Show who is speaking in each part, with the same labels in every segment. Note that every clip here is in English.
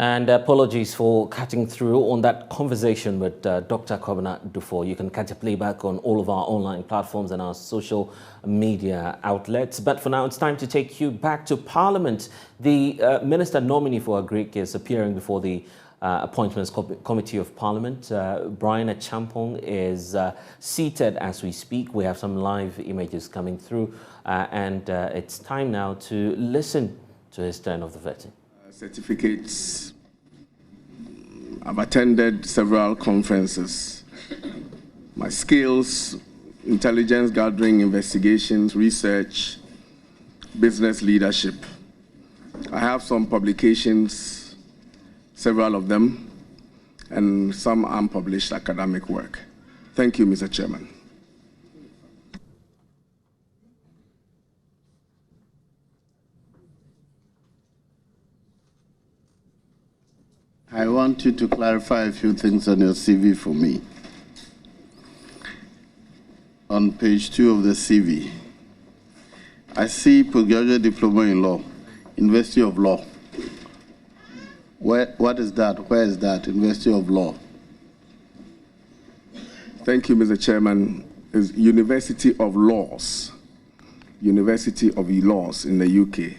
Speaker 1: And apologies for cutting through on that conversation with Dr. Kobina Dufour. You can catch a playback on all of our online platforms and our social media outlets. But for now, it's time to take you back to Parliament. The Minister nominee for Agric is appearing before the Appointments Committee of Parliament. Bryan Acheampong is seated as we speak. We have some live images coming through, and it's time now to listen to his turn of the vetting.
Speaker 2: Certificates. I've attended several conferences. My skills, intelligence gathering, investigations, research, business leadership. I have some publications, several of them, and some unpublished academic work. Thank you, Mr. Chairman.
Speaker 3: I want you to clarify a few things on your CV for me. On page 2 of the CV, I see postgraduate diploma in law, University of Law. What is that? Where is that? University of Law.
Speaker 2: Thank you, Mr. Chairman. It's University of Laws. University of Laws in the UK.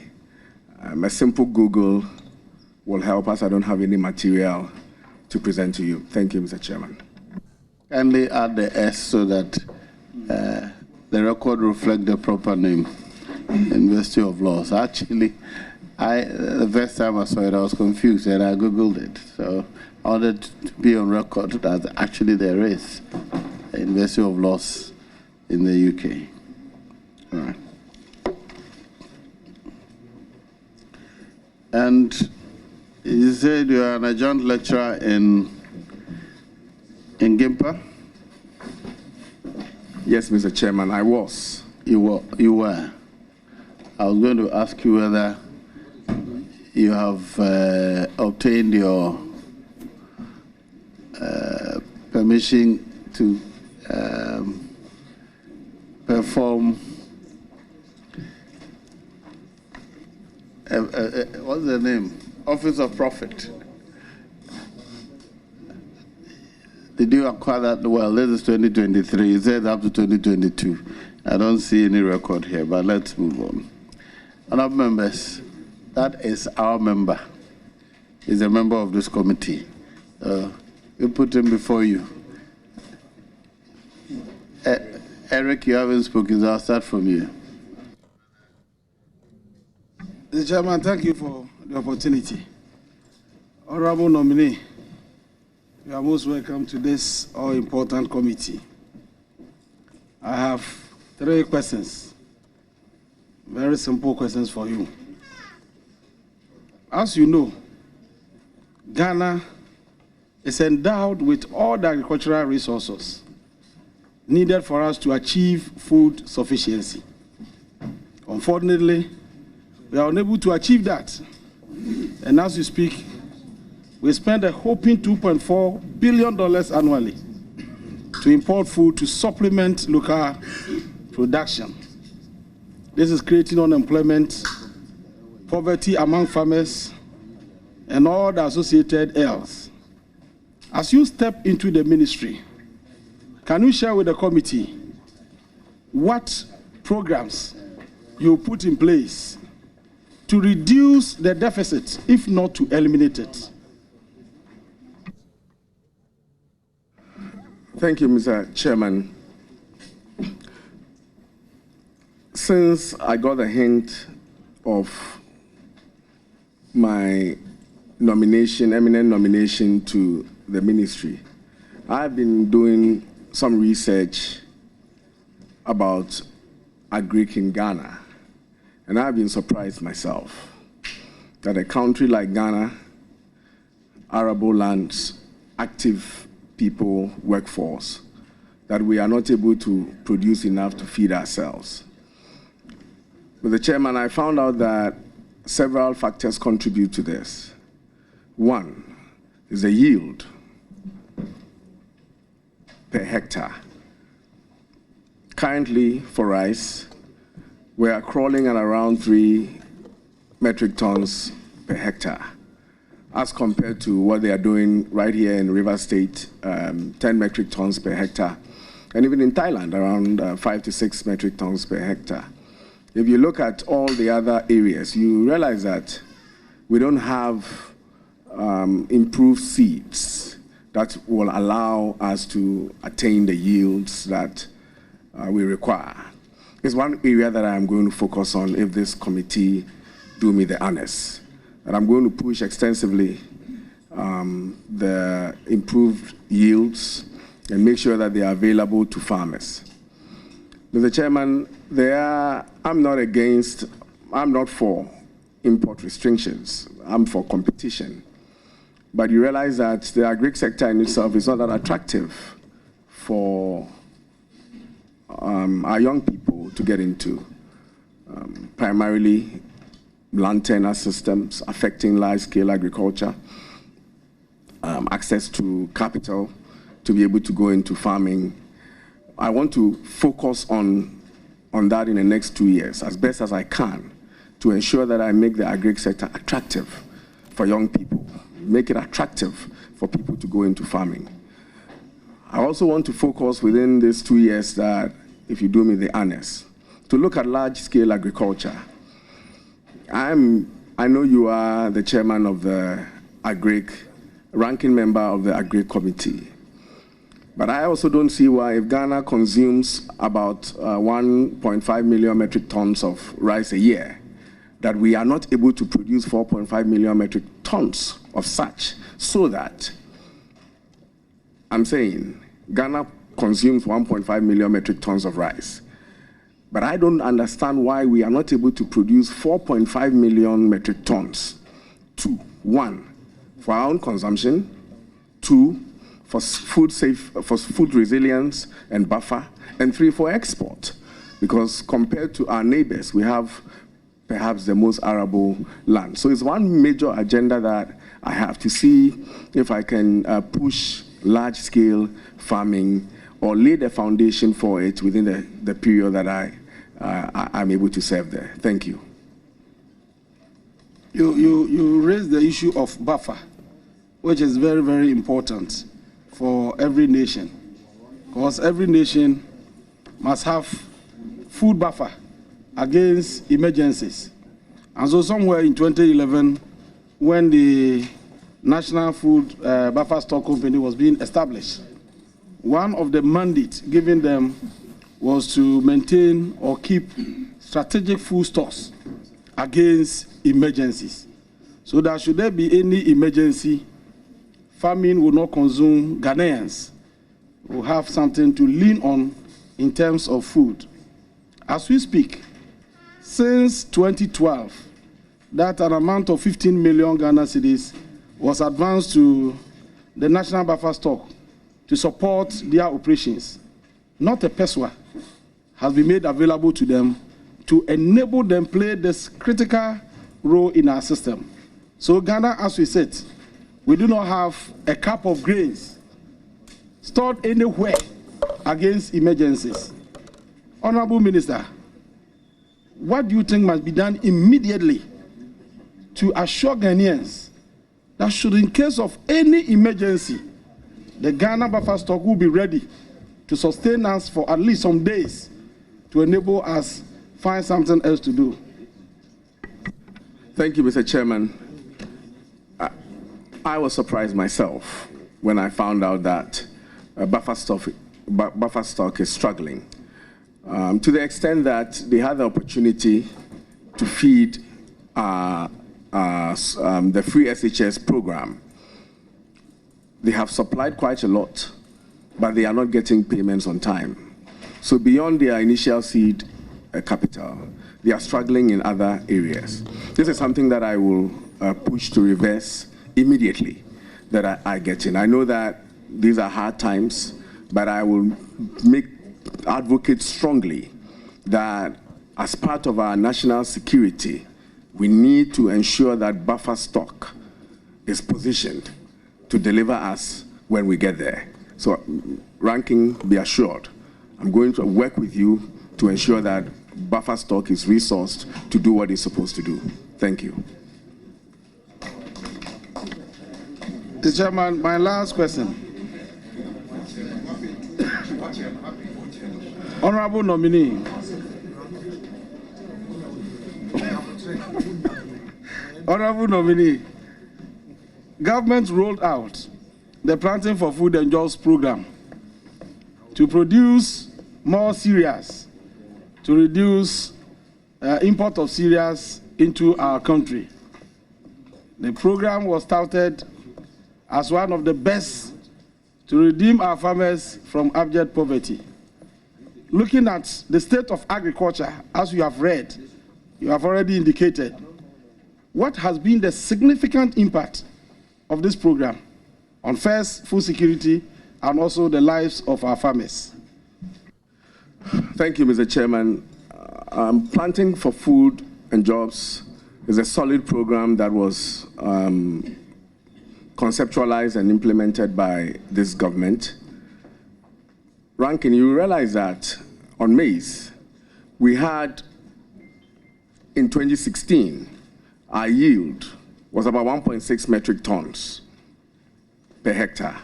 Speaker 2: A simple Google will help us. I don't have any material to present to you. Thank you, Mr. Chairman.
Speaker 3: Kindly add the S so that the record reflects the proper name, University of Laws. Actually, the first time I saw it, I was confused and I Googled it. So I wanted to be on record that actually there is a University of Laws in the UK. All right. And you said you are an adjunct lecturer in Gimpa?
Speaker 2: Yes, Mr. Chairman, I was.
Speaker 3: You were. I was going to ask you whether you have obtained your permission to perform what's the name? Office of Profit. Did you acquire that? Well, this is 2023. It says up to 2022. I don't see any record here, but let's move on. Honourable members, that is our member. He's a member of this committee. We put him before you. Eric, you haven't spoken, so I'll start from you.
Speaker 4: Mr. Chairman, thank you for the opportunity. Honorable nominee, you are most welcome to this all-important committee. I have 3 questions, very simple questions for you. As you know, Ghana is endowed with all the agricultural resources needed for us to achieve food sufficiency. Unfortunately, we are unable to achieve that. And as we speak, we spend a whopping $2.4 billion annually to import food to supplement local production. This is creating unemployment, poverty among farmers, and all the associated ills. As you step into the ministry, can you share with the committee what programs you put in place to reduce the deficit, if not to eliminate it?
Speaker 2: Thank you, Mr. Chairman. Since I got a hint of my nomination, eminent nomination to the ministry, I've been doing some research about agric in Ghana. And I've been surprised myself that a country like Ghana, arable lands, active people, workforce, that we are not able to produce enough to feed ourselves. Mr. Chairman, I found out that several factors contribute to this. One is the yield per hectare. Currently, for rice, we are crawling at around 3 metric tons per hectare. as compared to what they are doing right here in River State, 10 metric tons per hectare, and even in Thailand, around 5 to 6 metric tons per hectare. If you look at all the other areas, you realize that we don't have improved seeds that will allow us to attain the yields that we require. It's one area that I'm going to focus on if this committee do me the honors. And I'm going to push extensively the improved yields and make sure that they are available to farmers. Mr. Chairman, I'm not for import restrictions. I'm for competition. But you realize that the agri sector in itself is not that attractive for our young people to get into, primarily land tenure systems affecting large-scale agriculture, access to capital to be able to go into farming. I want to focus on that in the next 2 years as best as I can to ensure that I make the agri sector attractive for young people, make it attractive for people to go into farming. I also want to focus within these 2 years that, if you do me the honors, to look at large-scale agriculture. I know you are the chairman of the ranking member of the Agri Committee. But I also don't see why, if Ghana consumes about 1.5 million metric tons of rice a year, that we are not able to produce 4.5 million metric tons of such, so that, I'm saying, Ghana consumes 1.5 million metric tons of rice. But I don't understand why we are not able to produce 4.5 million metric tons. 2, 1, for our own consumption, 2, for food resilience and buffer, and 3, for export. Because compared to our neighbors, we have perhaps the most arable land. So it's one major agenda that I have to see if I can push large-scale farming or lay the foundation for it within the period that I'm able to serve there. Thank you.
Speaker 4: You raised the issue of buffer, which is very, very important for every nation, because every nation must have food buffer against emergencies. And so somewhere in 2011, when the National Food Buffer Stock Company was being established, one of the mandates given them was to maintain or keep strategic food stocks against emergencies. So that should there be any emergency, famine will not consume Ghanaians. Will have something to lean on in terms of food. As we speak, since 2012, that an amount of 15 million Ghana cedis was advanced to the National Buffer Stock to support their operations. Not a peswa has been made available to them to enable them play this critical role in our system. So Ghana, as we said, we do not have a cup of grains stored anywhere against emergencies. Honorable Minister, what do you think must be done immediately to assure Ghanaians that should, in case of any emergency, the Ghana buffer stock will be ready to sustain us for at least some days to enable us find something else to do?
Speaker 2: Thank you, Mr. Chairman. I was surprised myself when I found out that buffer stock is struggling, to the extent that they had the opportunity to feed the free SHS program. They have supplied quite a lot, but they are not getting payments on time. So beyond their initial seed capital, they are struggling in other areas. This is something that I will push to reverse immediately, that I get in. I know that these are hard times, but I will advocate strongly that as part of our national security, we need to ensure that buffer stock is positioned to deliver us when we get there. So, Ranking, be assured, I'm going to work with you to ensure that buffer stock is resourced to do what it's supposed to do. Thank you.
Speaker 4: Mr. Chairman, my last question. Honorable nominee. Honorable nominee, government rolled out the Planting for Food and Jobs program to produce more cereals, to reduce import of cereals into our country. The program was touted as one of the best to redeem our farmers from abject poverty. Looking at the state of agriculture, as you have read, you have already indicated, what has been the significant impact of this program on first food security and also the lives of our farmers?
Speaker 2: Thank you, Mr. Chairman. Planting for Food and Jobs is a solid program that was conceptualized and implemented by this government. Rankin, you realize that on maize, we had, in 2016, our yield was about 1.6 metric tons per hectare.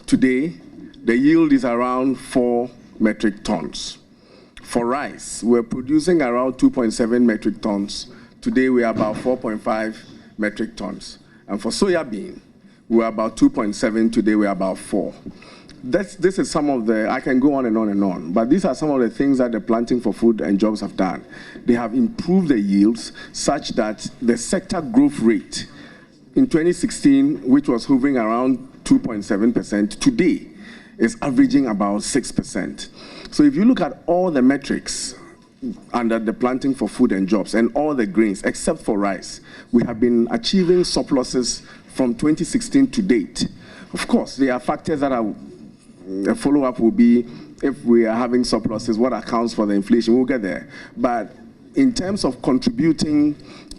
Speaker 2: Today, the yield is around 4 metric tons. For rice, we're producing around 2.7 metric tons. Today, we are about 4.5 metric tons. And for soya bean, we're about 2.7. Today, we're about 4. This is some of the, I can go on and on and on, but these are some of the things that the Planting for Food and Jobs have done. They have improved the yields such that the sector growth rate in 2016, which was hovering around 2.7%, today is averaging about 6%. So if you look at all the metrics under the Planting for Food and Jobs and all the grains, except for rice, we have been achieving surpluses from 2016 to date. Of course, there are factors that are, a follow-up will be if we are having surpluses, what accounts for the inflation, we'll get there. But in terms of contributing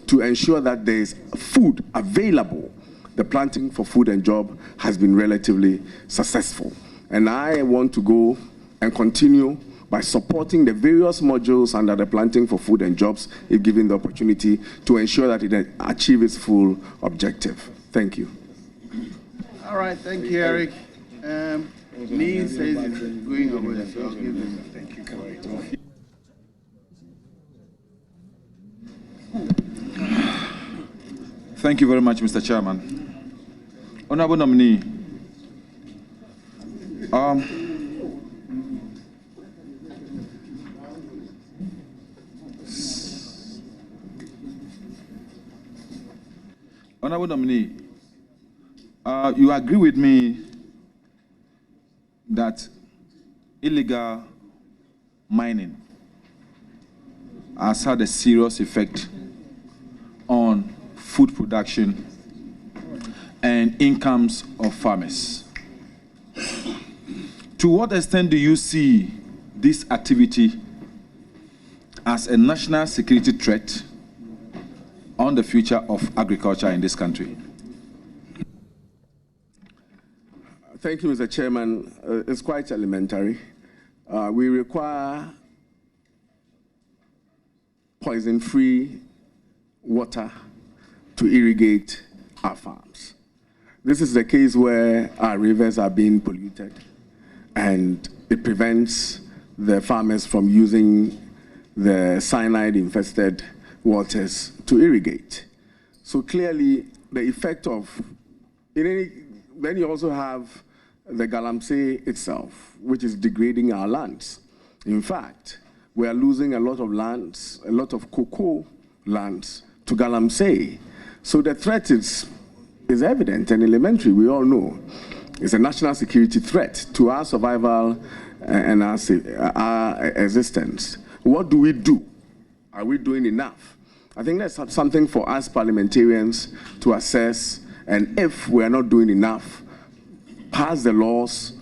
Speaker 2: to ensure that there is food available, the Planting for Food and Job has been relatively successful. And I want to go and continue by supporting the various modules under the Planting for Food and Jobs, if given the opportunity, to ensure that it achieves its full objective. Thank you.
Speaker 3: All right, thank you, Eric. Lee says it's going away, so I'll give him. Thank you.
Speaker 5: Thank you very much, Mr. Chairman. Honorable nominee, Honorable nominee, you agree with me that illegal mining has had a serious effect on food production and incomes of farmers. To what extent do you see this activity as a national security threat on the future of agriculture in this country?
Speaker 2: Thank you, Mr. Chairman. It's quite elementary. We require poison-free water to irrigate our farms. This is the case where our rivers are being polluted, and it prevents the farmers from using the cyanide-infested waters to irrigate. So clearly, the effect of, then you also have the galamsey itself, which is degrading our lands. In fact, we are losing a lot of lands, a lot of cocoa lands to galamsey. So the threat is evident and elementary, we all know. It's a national security threat to our survival and our existence. What do we do? Are we doing enough? I think that's something for us parliamentarians to assess, and if we are not doing enough, pass the laws,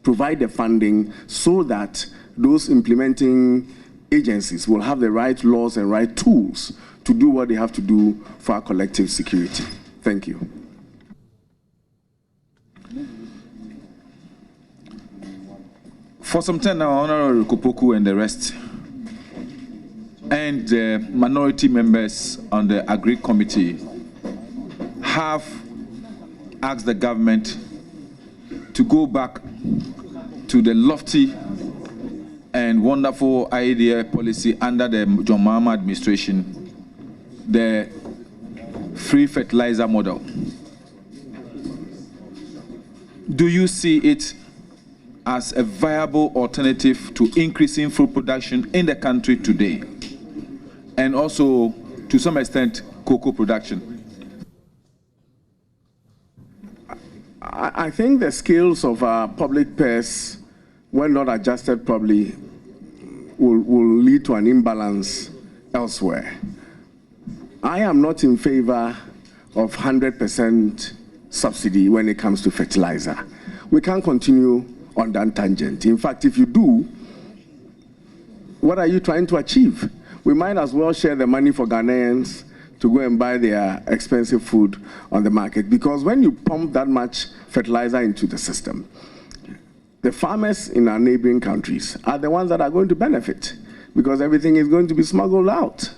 Speaker 2: provide the funding so that those implementing agencies will have the right laws and right tools to do what they have to do for our collective security. Thank you.
Speaker 5: For some time now, Honorable Kopoku and the rest, and the minority members on the Agri Committee have ask the government to go back to the lofty and wonderful idea policy under the John Mahama administration, the free fertilizer model. Do you see it as a viable alternative to increasing food production in the country today, and also, to some extent, cocoa production?
Speaker 2: I think the scales of our public purse, when not adjusted properly, will lead to an imbalance elsewhere. I am not in favor of 100% subsidy when it comes to fertilizer. We can't continue on that tangent. In fact, if you do, what are you trying to achieve? We might as well share the money for Ghanaians to go and buy their expensive food on the market, because when you pump that much fertilizer into the system, the farmers in our neighboring countries are the ones that are going to benefit, because everything is going to be smuggled out.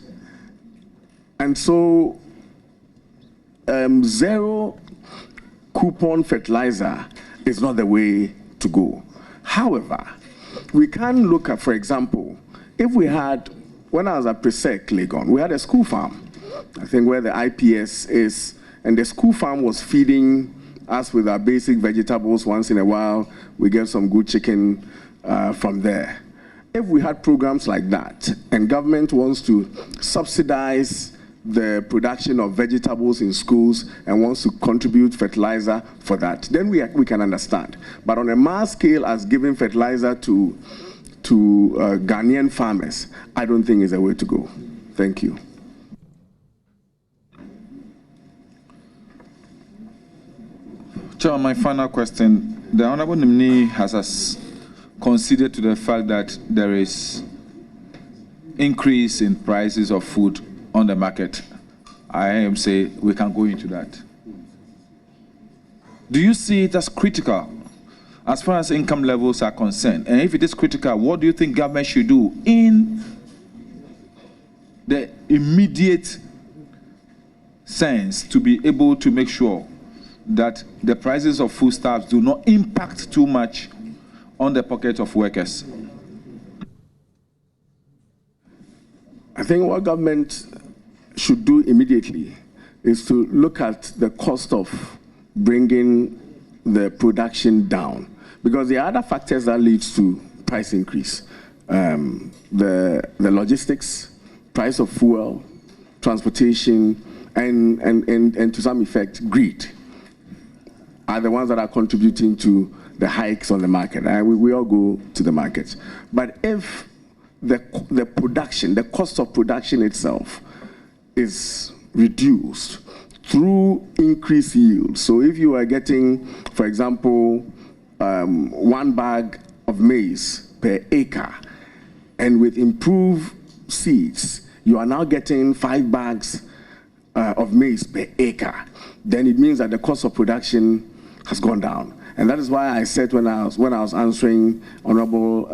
Speaker 2: And so zero coupon fertilizer is not the way to go. However, we can look at, for example, if we had, when I was at Presec, Legon, we had a school farm, I think where the IPS is, and the school farm was feeding us with our basic vegetables. Once in a while, we get some good chicken from there. If we had programs like that, and government wants to subsidize the production of vegetables in schools and wants to contribute fertilizer for that, then we can understand. But on a mass scale, as giving fertilizer to Ghanaian farmers, I don't think is a way to go. Thank you.
Speaker 5: Chair, my final question. The Honorable Nimni has conceded to the fact that there is increase in prices of food on the market. I am saying we can go into that. Do you see it as critical as far as income levels are concerned? And if it is critical, what do you think government should do in the immediate sense to be able to make sure that the prices of foodstuffs do not impact too much on the pocket of workers?
Speaker 2: I think what government should do immediately is to look at the cost of bringing the production down, because there are other factors that leads to price increase. The logistics, price of fuel, transportation, and to some effect, greed are the ones that are contributing to the hikes on the market. And we all go to the market. But if the production, the cost of production itself is reduced through increased yield. So if you are getting, for example, 1 bag of maize per acre, and with improved seeds, you are now getting 5 bags of maize per acre, then it means that the cost of production has gone down. And that is why I said when I was answering Honorable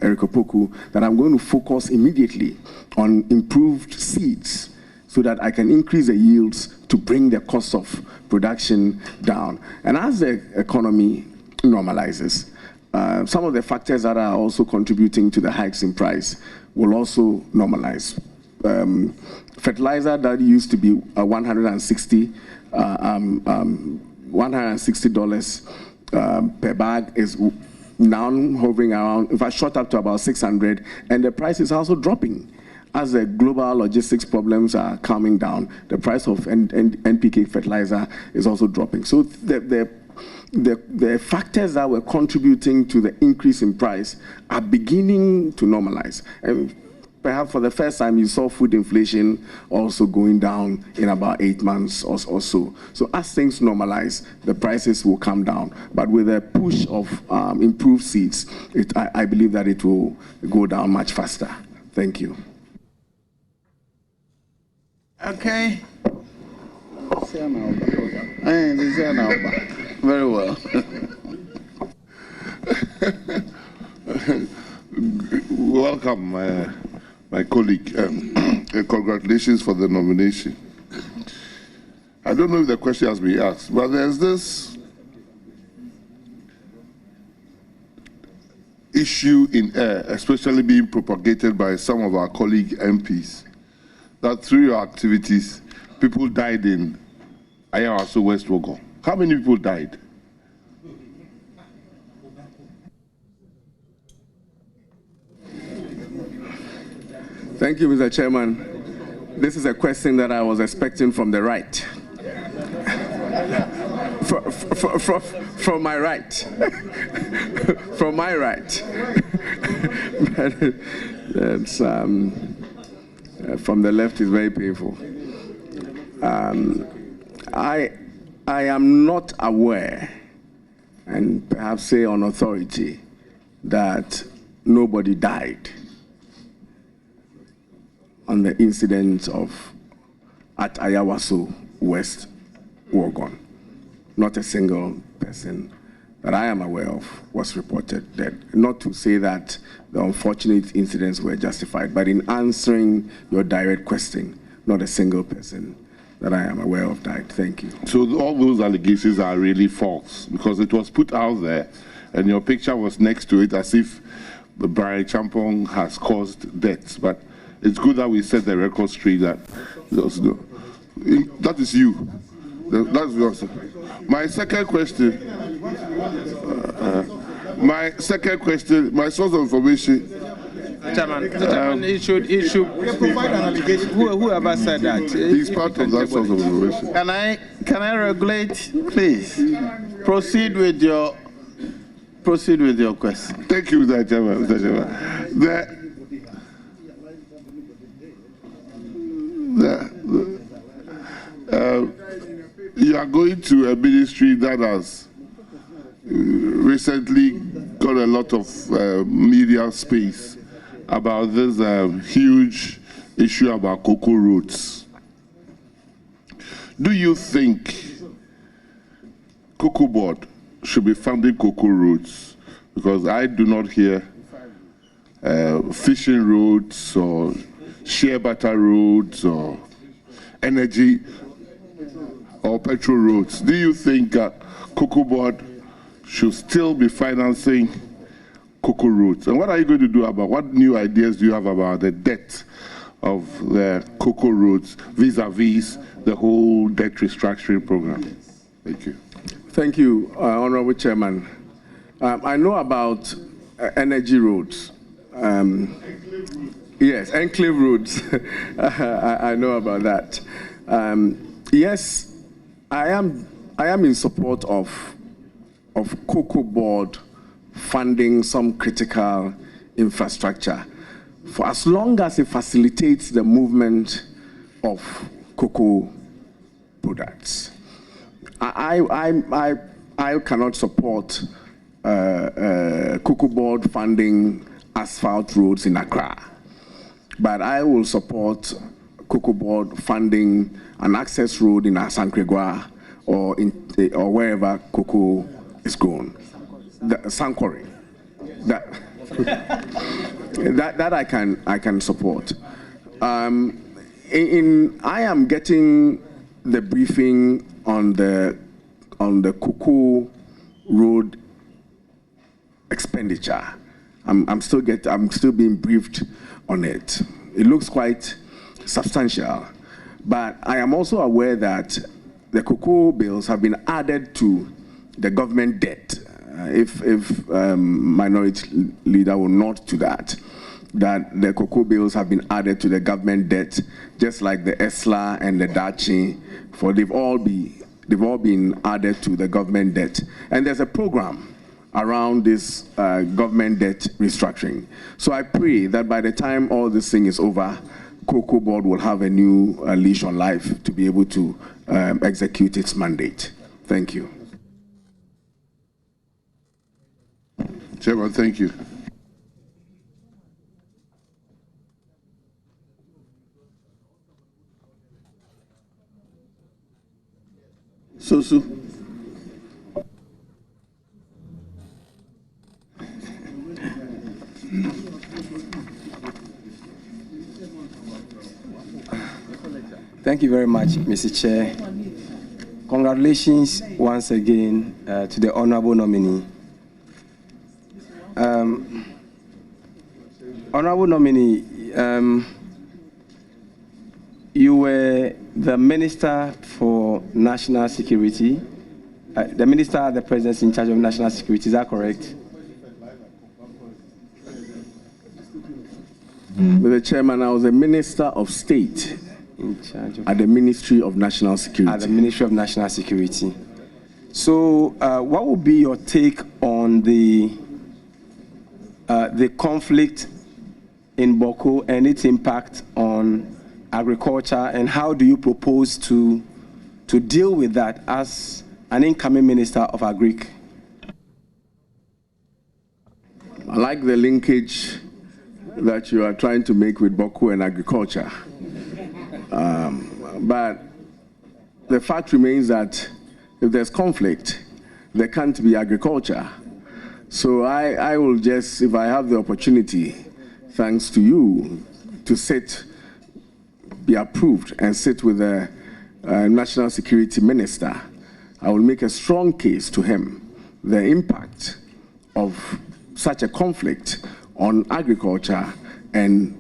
Speaker 2: Eric Opoku that I'm going to focus immediately on improved seeds so that I can increase the yields to bring the cost of production down. And as the economy normalizes, some of the factors that are also contributing to the hikes in price will also normalize. Fertilizer that used to be $160 per bag is now hovering around, in fact, shot up to about 600, and the price is also dropping. As the global logistics problems are calming down, the price of NPK fertilizer is also dropping. So the factors that were contributing to the increase in price are beginning to normalize. And perhaps for the first time, you saw food inflation also going down in about 8 months or so. So as things normalize, the prices will come down. But with a push of improved seeds, I believe that it will go down much faster. Thank you.
Speaker 3: Okay. Very well.
Speaker 6: Welcome, my colleague. Congratulations for the nomination. I don't know if the question has been asked, but there's this issue in air, especially being propagated by some of our colleague MPs, that through your activities, people died in Ayawaso West Wuogon. How many people died?
Speaker 2: Thank you, Mr. Chairman. This is a question that I was expecting from the right. From my right. From my right. That's, from the left is very painful. I am not aware, and perhaps say on authority, that nobody died on the incident at Ayawaso West Wuogon. Not a single person that I am aware of was reported dead. Not to say that the unfortunate incidents were justified, but in answering your direct question, not a single person that I am aware of died. Thank you.
Speaker 6: So all those allegations are really false, because it was put out there and your picture was next to it as if Bryan Acheampong has caused deaths. But it's good that we set the record straight that that is you. That's yours. My second question, my source of information.
Speaker 5: Chairman, he should provide an allegation. Whoever said that.
Speaker 6: He's part of that source of information.
Speaker 3: Can I regulate, please? Proceed with your question.
Speaker 6: Thank you, Mr. Chairman. Mr. Chairman. You are going to a ministry that has recently got a lot of media space about this huge issue about cocoa roads. Do you think Cocoa Board should be funding cocoa roads? Because I do not hear fishing roads or shea butter roads or energy or petrol roads. Do you think Cocoa Board should still be financing cocoa roads? And what are you going to do about, what new ideas do you have about the debt of the cocoa roads vis-a-vis the whole debt restructuring program? Thank you.
Speaker 2: Thank you, Honorable Chairman. I know about energy roads. Yes, enclave roads. I know about that. Yes, I am in support of Cocoa Board funding some critical infrastructure for as long as it facilitates the movement of cocoa products. I cannot support Cocoa Board funding asphalt roads in Accra, but I will support Cocoa Board funding an access road in Asankregua or wherever cocoa is grown. Sankore. That I can support. I am getting the briefing on the cocoa road expenditure. I'm still being briefed on it. It looks quite substantial, but I am also aware that the cocoa bills have been added to the government debt. If Minority Leader will note to that the cocoa bills have been added to the government debt, just like the ESLA and the DACHI, they've all been added to the government debt. And there's a program around this government debt restructuring. So I pray that by the time all this thing is over, Cocoa Board will have a new leash on life to be able to execute its mandate. Thank you.
Speaker 6: Chairman, thank you.
Speaker 3: Susu.
Speaker 7: Thank you very much, Mr. Chair. Congratulations once again to the honorable nominee. Honorable nominee, you were the Minister for National Security, the Minister at the Presidency in charge of National Security, is that correct?
Speaker 2: Mr. Chairman, I was a Minister of State
Speaker 7: In charge of
Speaker 2: at the Ministry of National Security.
Speaker 7: At the Ministry of National Security. So, what would be your take on the conflict in Boko and its impact on agriculture, and how do you propose to deal with that as an incoming Minister of Agric?
Speaker 2: I like the linkage that you are trying to make with Boko and agriculture. But the fact remains that if there's conflict, there can't be agriculture. So I will just, if I have the opportunity, thanks to you, to be approved and sit with the National Security Minister, I will make a strong case to him the impact of such a conflict on agriculture and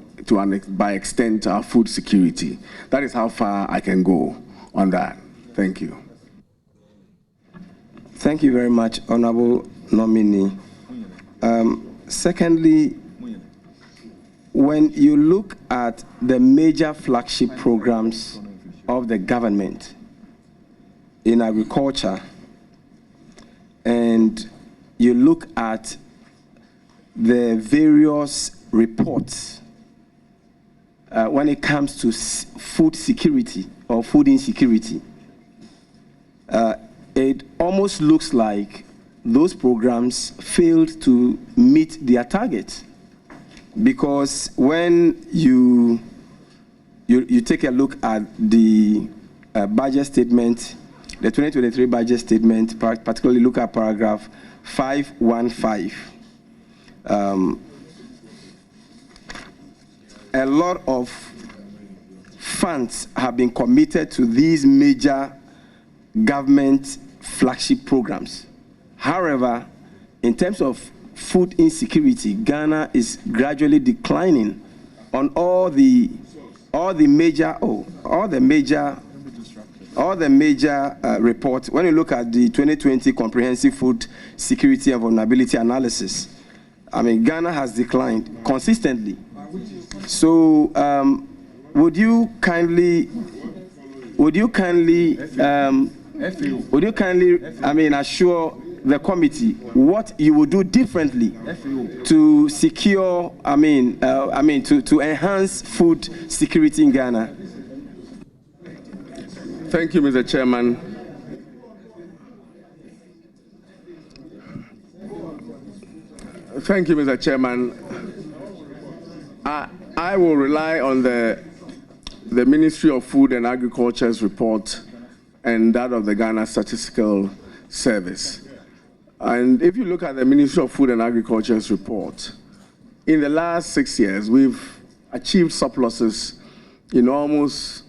Speaker 2: by extent our food security. That is how far I can go on that. Thank you.
Speaker 7: Thank you very much, honorable nominee. Secondly, when you look at the major flagship programs of the government in agriculture, and you look at the various reports when it comes to food security or food insecurity, it almost looks like those programs failed to meet their targets. Because when you take a look at the budget statement, the 2023 budget statement, particularly look at paragraph 515, a lot of funds have been committed to these major government flagship programs. However, in terms of food insecurity, Ghana is gradually declining on all the major reports. When you look at the 2020 Comprehensive Food Security and Vulnerability Analysis, I mean, Ghana has declined consistently. So, would you kindly, assure the committee what you will do differently to secure, to enhance food security in Ghana?
Speaker 2: Thank you, Mr. Chairman. Thank you, Mr. Chairman. I will rely on the Ministry of Food and Agriculture's report and that of the Ghana Statistical Service. And if you look at the Ministry of Food and Agriculture's report, in the last 6 years, we've achieved surpluses in almost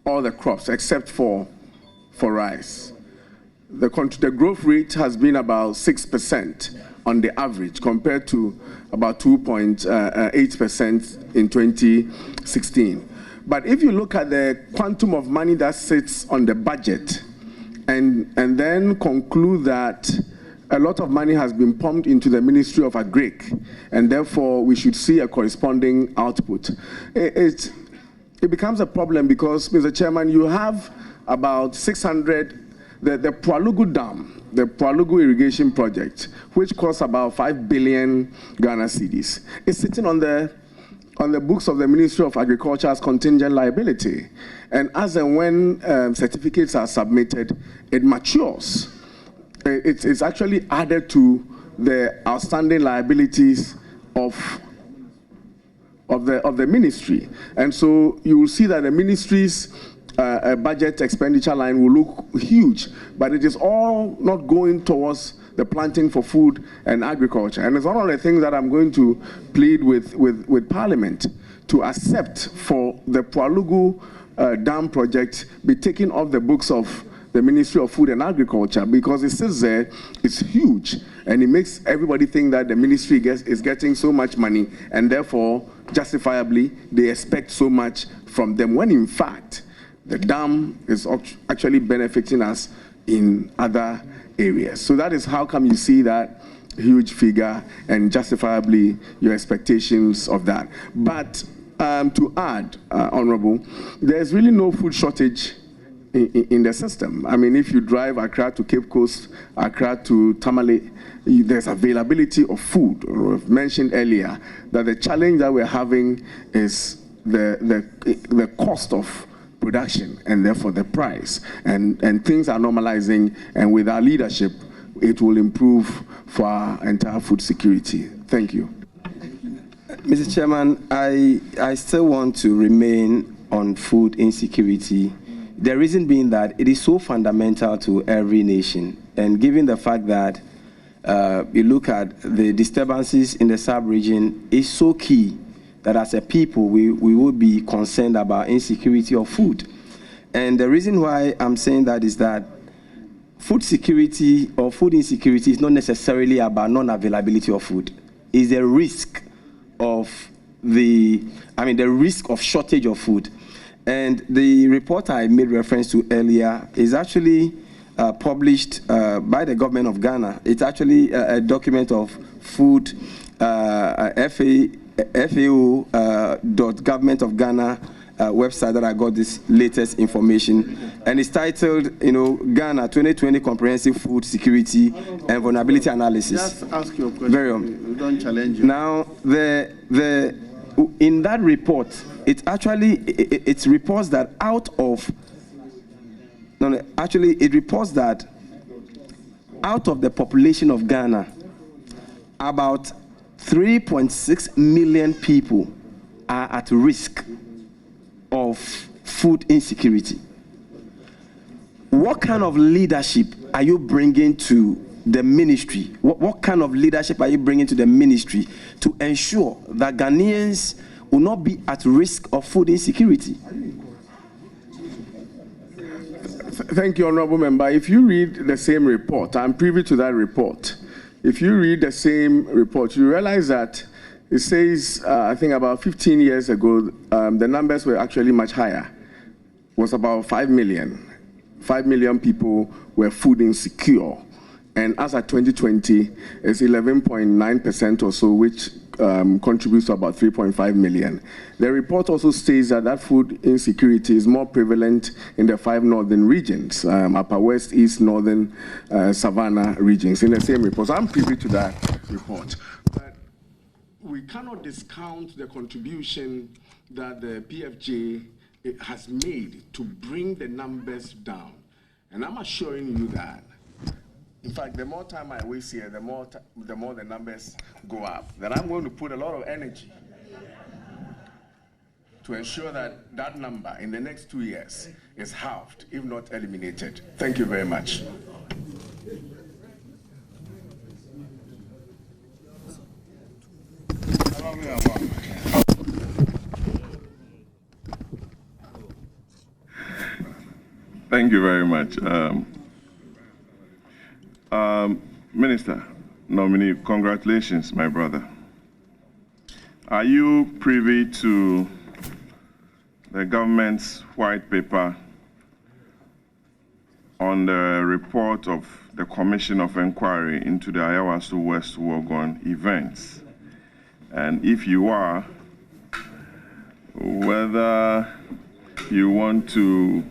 Speaker 2: all the crops except for rice. The growth rate has been about 6% on the average, compared to about 2.8% in 2016. But if you look at the quantum of money that sits on the budget, and then conclude that a lot of money has been pumped into the Ministry of Agric, and therefore we should see a corresponding output, it becomes a problem because, Mr. Chairman, you have about 600, the Pualugu Dam, the Pualugu irrigation project, which costs about 5 billion Ghana cedis, is sitting on the books of the Ministry of Agriculture as contingent liability. And as and when certificates are submitted, it matures. It's actually added to the outstanding liabilities of the ministry. And so you will see that the ministry's budget expenditure line will look huge, but it is all not going towards the planting for food and agriculture. And it's one of the things that I'm going to plead with Parliament to accept for the Pualugu dam project be taken off the books of the Ministry of Food and Agriculture, because it sits there, it's huge, and it makes everybody think that the ministry is getting so much money, and therefore, justifiably, they expect so much from them, when in fact, the dam is actually benefiting us in other areas. So that is how come you see that huge figure, and justifiably your expectations of that. But to add, Honorable, there's really no food shortage in the system. I mean, if you drive Accra to Cape Coast, Accra to Tamale, there's availability of food. I've mentioned earlier that the challenge that we're having is the cost of production, and therefore the price. And things are normalizing, and with our leadership, it will improve for our entire food security. Thank you.
Speaker 7: Mr. Chairman, I still want to remain on food insecurity. The reason being that it is so fundamental to every nation. And given the fact that you look at the disturbances in the sub-region, it's so key that as a people, we would be concerned about insecurity of food. And the reason why I'm saying that is that food security or food insecurity is not necessarily about non-availability of food. It's the risk of the risk of shortage of food. And the report I made reference to earlier is actually published by the government of Ghana. It's actually a document of food, FAO.government-of-Ghana website that I got this latest information. And it's titled, Ghana 2020 Comprehensive Food Security and Vulnerability Analysis.
Speaker 3: Just ask your question.
Speaker 7: Very well.
Speaker 3: We don't challenge you.
Speaker 7: Now, in that report, it reports that it reports that out of the population of Ghana, about 3.6 million people are at risk of food insecurity. What kind of leadership are you bringing to the ministry? What kind of leadership are you bringing to the ministry to ensure that Ghanaians will not be at risk of food insecurity?
Speaker 2: Thank you, Honorable Member. If you read the same report, I'm privy to that report. If you read the same report, you realize that it says, I think about 15 years ago, the numbers were actually much higher. It was about 5 million. 5 million people were food insecure. And as at 2020, it's 11.9% or so, which contributes to about 3.5 million. The report also states that food insecurity is more prevalent in the 5 northern regions, Upper West, East, Northern, Savannah regions, in the same report. So I'm privy to that report. But we cannot discount the contribution that the PFJ has made to bring the numbers down. And I'm assuring you that, in fact, the more time I waste here, the more the numbers go up. Then I'm going to put a lot of energy to ensure that that number in the next 2 years is halved, if not eliminated. Thank you very much.
Speaker 6: Thank you very much. Minister nominee, congratulations, my brother. Are you privy to the government's white paper on the report of the Commission of Inquiry into the Ayawaso West Wuogon events? And if you are, whether you want to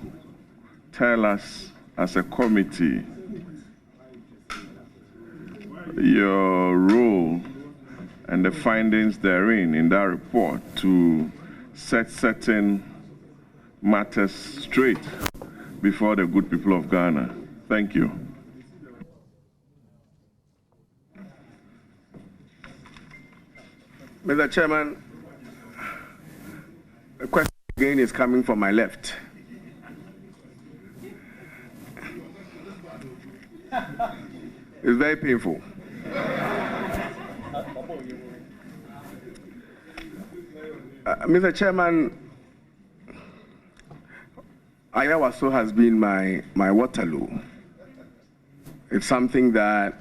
Speaker 6: tell us as a committee your role and the findings therein in that report to set certain matters straight before the good people of Ghana. Thank you.
Speaker 2: Mr. Chairman, the question again is coming from my left. It's very painful. Mr. Chairman, Ayawaso has been my Waterloo. It's something that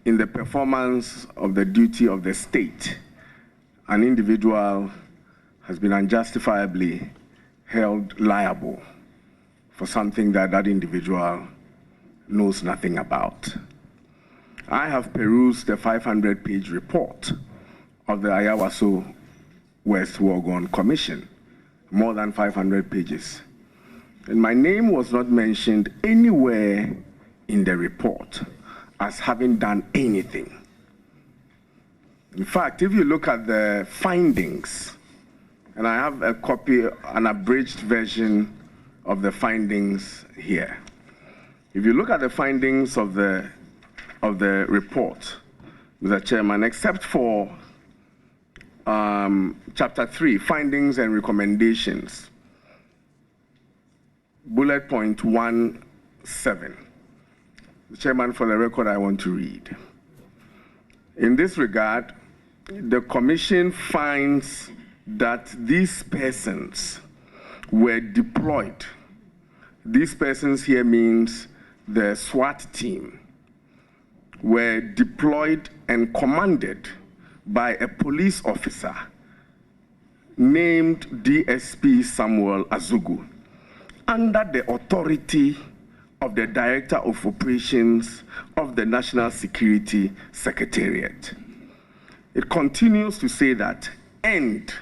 Speaker 2: in the performance of the duty of the state, an individual has been unjustifiably held liable for something that that individual knows nothing about. I have perused the 500-page report of the Ayawaso West Wuogon Commission, more than 500 pages. And my name was not mentioned anywhere in the report as having done anything. In fact, if you look at the findings, and I have a copy, an abridged version of the findings here. If you look at the findings of the report, Mr. Chairman, except for Chapter 3, Findings and Recommendations, bullet point 1.7. Chairman, for the record, I want to read. In this regard, the Commission finds that these persons were deployed. These persons here means the SWAT team were deployed and commanded by a police officer named DSP Samuel Azugu under the authority of the Director of Operations of the National Security Secretariat. It continues to say that, and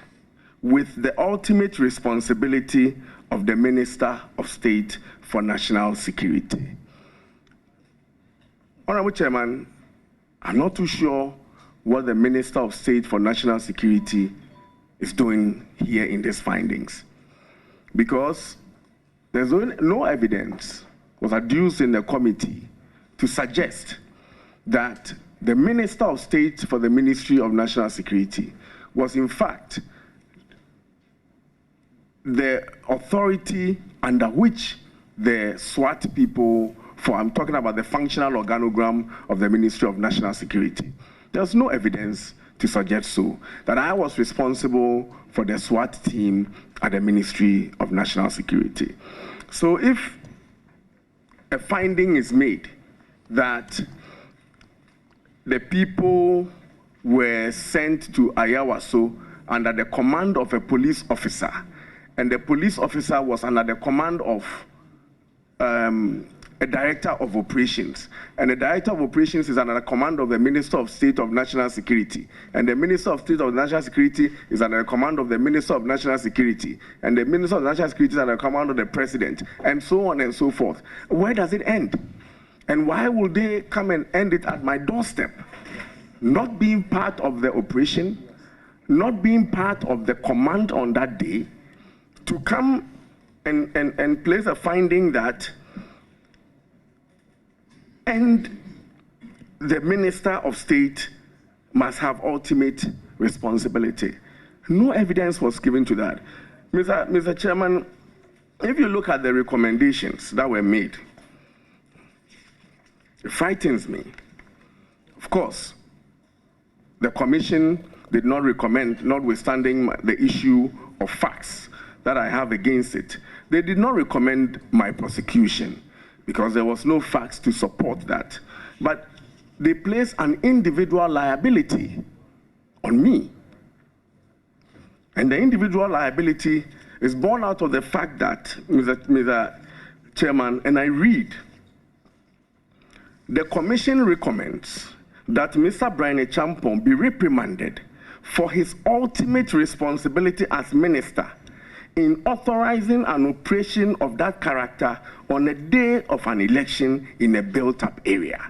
Speaker 2: with the ultimate responsibility of the Minister of State for National Security. Honorable Chairman, I'm not too sure what the Minister of State for National Security is doing here in these findings, because there's no evidence was adduced in the committee to suggest that the Minister of State for the Ministry of National Security was in fact the authority under which the SWAT people, I'm talking about the functional organogram of the Ministry of National Security. There's no evidence to suggest so, that I was responsible for the SWAT team at the Ministry of National Security. So if a finding is made that the people were sent to Ayawaso under the command of a police officer, and the police officer was under the command of a Director of Operations, and the Director of Operations is under the command of the Minister of State of National Security, and the Minister of State of National Security is under the command of the Minister of National Security, and the Minister of National Security is under the command of the President, and so on and so forth. Where does it end? And why would they come and end it at my doorstep? Not being part of the operation, not being part of the command on that day, to come and place a finding that, and the Minister of State must have ultimate responsibility. No evidence was given to that. Mr. Chairman, if you look at the recommendations that were made, it frightens me. Of course, the Commission did not recommend, notwithstanding the issue of facts that I have against it, they did not recommend my prosecution because there was no facts to support that. But they placed an individual liability on me. And the individual liability is born out of the fact that, Mr. Chairman, and I read, the Commission recommends that Mr. Bryan Acheampong be reprimanded for his ultimate responsibility as minister in authorizing an operation of that character on a day of an election in a built-up area.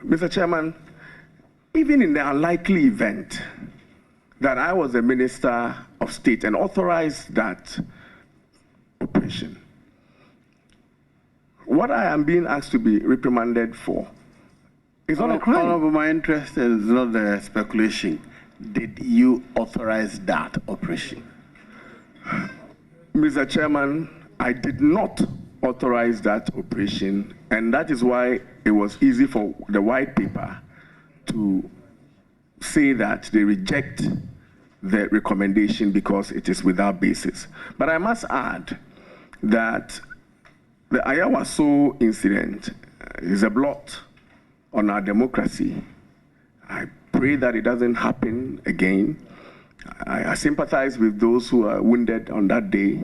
Speaker 2: Mr. Chairman, even in the unlikely event that I was a Minister of State and authorized that operation, what I am being asked to be reprimanded for is not a crime.
Speaker 3: Honorable, my interest is not the speculation. Did you authorize that operation?
Speaker 2: Mr. Chairman, I did not authorize that operation, and that is why it was easy for the white paper to say that they reject the recommendation because it is without basis. But I must add that the Ayawaso incident is a blot on our democracy. I pray that it doesn't happen again. I sympathize with those who are wounded on that day.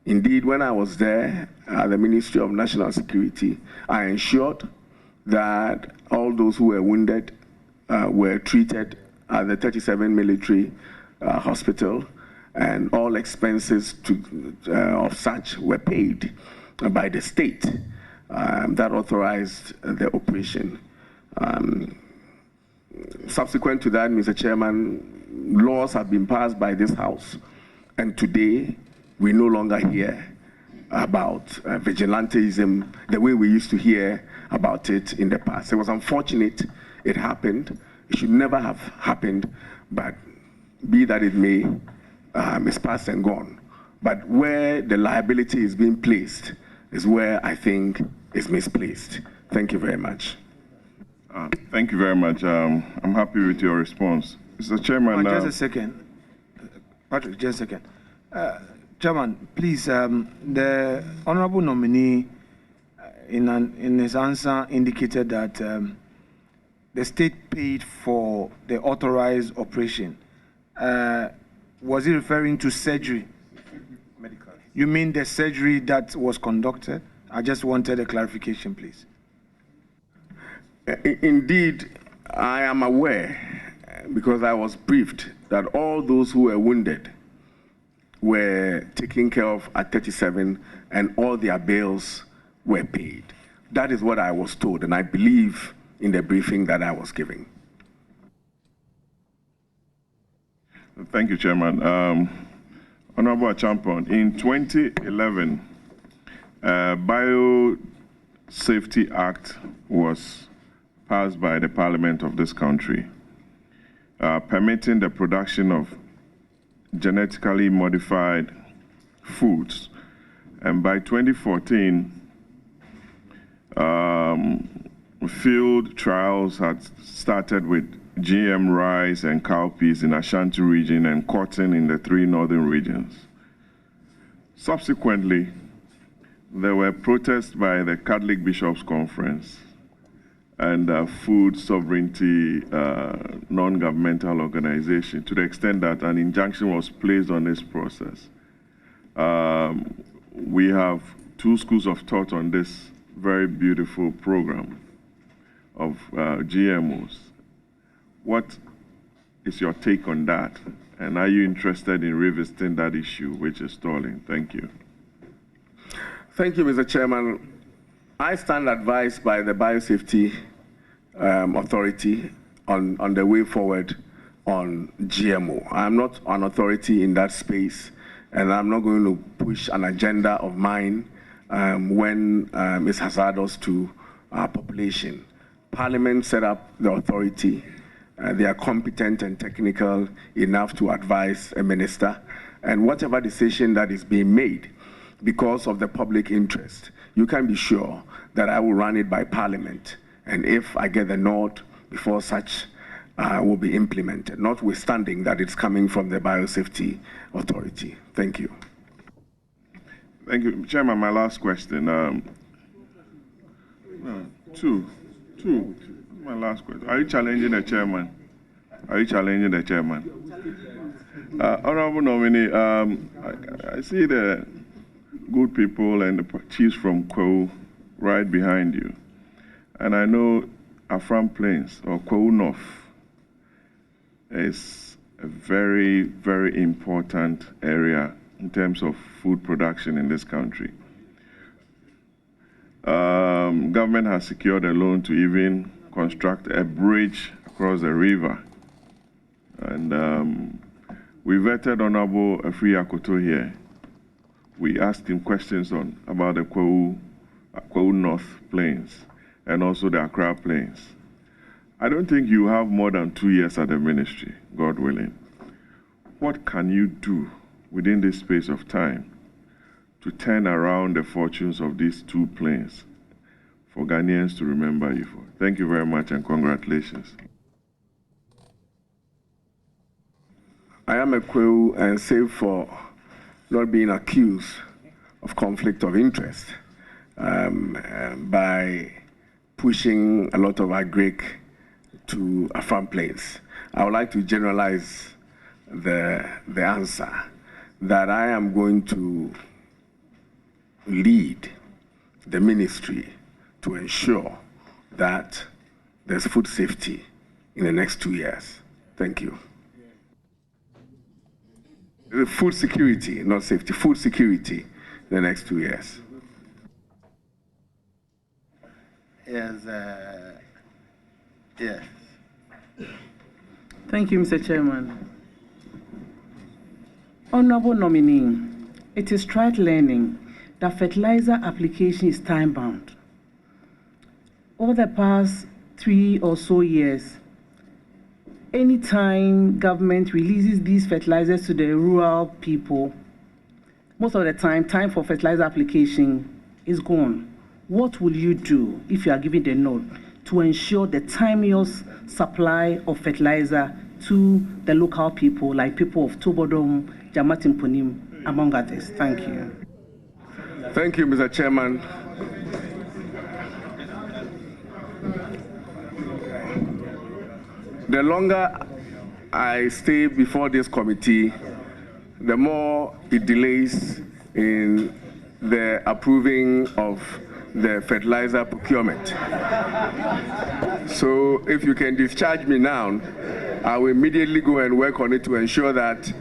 Speaker 2: Indeed, when I was there at the Ministry of National Security, I ensured that all those who were wounded were treated at the 37 military hospital, and all expenses of such were paid by the state that authorized the operation. Subsequent to that, Mr. Chairman, laws have been passed by this House, and today we no longer hear about vigilantism the way we used to hear about it in the past. It was unfortunate it happened. It should never have happened, but be that it may, it's past and gone. But where the liability is being placed is where I think is misplaced. Thank you very much.
Speaker 6: Thank you very much. I'm happy with your response. Mr. Chairman.
Speaker 8: Just a second. Patrick, just a second. Chairman, please, the honorable nominee in his answer indicated that the state paid for the authorized operation. Was he referring to surgery? Medical. You mean the surgery that was conducted? I just wanted a clarification, please.
Speaker 2: Indeed, I am aware, because I was briefed, that all those who were wounded were taken care of at 37 and all their bills were paid. That is what I was told, and I believe in the briefing that I was giving.
Speaker 6: Thank you, Chairman. Honorable Acheampong, in 2011, Biosafety Act was passed by the Parliament of this country, permitting the production of genetically modified foods. And by 2014, field trials had started with GM rice and cowpeas in Ashanti region and cotton in the 3 northern regions. Subsequently, there were protests by the Catholic Bishops' Conference and food sovereignty non-governmental organization, to the extent that an injunction was placed on this process. We have 2 schools of thought on this very beautiful program of GMOs. What is your take on that? And are you interested in revisiting that issue, which is stalling? Thank you.
Speaker 2: Thank you, Mr. Chairman. I stand advised by the Biosafety Authority on the way forward on GMO. I'm not an authority in that space, and I'm not going to push an agenda of mine when it's hazardous to our population. Parliament set up the authority. They are competent and technical enough to advise a minister, and whatever decision that is being made because of the public interest, you can be sure that I will run it by Parliament, and if I get the nod before such will be implemented, notwithstanding that it's coming from the Biosafety Authority. Thank you.
Speaker 6: Thank you. Chairman, my last question. Two. My last question. Are you challenging the chairman? Are you challenging the chairman? Honorable nominee, I see the good people and the chiefs from Kwahu right behind you. And I know Afram Plains, or Kwahu North, is a very, very important area in terms of food production in this country. Government has secured a loan to even construct a bridge across the river. And we vetted Honorable Afri Akoto here. We asked him questions about the Kwahu North Plains and also the Accra Plains. I don't think you have more than 2 years at the ministry, God willing. What can you do within this space of time to turn around the fortunes of these 2 plains for Ghanaians to remember you for? Thank you very much and congratulations.
Speaker 2: Ayawaso, and save for not being accused of conflict of interest by pushing a lot of agric to a farm place. I would like to generalize the answer that I am going to lead the ministry to ensure that there's food safety in the next 2 years. Thank you. Food security, not safety, food security in the next 2 years.
Speaker 3: Yes. Yes.
Speaker 9: Thank you, Mr. Chairman. Honorable nominee, it is trite learning that fertilizer application is time-bound. Over the past 3 or so years, anytime government releases these fertilizers to the rural people, most of the time for fertilizer application is gone. What will you do if you are given the nod to ensure the timeous supply of fertilizer to the local people, like people of Tobodom, Jamatimpunim, among others? Thank you.
Speaker 2: Thank you, Mr. Chairman. The longer I stay before this committee, the more it delays in the approving of the fertilizer procurement. So if you can discharge me now, I will immediately go and work on it to ensure that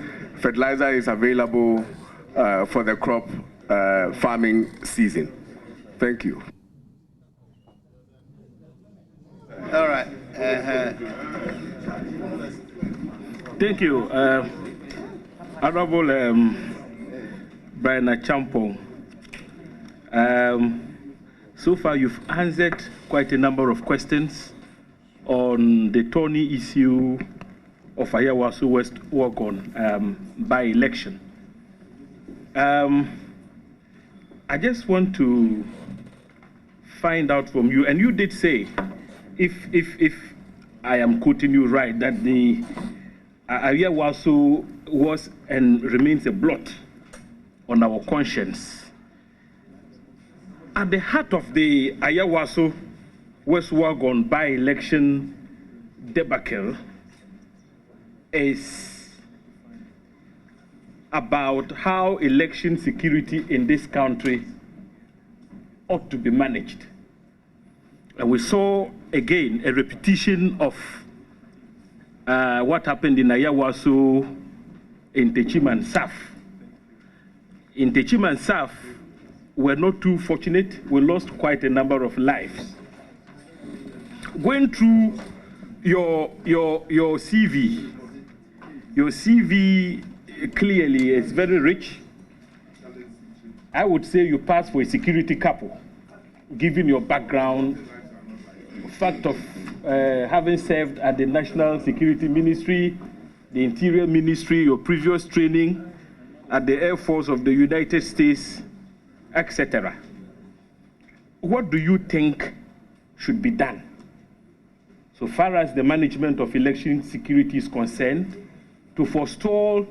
Speaker 2: fertilizer is available for the crop farming season. Thank you.
Speaker 3: All right.
Speaker 10: Thank you, Honorable Bryan Acheampong. So far, you've answered quite a number of questions on the thorny issue of Ayawaso West Wuogon by-election. I just want to find out from you, and you did say, if I am quoting you right, that the Ayawaso was and remains a blot on our conscience. At the heart of the Ayawaso West Wuogon by-election debacle is about how election security in this country ought to be managed. And we saw, again, a repetition of what happened in Ayawaso, in Techim and Saf. In Techim and Saf, we're not too fortunate. We lost quite a number of lives. Going through your CV clearly is very rich. I would say you pass for a security couple, given your background, fact of having served at the National Security Ministry, the Interior Ministry, your previous training at the Air Force of the United States, etc. What do you think should be done so far as the management of election security is concerned to forestall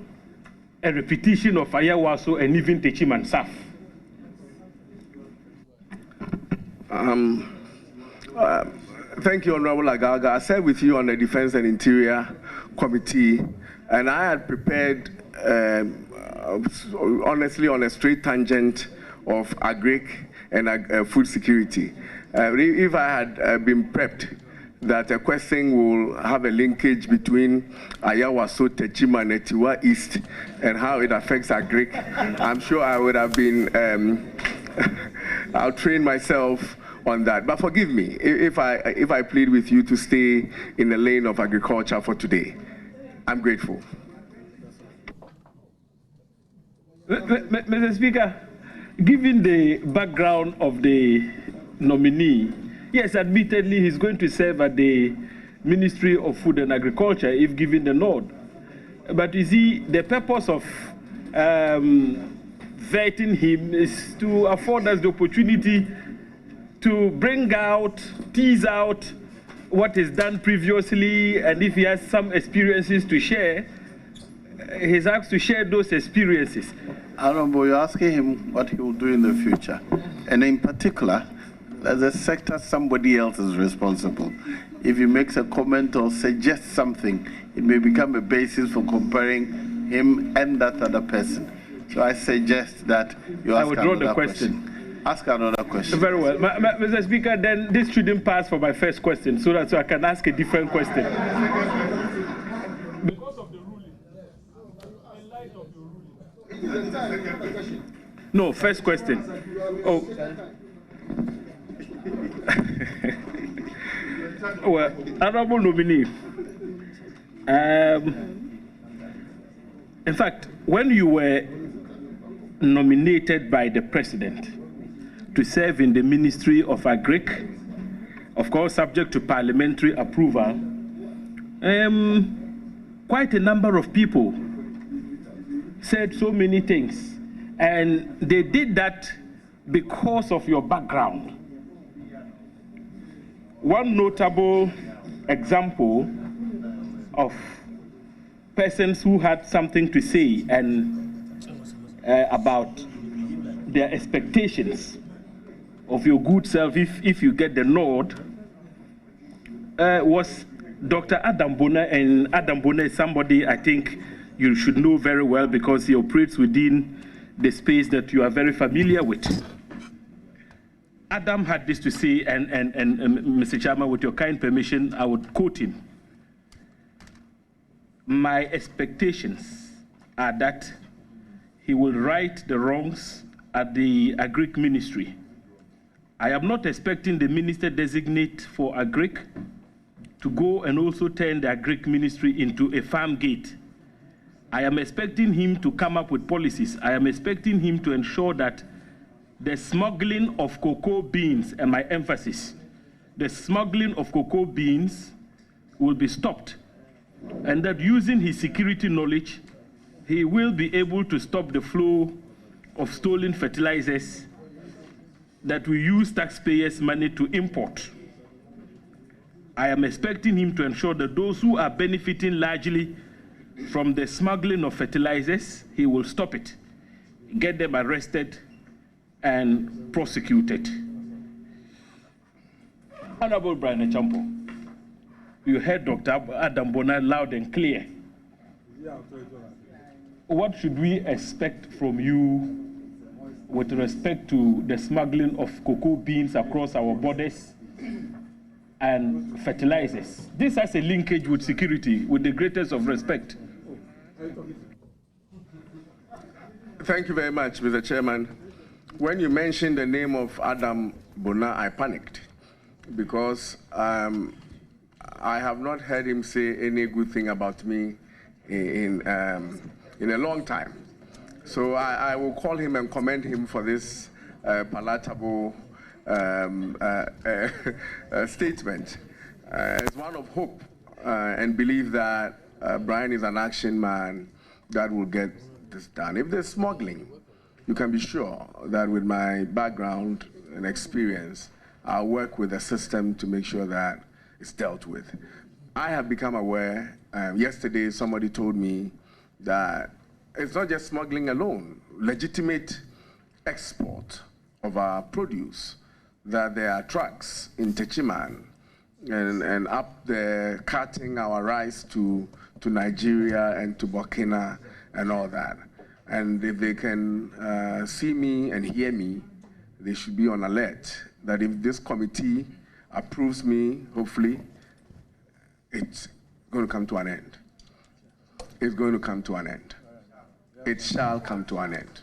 Speaker 10: a repetition of Ayawaso and even Techim and Saf?
Speaker 2: Thank you, Honorable Agaga. I sat with you on the Defense and Interior Committee, and I had prepared, honestly, on a straight tangent of agric and food security. If I had been prepped that a question will have a linkage between Ayawaso, Techim, and Etiwa East and how it affects agric, I'm sure I would have been, I'll train myself on that. But forgive me if I plead with you to stay in the lane of agriculture for today. I'm grateful.
Speaker 10: Mr. Speaker, given the background of the nominee, yes, admittedly, he's going to serve at the Ministry of Food and Agriculture if given the nod. But you see, the purpose of vetting him is to afford us the opportunity to bring out, tease out what is done previously, and if he has some experiences to share, he's asked to share those experiences.
Speaker 3: Honorable, you're asking him what he will do in the future. And in particular, as a sector, somebody else is responsible. If he makes a comment or suggests something, it may become a basis for comparing him and that other person. So I suggest that you ask another question. Ask another question.
Speaker 10: Very well. Mr. Speaker, then this shouldn't pass for my first question, so that I can ask a different question. Because of the ruling, in light of your ruling. No, first question. Oh. Well, honorable nominee, in fact, when you were nominated by the president to serve in the Ministry of Agric, of course, subject to parliamentary approval, quite a number of people said so many things, and they did that because of your background. One notable example of persons who had something to say and about their expectations of your good self if you get the nod was Dr. Adam Bona, and Adam Bona is somebody I think you should know very well because he operates within the space that you are very familiar with. Adam had this to say, and Mr. Chairman, with your kind permission, I would quote him. My expectations are that he will right the wrongs at the Agric Ministry. I am not expecting the Minister-designate for Agric to go and also turn the Agric Ministry into a farm gate. I am expecting him to come up with policies. I am expecting him to ensure that the smuggling of cocoa beans, and my emphasis, the smuggling of cocoa beans will be stopped, and that using his security knowledge, he will be able to stop the flow of stolen fertilizers that we use taxpayers' money to import. I am expecting him to ensure that those who are benefiting largely from the smuggling of fertilizers, he will stop it, get them arrested, and prosecuted. Honorable Bryan Acheampong, you heard Dr. Adam Bona loud and clear. What should we expect from you with respect to the smuggling of cocoa beans across our borders and fertilizers? This has a linkage with security, with the greatest of respect.
Speaker 2: Thank you very much, Mr. Chairman. When you mentioned the name of Adam Bona, I panicked because I have not heard him say any good thing about me in a long time. So I will call him and commend him for this palatable statement. It's one of hope and believe that Bryan is an action man that will get this done. If there's smuggling, you can be sure that with my background and experience, I'll work with the system to make sure that it's dealt with. I have become aware, yesterday somebody told me that it's not just smuggling alone, legitimate export of our produce, that there are trucks in Techiman and up there carting our rice to Nigeria and to Burkina and all that. And if they can see me and hear me, they should be on alert that if this committee approves me, hopefully, it's going to come to an end. It's going to come to an end. It shall come to an end.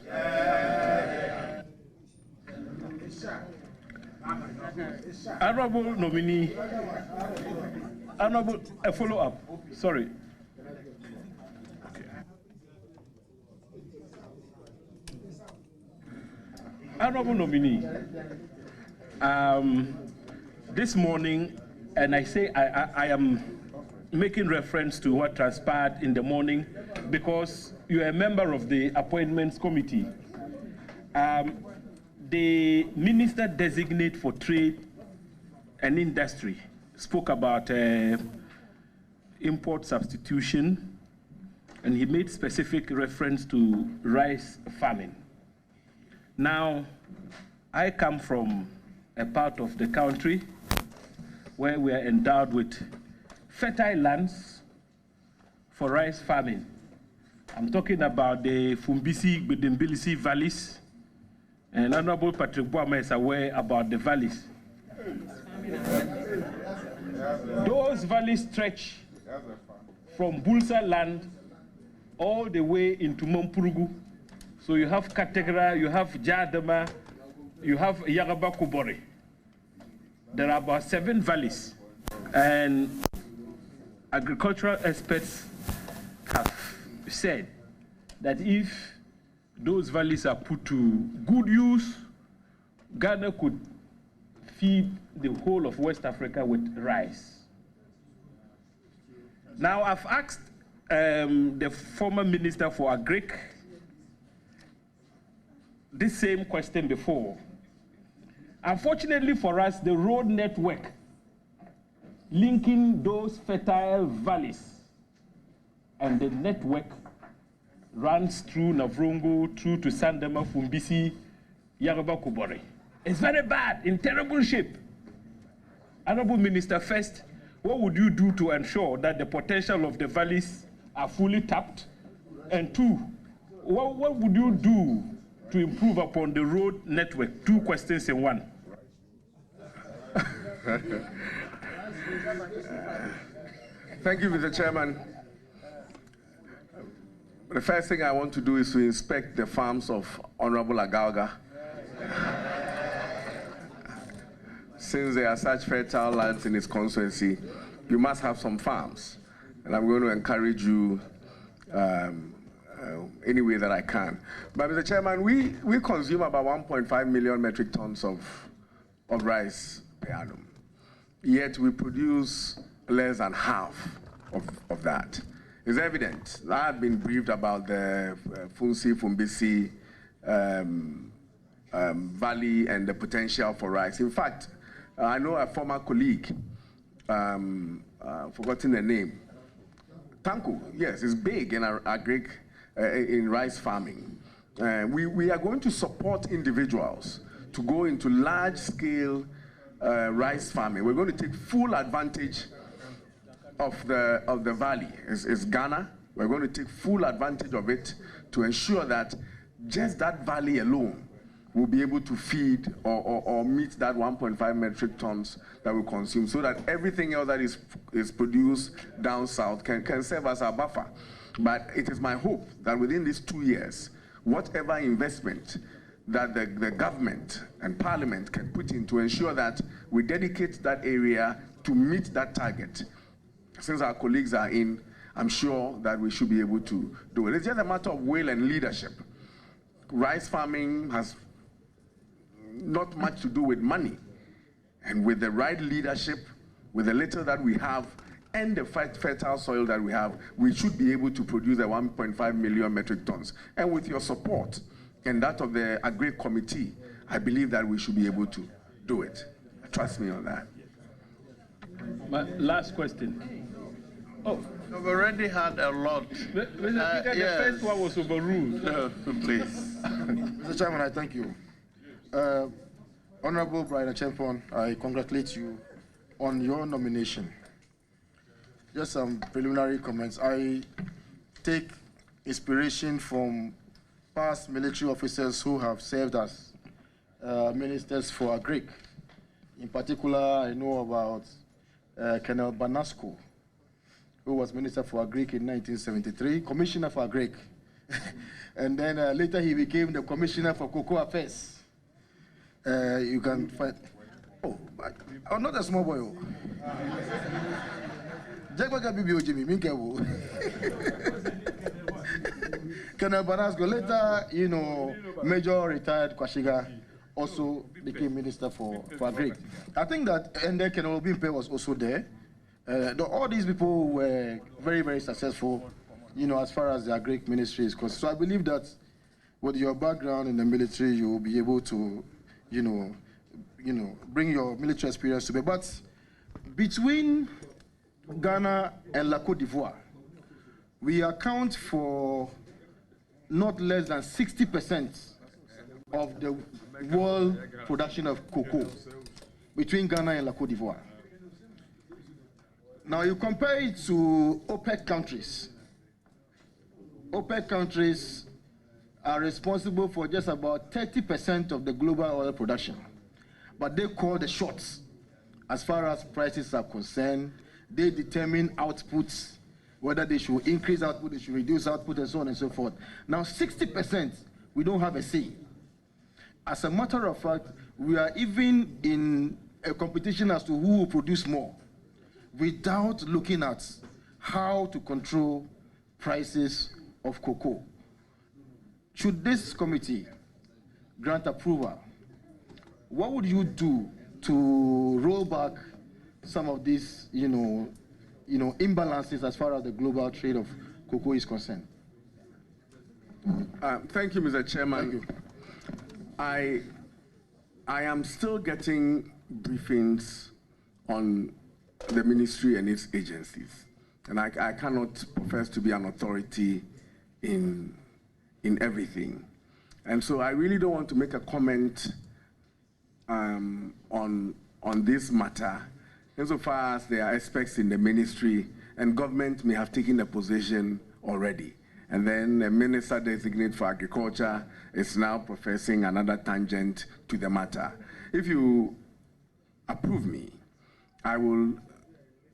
Speaker 10: Honorable nominee, honorable, a follow-up, sorry. Honorable nominee, this morning, and I say I am making reference to what transpired in the morning because you are a member of the appointments committee. The Minister-designate for Trade and Industry spoke about import substitution and he made specific reference to rice farming. Now, I come from a part of the country where we are endowed with fertile lands for rice farming. I'm talking about the Fumbisi, Bedembilisi valleys, and Honorable Patrick Boama is aware about the valleys. Those valleys stretch from Bulsa land all the way into Mompurugu. So you have Kategra, you have Jadama, you have Yaraba Kubore. There are about 7 valleys. And agricultural experts have said that if those valleys are put to good use, Ghana could feed the whole of West Africa with rice. Now, I've asked the former Minister for Agric this same question before. Unfortunately for us, the road network linking those fertile valleys and the network runs through Navrongo, through to Sandema, Fumbisi, Yaraba Kubore. It's very bad, in terrible shape. Honorable Minister, first, what would you do to ensure that the potential of the valleys are fully tapped? And 2, what would you do to improve upon the road network? 2 questions in one.
Speaker 2: Thank you, Mr. Chairman. The first thing I want to do is to inspect the farms of Honorable Agauga. Since there are such fertile lands in his constituency, you must have some farms. And I'm going to encourage you any way that I can. But Mr. Chairman, we consume about 1.5 million metric tons of rice per annum. Yet we produce less than half of that. It's evident. I've been briefed about the Fumbisi Valley and the potential for rice. In fact, I know a former colleague, forgotten the name, Tanku, yes, is big in our agric, in rice farming. We are going to support individuals to go into large-scale rice farming. We're going to take full advantage of the valley. It's Ghana. We're going to take full advantage of it to ensure that just that valley alone will be able to feed or meet that 1.5 metric tons that we consume, so that everything else that is produced down south can serve as a buffer. But it is my hope that within these 2 years, whatever investment that the government and parliament can put in to ensure that we dedicate that area to meet that target. Since our colleagues are in, I'm sure that we should be able to do it. It's just a matter of will and leadership. Rice farming has not much to do with money. And with the right leadership, with the little that we have, and the fertile soil that we have, we should be able to produce a 1.5 million metric tons. And with your support and that of the Agri Committee, I believe that we should be able to do it. Trust me on that.
Speaker 10: My last question. Oh,
Speaker 3: We've already had a lot.
Speaker 10: Mr. Speaker, the first one was overruled.
Speaker 3: No, please.
Speaker 11: Mr. Chairman, I thank you. Honorable Bryan Acheampong, I congratulate you on your nomination. Just some preliminary comments. I take inspiration from past military officers who have served as ministers for Agric. In particular, I know about Colonel Banasco, who was Minister for Agric in 1973, Commissioner for Agric. And then later he became the Commissioner for Cocoa Affairs. You can find, I'm not a small boy. Colonel Banasco, later, Major retired Kwashiga also became Minister for Agric. I think that, and then Colonel Obimpe was also there. All these people were very, very successful, as far as the Agric Ministry is concerned. So I believe that with your background in the military, you will be able to, bring your military experience to bear. But between Ghana and La Côte d'Ivoire, we account for not less than 60% of the world production of cocoa between Ghana and Côte d'Ivoire. Now you compare it to OPEC countries. OPEC countries are responsible for just about 30% of the global oil production, but they call the shots as far as prices are concerned. They determine outputs, whether they should increase output, they should reduce output, and so on and so forth. Now 60%, we don't have a say. As a matter of fact, we are even in a competition as to who will produce more, without looking at how to control prices of cocoa. Should this committee grant approval, what would you do to roll back some of these, imbalances as far as the global trade of cocoa is concerned?
Speaker 2: Thank you, Mr. Chairman. I am still getting briefings on the ministry and its agencies, and I cannot profess to be an authority in everything. And so I really don't want to make a comment on this matter, insofar as there are aspects in the ministry and government may have taken a position already. And then the Minister-designate for Agriculture is now professing another tangent to the matter. If you approve me, I will,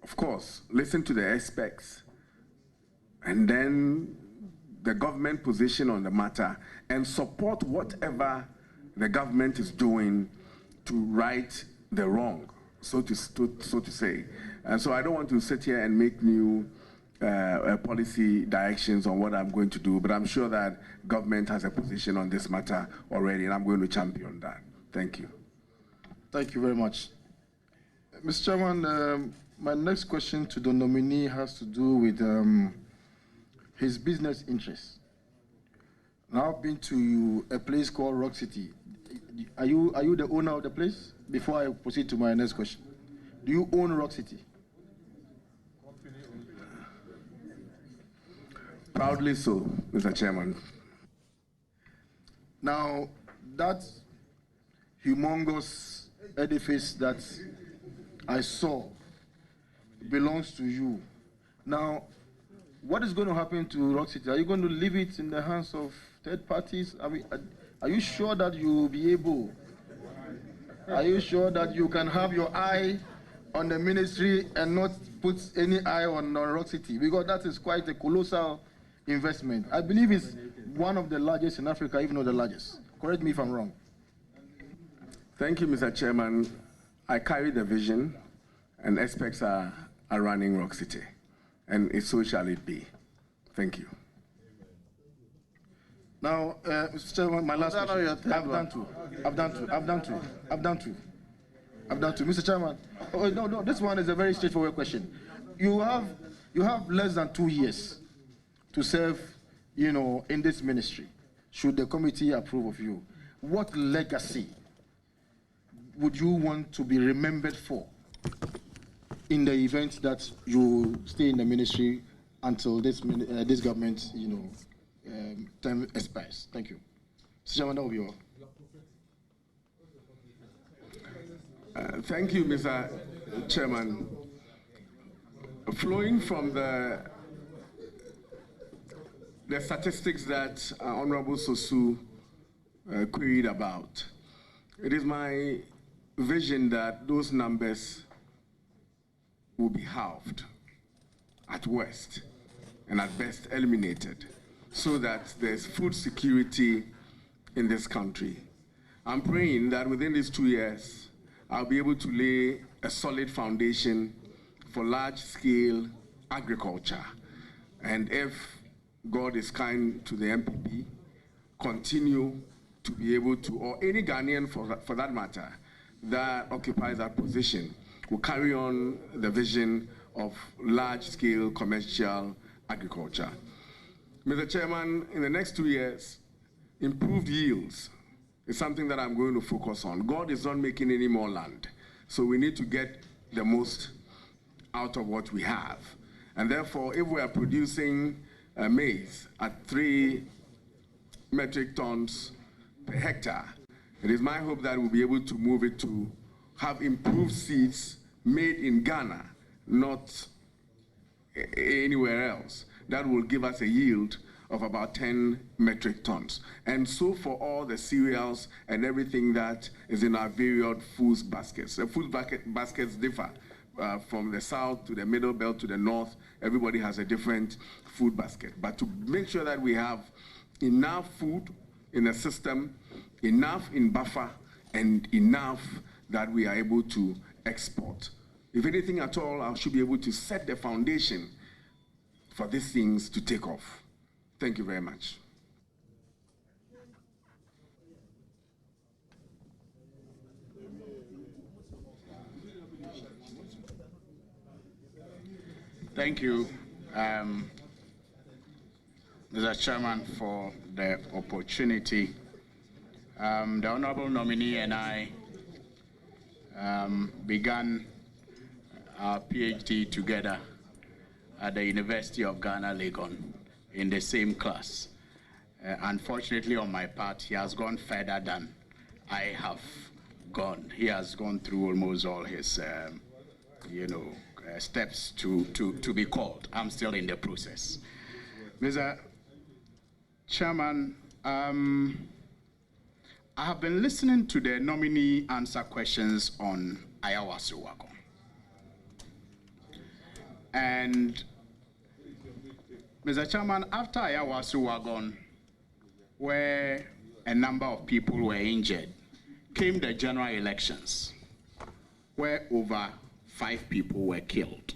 Speaker 2: of course, listen to the aspects and then the government position on the matter and support whatever the government is doing to right the wrong, so to say. And so I don't want to sit here and make new policy directions on what I'm going to do, but I'm sure that government has a position on this matter already, and I'm going to champion that. Thank you.
Speaker 11: Thank you very much. Mr. Chairman, my next question to the nominee has to do with his business interests. Now I've been to a place called Rock City. Are you the owner of the place? Before I proceed to my next question, do you own Rock City?
Speaker 2: Proudly so, Mr. Chairman.
Speaker 11: Now, that humongous edifice that I saw belongs to you. Now, what is going to happen to Rock City? Are you going to leave it in the hands of third parties? I mean, are you sure that you will be able? Are you sure that you can have your eye on the ministry and not put any eye on Rock City? Because that is quite a colossal investment. I believe it's one of the largest in Africa, if not the largest. Correct me if I'm wrong.
Speaker 2: Thank you, Mr. Chairman. I carry the vision, and experts are running Rock City, and so shall it be. Thank you.
Speaker 11: Now, Mr. Chairman, my last question. I've done two. Mr. Chairman, no, this one is a very straightforward question. You have less than 2 years to serve, in this ministry. Should the committee approve of you, what legacy would you want to be remembered for in the event that you stay in the ministry until this government, term expires? Thank you. Mr. Chairman, that will be all.
Speaker 2: Thank you, Mr. Chairman. Flowing from the statistics that Honorable Sosu queried about, it is my vision that those numbers will be halved at worst and at best eliminated, so that there's food security in this country. I'm praying that within these 2 years, I'll be able to lay a solid foundation for large-scale agriculture. And if God is kind to the MPP, continue to be able to, or any Ghanaian for that matter, that occupies that position, will carry on the vision of large-scale commercial agriculture. Mr. Chairman, in the next 2 years, improved yields is something that I'm going to focus on. God is not making any more land, so we need to get the most out of what we have. And therefore, if we are producing maize at 3 metric tons per hectare. It is my hope that we'll be able to move it to have improved seeds made in Ghana, not anywhere else. That will give us a yield of about 10 metric tons. And so for all the cereals and everything that is in our various food baskets. The food baskets differ from the south to the middle belt to the north. Everybody has a different food basket. But to make sure that we have enough food in the system, enough in buffer, and enough that we are able to export. If anything at all, I should be able to set the foundation for these things to take off. Thank you very much.
Speaker 12: Thank you, Mr. Chairman, for the opportunity. The Honorable nominee and I began our PhD together at the University of Ghana, Legon, in the same class. Unfortunately, on my part, he has gone further than I have gone. He has gone through almost all his, steps to be called. I'm still in the process. Mr. Chairman, I have been listening to the nominee answer questions on Ayawaso Wuogon. And Mr. Chairman, after Ayawaso Wuogon, where a number of people were injured, came the general elections, where over 5 people were killed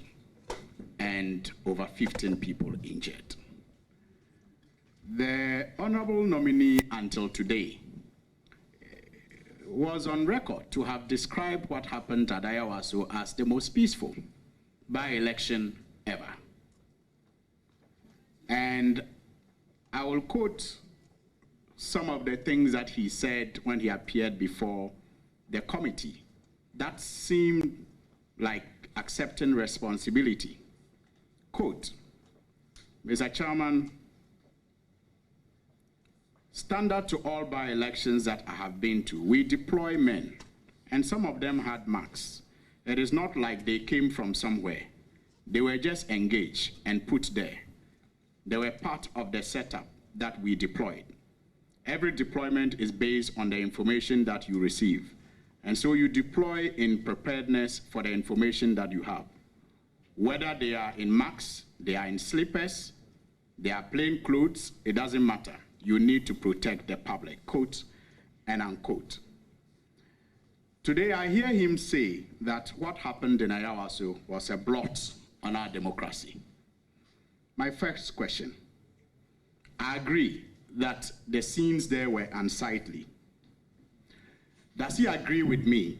Speaker 12: and over 15 people injured. The honorable nominee until today was on record to have described what happened at Ayawaso as the most peaceful by-election ever. And I will quote some of the things that he said when he appeared before the committee that seemed like accepting responsibility. Quote, Mr. Chairman, standard to all by-elections that I have been to, we deploy men, and some of them had marks. It is not like they came from somewhere. They were just engaged and put there. They were part of the setup that we deployed. Every deployment is based on the information that you receive. And so you deploy in preparedness for the information that you have. Whether they are in marks, they are in slippers, they are plain clothes, it doesn't matter. You need to protect the public, quote and unquote. Today I hear him say that what happened in Ayawaso was a blot on our democracy. My first question, I agree that the scenes there were unsightly. Does he agree with me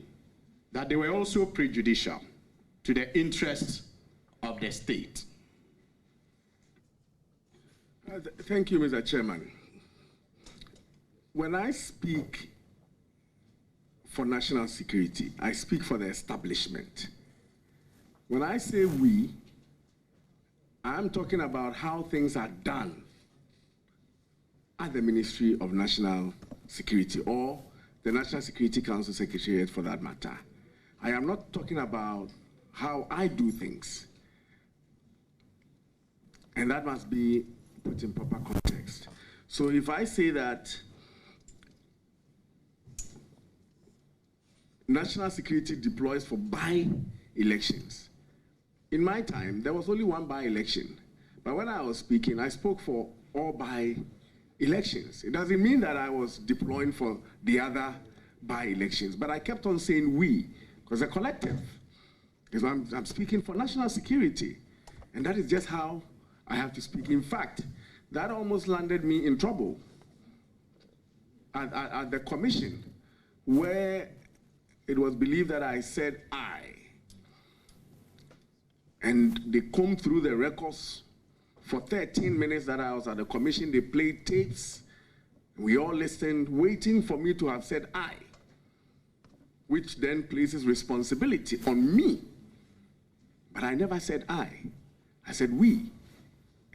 Speaker 12: that they were also prejudicial to the interests of the state?
Speaker 2: Thank you, Mr. Chairman. When I speak for national security, I speak for the establishment. When I say we, I'm talking about how things are done at the Ministry of National Security or the National Security Council Secretariat for that matter. I am not talking about how I do things. And that must be put in proper context. So if I say that national security deploys for by-elections, in my time, there was only one by-election. But when I was speaking, I spoke for all by-elections. It doesn't mean that I was deploying for the other by-elections, but I kept on saying we, because a collective, because I'm speaking for national security, and that is just how I have to speak. In fact, that almost landed me in trouble at the commission, where it was believed that I said I. And they combed through the records for 13 minutes that I was at the commission. They played tapes. We all listened, waiting for me to have said I, which then places responsibility on me. But I never said I said we.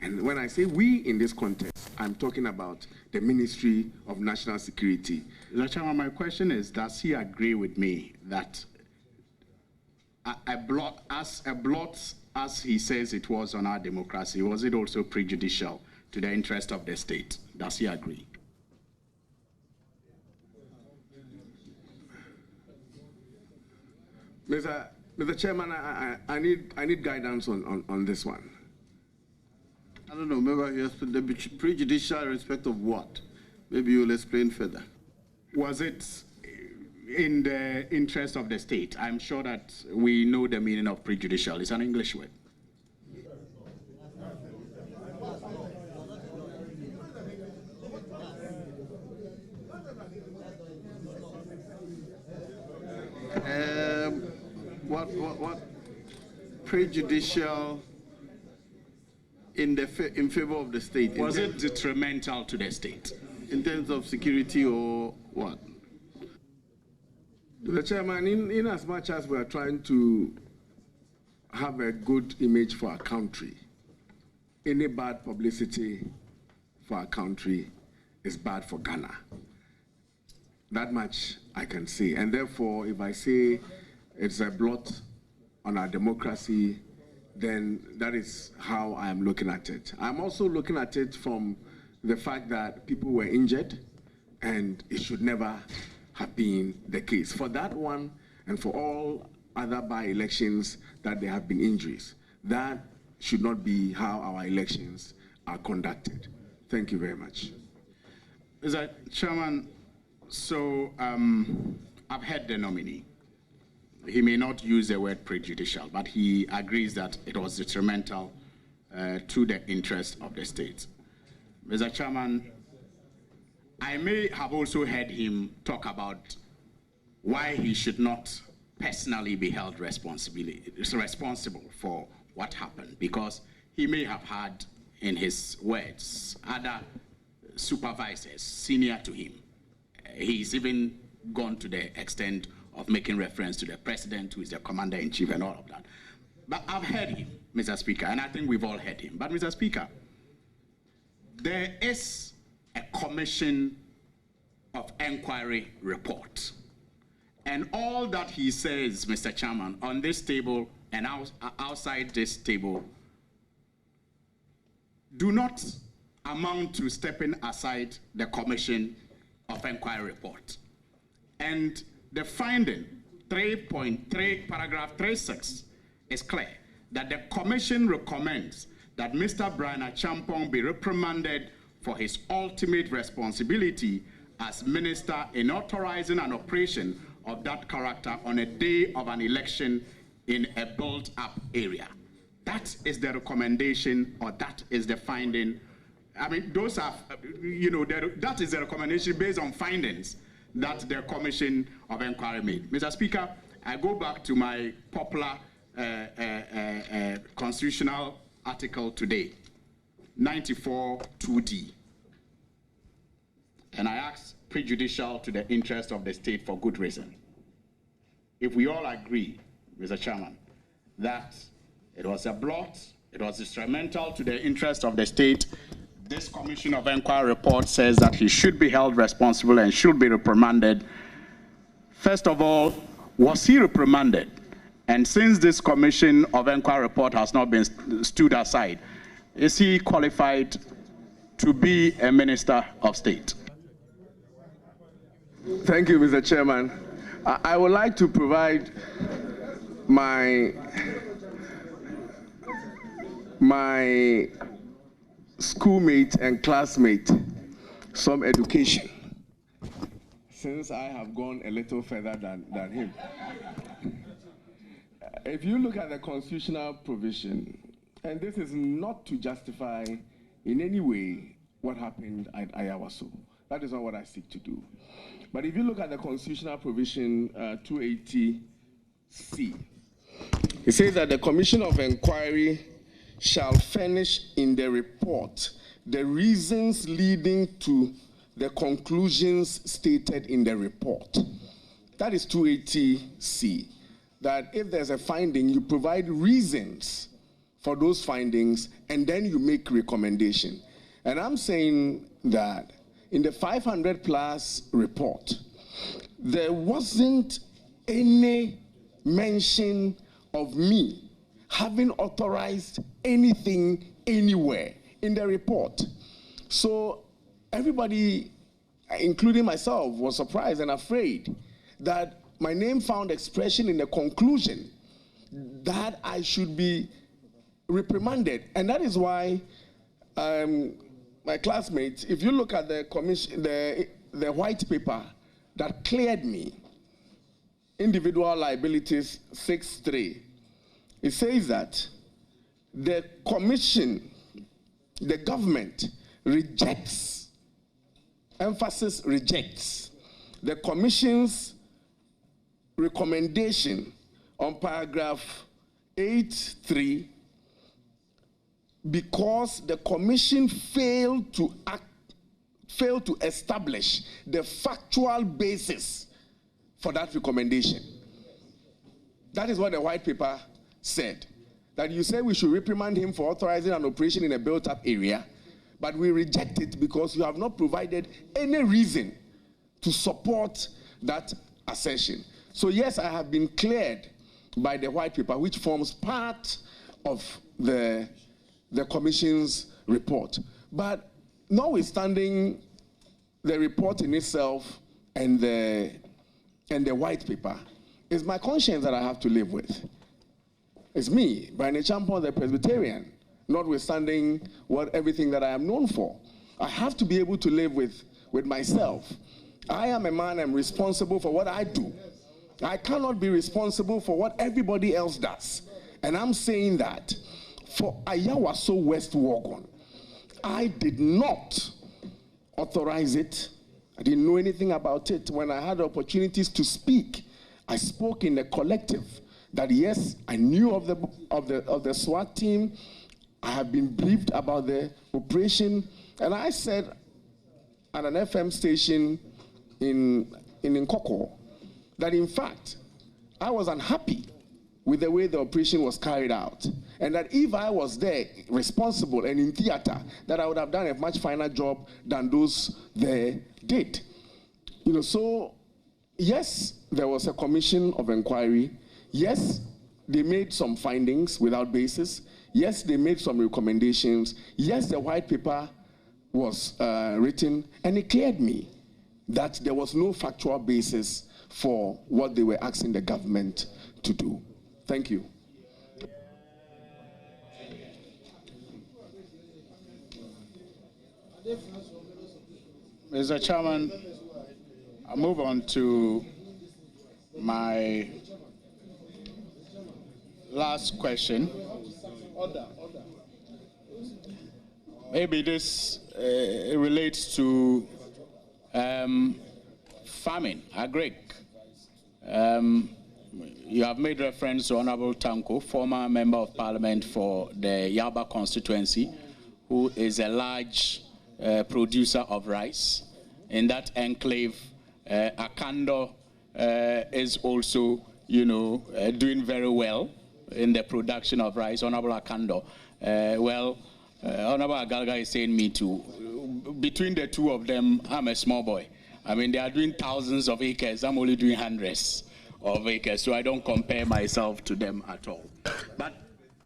Speaker 2: And when I say we in this context, I'm talking about the Ministry of National Security.
Speaker 12: Mr. Chairman, my question is, does he agree with me that a blot, as he says it was on our democracy, was it also prejudicial to the interest of the state? Does he agree?
Speaker 2: Mr. Chairman, I need guidance on this one.
Speaker 3: I don't know, maybe you explain the prejudicial in respect of what? Maybe you'll explain further.
Speaker 12: Was it in the interest of the state? I'm sure that we know the meaning of prejudicial. It's an English word.
Speaker 3: What prejudicial in favor of the state?
Speaker 12: Was it detrimental to the state?
Speaker 3: In terms of security or what?
Speaker 2: Mr. Chairman, in as much as we are trying to have a good image for our country, any bad publicity for our country is bad for Ghana. That much I can say. And therefore, if I say it's a blot on our democracy, then that is how I am looking at it. I'm also looking at it from the fact that people were injured, and it should never have been the case. For that one, and for all other by-elections that there have been injuries, that should not be how our elections are conducted. Thank you very much.
Speaker 12: Mr. Chairman, so I've heard the nominee. He may not use the word prejudicial, but he agrees that it was detrimental to the interest of the state. Mr. Chairman, I may have also heard him talk about why he should not personally be held responsible for what happened, because he may have had, in his words, other supervisors senior to him. He's even gone to the extent of making reference to the president, who is the commander-in-chief and all of that. But I've heard him, Mr. Speaker, and I think we've all heard him. But, Mr. Speaker, there is a commission of inquiry report. And all that he says, Mr. Chairman, on this table and outside this table do not amount to stepping aside the commission of inquiry report. And the finding, 3.3, paragraph 36, is clear that the commission recommends that Mr. Bryan Acheampong be reprimanded for his ultimate responsibility as minister in authorizing an operation of that character on a day of an election in a built-up area. That is the recommendation, or that is the finding. I mean, those are, that is the recommendation based on findings that the Commission of Inquiry made. Mr. Speaker, I go back to my popular constitutional article today, 94 2D. And I ask, prejudicial to the interest of the state for good reason. If we all agree, Mr. Chairman, that it was a blot, it was instrumental to the interest of the state, this Commission of Inquiry report says that he should be held responsible and should be reprimanded. First of all, was he reprimanded? And since this Commission of Inquiry report has not been stood aside, is he qualified to be a Minister of State?
Speaker 2: Thank you, Mr. Chairman. I would like to provide my schoolmate and classmate some education, since I have gone a little further than him. If you look at the constitutional provision, and this is not to justify in any way what happened at Ayawaso. That is not what I seek to do. But if you look at the constitutional provision 280C, it says that the Commission of Inquiry shall furnish in the report the reasons leading to the conclusions stated in the report. That is 280C, that if there's a finding, you provide reasons for those findings, and then you make recommendation. And I'm saying that in the 500+ report, there wasn't any mention of me having authorized anything anywhere in the report. So everybody, including myself, was surprised and afraid that my name found expression in the conclusion that I should be reprimanded. And that is why my classmates, if you look at the commission, the white paper that cleared me, individual liabilities 6.3, it says that the commission, the government rejects, emphasis rejects, the commission's recommendation on paragraph 8.3 because the commission failed to establish the factual basis for that recommendation. That is what the white paper said. That you say we should reprimand him for authorizing an operation in a built-up area, but we reject it because you have not provided any reason to support that assertion. So yes, I have been cleared by the white paper, which forms part of the commission's report. But notwithstanding the report in itself and the white paper, it's my conscience that I have to live with. It's me, Bryan Acheampong, the Presbyterian, notwithstanding everything that I am known for. I have to be able to live with myself. I am a man, I'm responsible for what I do. I cannot be responsible for what everybody else does. And I'm saying that for Ayawaso West Wuogon, I did not authorize it. I didn't know anything about it. When I had opportunities to speak, I spoke in the collective that yes, I knew of the SWAT team. I have been briefed about the operation, and I said at an FM station in Nkoko that in fact I was unhappy with the way the operation was carried out, and that if I was there responsible and in theater, that I would have done a much finer job than those there did. So yes, there was a commission of inquiry. Yes, they made some findings without basis. Yes, they made some recommendations. Yes, the white paper was written, and it cleared me that there was no factual basis for what they were asking the government to do. Thank you.
Speaker 12: Mr. Chairman, I move on to my last question. Maybe this relates to farming, agric. You have made reference to Honorable Tanko, former Member of Parliament for the Yaba constituency, who is a large producer of rice. In that enclave, Akando is also, doing very well in the production of rice. Honorable Akando. Honorable Agalga is saying me too. Between the two of them, I'm a small boy. I mean, they are doing thousands of acres. I'm only doing hundreds of acres, so I don't compare myself to them at all. But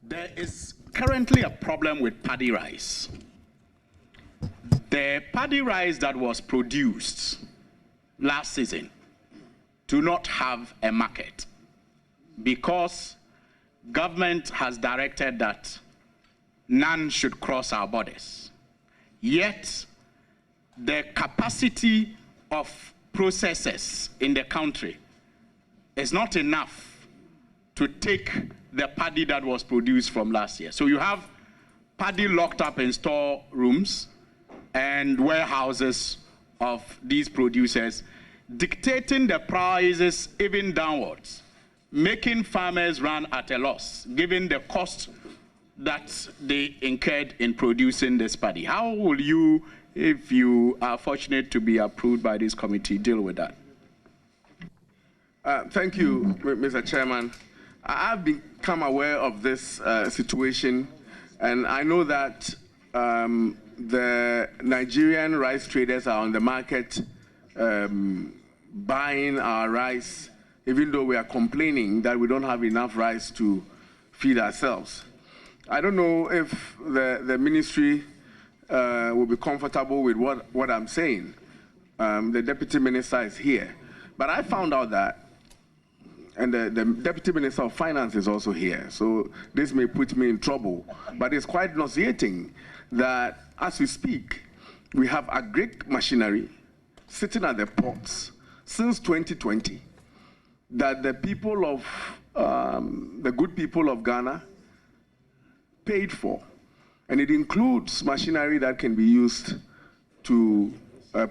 Speaker 12: there is currently a problem with paddy rice. The paddy rice that was produced last season do not have a market because government has directed that none should cross our borders. Yet, the capacity of processors in the country is not enough to take the paddy that was produced from last year. So you have paddy locked up in storerooms and warehouses of these producers, dictating the prices even downwards, making farmers run at a loss, given the cost that they incurred in producing this paddy. How will you, if you are fortunate to be approved by this committee, deal with that?
Speaker 2: Thank you, Mr. Chairman. I've become aware of this situation, and I know that the Nigerian rice traders are on the market buying our rice, even though we are complaining that we don't have enough rice to feed ourselves. I don't know if the ministry will be comfortable with what I'm saying. The deputy minister is here. But I found out that, and the deputy minister of finance is also here, so this may put me in trouble, but it's quite nauseating that as we speak, we have agric machinery sitting at the ports since 2020 that the people of, the good people of Ghana paid for. And it includes machinery that can be used to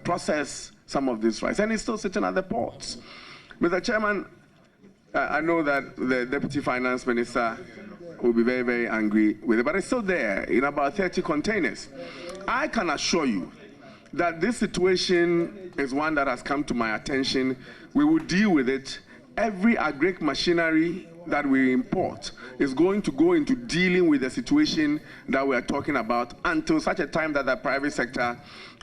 Speaker 2: process some of this rice. And it's still sitting at the ports. Mr. Chairman, I know that the Deputy Finance Minister will be very, very angry with it, but it's still there in about 30 containers. I can assure you that this situation is one that has come to my attention. We will deal with it. Every agric machinery that we import is going to go into dealing with the situation that we are talking about until such a time that the private sector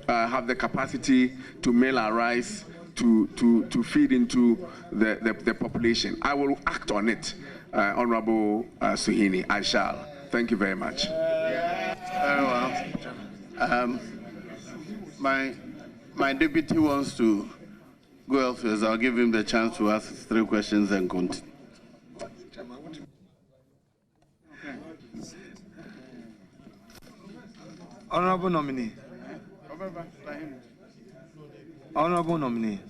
Speaker 2: have the capacity to mill our rice to feed into the population. I will act on it, Honorable Suhini. I shall. Thank you very much.
Speaker 3: Very well. My deputy wants to go elsewhere, so I'll give him the chance to ask 3 questions and continue.
Speaker 8: Honorable nominee. Honorable nominee.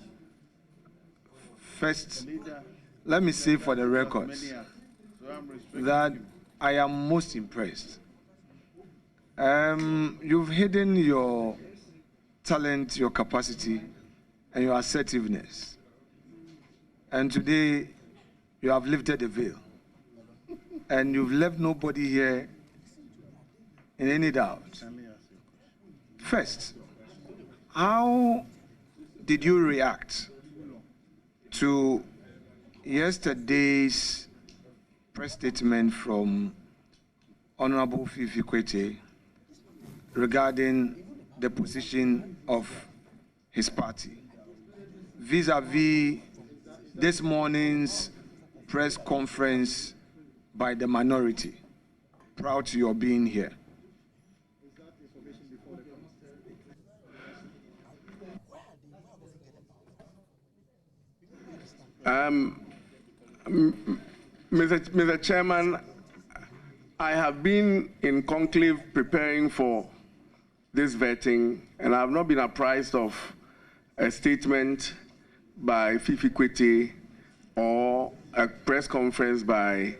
Speaker 8: First, let me say for the records that I am most impressed. You've hidden your talent, your capacity, and your assertiveness. And today, you have lifted the veil. And you've left nobody here in any doubt. First, how did you react to yesterday's press statement from Honorable Fifi Kwete regarding the position of his party vis-a-vis this morning's press conference by the minority? Proud to your being here.
Speaker 2: Mr. Chairman, I have been in conclave preparing for this vetting, and I have not been apprised of a statement by Fifi Kwete or a press conference by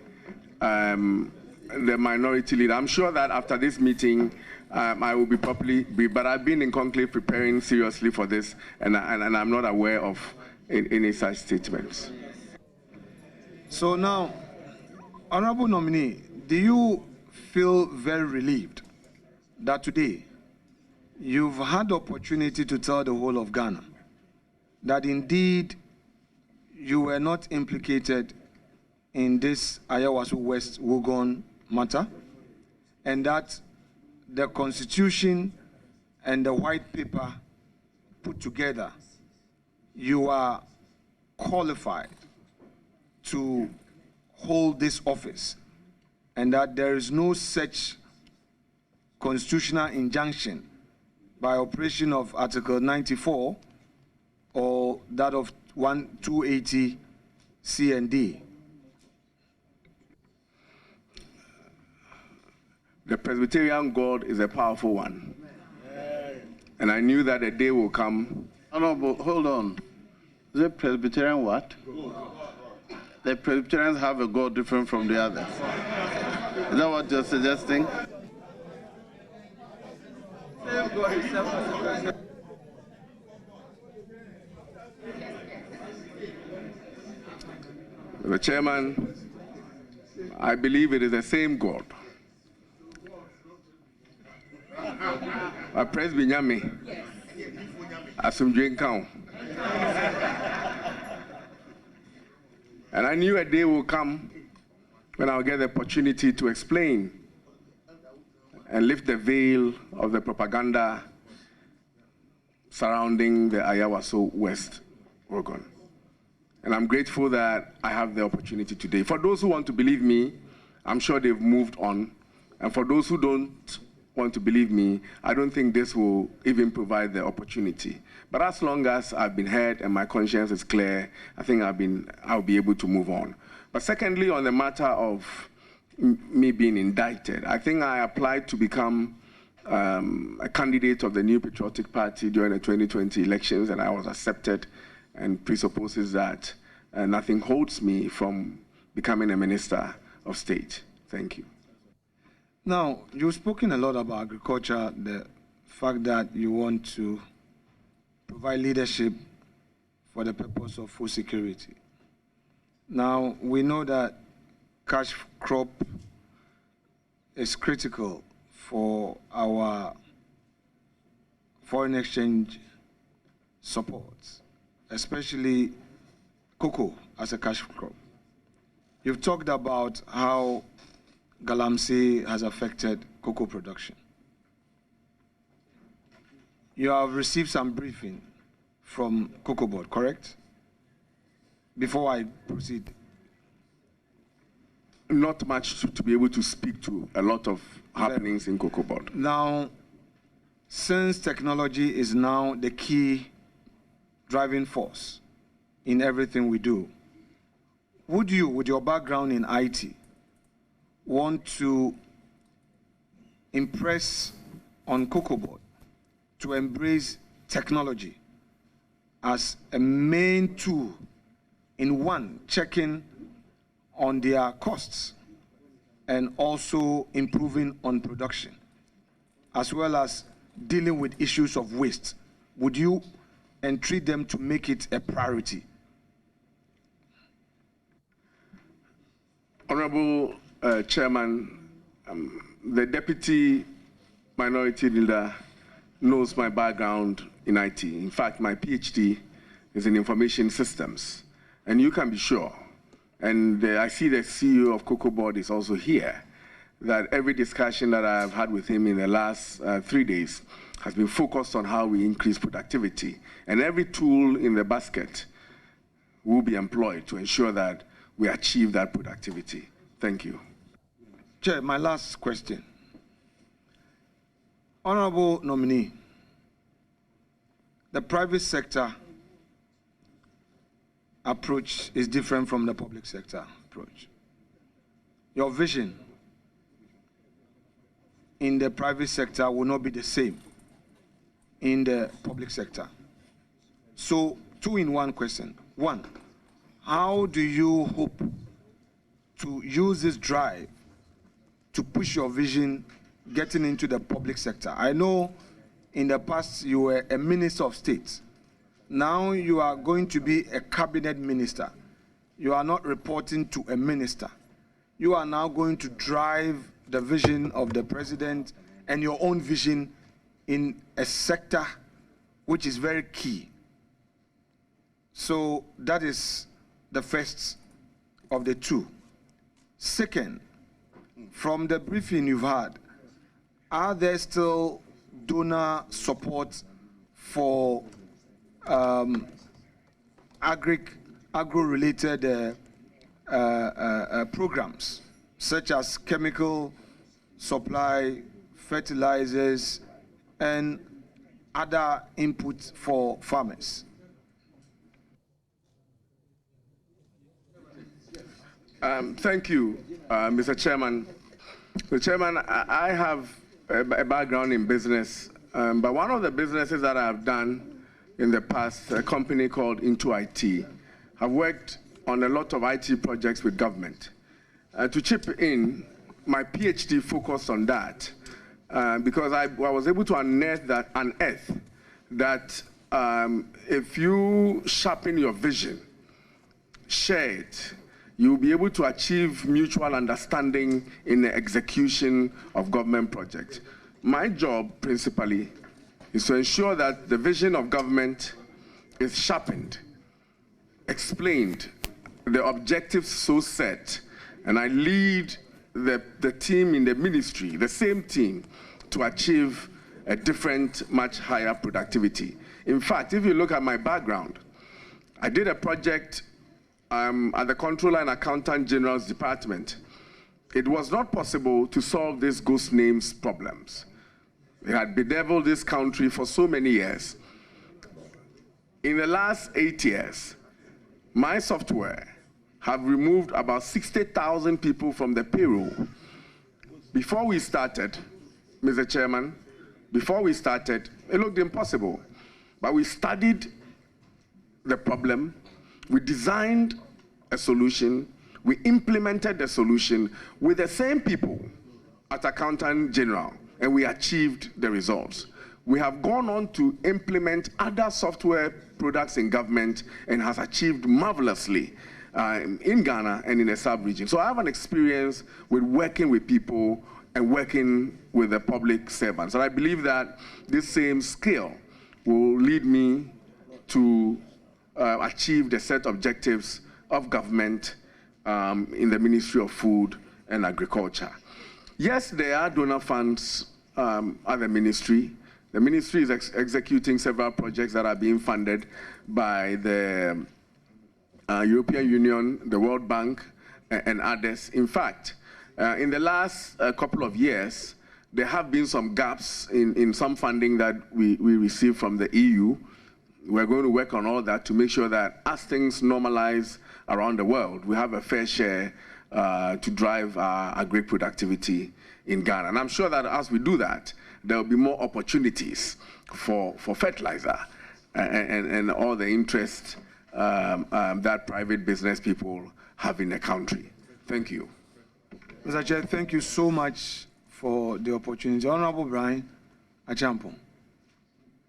Speaker 2: the minority leader. I'm sure that after this meeting, I will be properly briefed, but I've been in conclave preparing seriously for this, and I'm not aware of any such statements.
Speaker 8: So now, Honorable nominee, do you feel very relieved that today you've had the opportunity to tell the whole of Ghana that indeed you were not implicated in this Ayawaso West Wuogon matter, and that the Constitution and the white paper put together, you are qualified to hold this office, and that there is no such constitutional injunction by operation of Article 94 or that of 280 C and D?
Speaker 2: The Presbyterian God is a powerful one, and I knew that a day will come.
Speaker 3: Honorable, hold on. Is it Presbyterian what? The Presbyterians have a God different from the others. Is that what you're suggesting?
Speaker 2: The Chairman, I believe it is the same God. A Presbyterian, Asumdwe. And I knew a day will come when I'll get the opportunity to explain and lift the veil of the propaganda surrounding the Ayawaso West Wuogon. And I'm grateful that I have the opportunity today. For those who want to believe me, I'm sure they've moved on. And for those who don't want to believe me, I don't think this will even provide the opportunity. But as long as I've been heard and my conscience is clear, I think I'll be able to move on. But secondly, on the matter of me being indicted, I think I applied to become a candidate of the New Patriotic Party during the 2020 elections, and I was accepted, and presupposes that nothing holds me from becoming a Minister of State. Thank you.
Speaker 8: Now, you've spoken a lot about agriculture, the fact that you want to provide leadership for the purpose of food security. Now, we know that cash crop is critical for our foreign exchange support, especially cocoa as a cash crop. You've talked about how Galamsey has affected cocoa production. You have received some briefing from Cocoa Board, correct? Before I proceed.
Speaker 2: Not much to be able to speak to a lot of happenings in Cocoa Board.
Speaker 8: Now, since technology is now the key driving force in everything we do, would you, with your background in IT, want to impress on Cocoa Board to embrace technology as a main tool in one, checking on their costs and also improving on production, as well as dealing with issues of waste? Would you entreat them to make it a priority?
Speaker 2: Honorable Chairman, the Deputy Minority Leader knows my background in IT. In fact, my PhD is in information systems. And you can be sure, and I see the CEO of Cocoa Board is also here, that every discussion that I've had with him in the last 3 days has been focused on how we increase productivity. And every tool in the basket will be employed to ensure that we achieve that productivity. Thank you.
Speaker 8: Chair, my last question. Honorable nominee, the private sector approach is different from the public sector approach. Your vision in the private sector will not be the same in the public sector. So, two-in-one question. One, how do you hope to use this drive to push your vision getting into the public sector? I know in the past you were a minister of state. Now you are going to be a cabinet minister. You are not reporting to a minister. You are now going to drive the vision of the president and your own vision in a sector which is very key. So that is the first of the two. Second, from the briefing you've had, are there still donor support for agro-related programs, such as chemical supply, fertilizers, and other inputs for farmers?
Speaker 2: Thank you, Mr. Chairman. Mr. Chairman, I have a background in business, but one of the businesses that I've done in the past, a company called Into IT, I've worked on a lot of IT projects with government. To chip in, my PhD focused on that because I was able to unearth that if you sharpen your vision, share it, you'll be able to achieve mutual understanding in the execution of government projects. My job, principally, is to ensure that the vision of government is sharpened, explained, the objectives so set And I lead the team in the ministry, the same team, to achieve a different, much higher productivity. In fact, if you look at my background, I did a project at the Controller and Accountant General's Department. It was not possible to solve these ghost names problems. It had bedeviled this country for so many years. In the last 8 years, my software have removed about 60,000 people from the payroll. Before we started, Mr. Chairman, before we started, it looked impossible. But we studied the problem, we designed a solution, we implemented the solution with the same people at Accountant General, and we achieved the results. We have gone on to implement other software products in government and has achieved marvelously in Ghana and in the sub-region. So I have an experience with working with people and working with the public servants. And I believe that this same skill will lead me to achieve the set objectives of government in the Ministry of Food and Agriculture. Yes, there are donor funds at the ministry. The ministry is executing several projects that are being funded by the European Union, the World Bank, and others. In fact, in the last couple of years, there have been some gaps in some funding that we received from the EU. We're going to work on all that to make sure that as things normalize around the world, we have a fair share to drive our great productivity in Ghana. And I'm sure that as we do that, there will be more opportunities for fertilizer and all the interest that private business people have in the country. Thank you.
Speaker 8: Mr. Chair, thank you so much for the opportunity. Honorable Bryan Acheampong,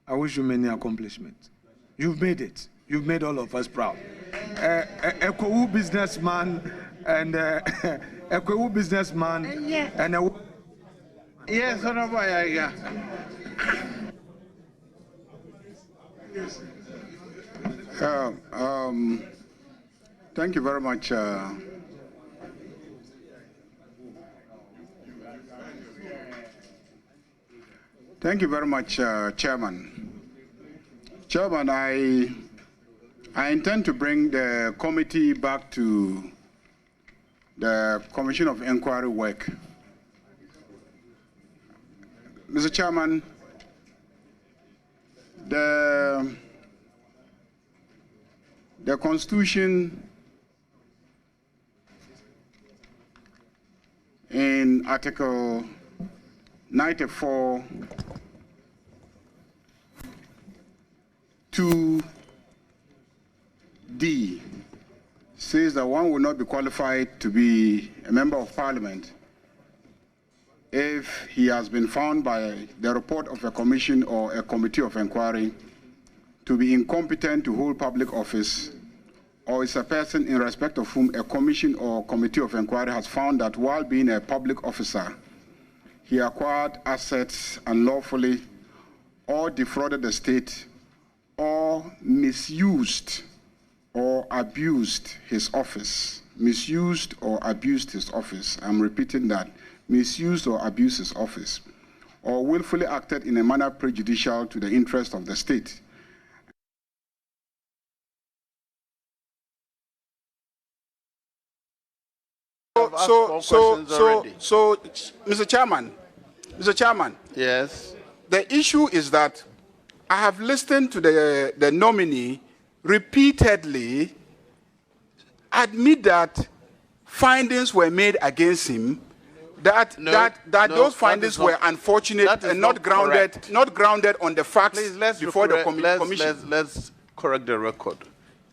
Speaker 8: I wish you many accomplishments. You've made it. You've made all of us proud. A Kwewu businessman and a Kwewu businessman and a... Yes, Honorable Ayaga.
Speaker 13: Thank you very much. Thank you very much, Chairman. Chairman, I intend to bring the committee back to the Commission of Inquiry work. Mr. Chairman, the Constitution in Article 94 2D says that one will not be qualified to be a member of Parliament if he has been found by the report of a commission or a committee of inquiry to be incompetent to hold public office, or is a person in respect of whom a commission or committee of inquiry has found that while being a public officer, he acquired assets unlawfully or defrauded the state or misused or abused his office. Misused or abused his office. I'm repeating that. Misused or abused his office. Or willfully acted in a manner prejudicial to the interest of the state. So, Mr. Chairman.
Speaker 3: Yes.
Speaker 13: The issue is that I have listened to the nominee repeatedly admit that findings were made against him, that those findings were unfortunate and not grounded on the facts.
Speaker 3: Please,
Speaker 13: before the commission.
Speaker 3: Let's correct the record.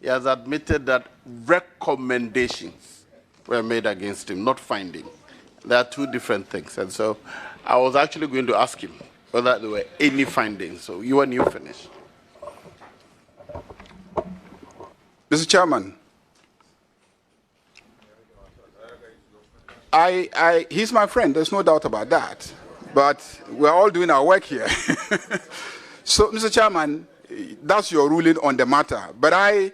Speaker 3: He has admitted that recommendations were made against him, not finding. There are two different things. And so I was actually going to ask him whether there were any findings. So you finish.
Speaker 13: Mr. Chairman, he's my friend, there's no doubt about that. But we're all doing our work here. So, Mr. Chairman, that's your ruling on the matter. But I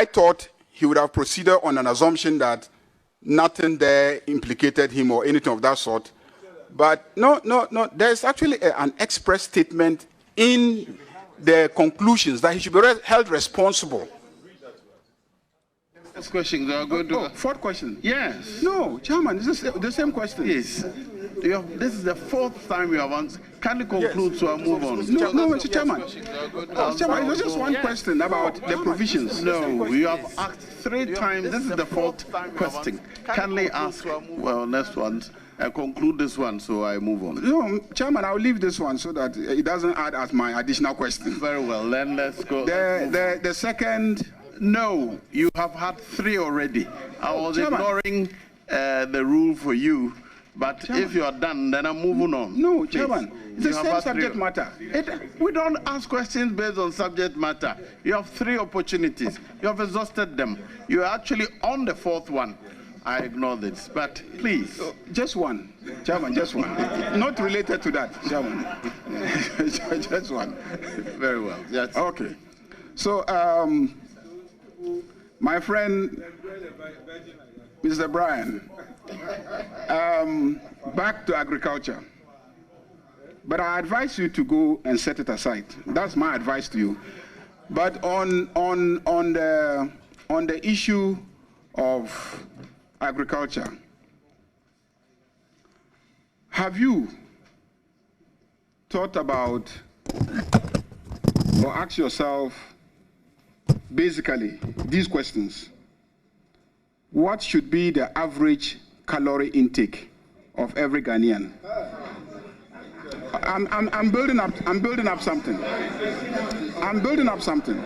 Speaker 13: thought he would have proceeded on an assumption that nothing there implicated him or anything of that sort. But no, there's actually an express statement in the conclusions that he should be held responsible.
Speaker 3: Next question.
Speaker 13: Fourth question.
Speaker 3: Yes.
Speaker 13: No, Chairman, this is the same question.
Speaker 3: Yes. This is the fourth time you have answered. Can you conclude
Speaker 13: Yes.
Speaker 3: so I move on?
Speaker 13: No, Mr. Chairman. Chairman, it was just one question about the provisions.
Speaker 3: No, you have asked 3 times. This is the fourth question. Kindly ask, well, next one. I conclude this one, so I move on.
Speaker 13: No, Chairman, I'll leave this one so that it doesn't add as my additional question.
Speaker 3: Very well, then let's go.
Speaker 13: The second...
Speaker 3: No, you have had 3 already. I was
Speaker 13: Chairman.
Speaker 3: ignoring the rule for you, but Chairman. If you are done, then I'm moving on.
Speaker 13: No,
Speaker 3: Please.
Speaker 13: Chairman, it's the same subject matter.
Speaker 3: We don't ask questions based on subject matter. You have 3 opportunities. You have exhausted them. You are actually on the 4th one. I ignore this, but please.
Speaker 13: Just one, Chairman, just one. Not related to that, Chairman. Just one.
Speaker 3: Very well. Yes.
Speaker 13: Okay. So, my friend, Mr. Bryan, back to agriculture. But I advise you to go and set it aside. That's my advice to you. But on the issue of agriculture, have you thought about or asked yourself basically these questions? What should be the average calorie intake of every Ghanaian? I'm building up something. I'm building up something.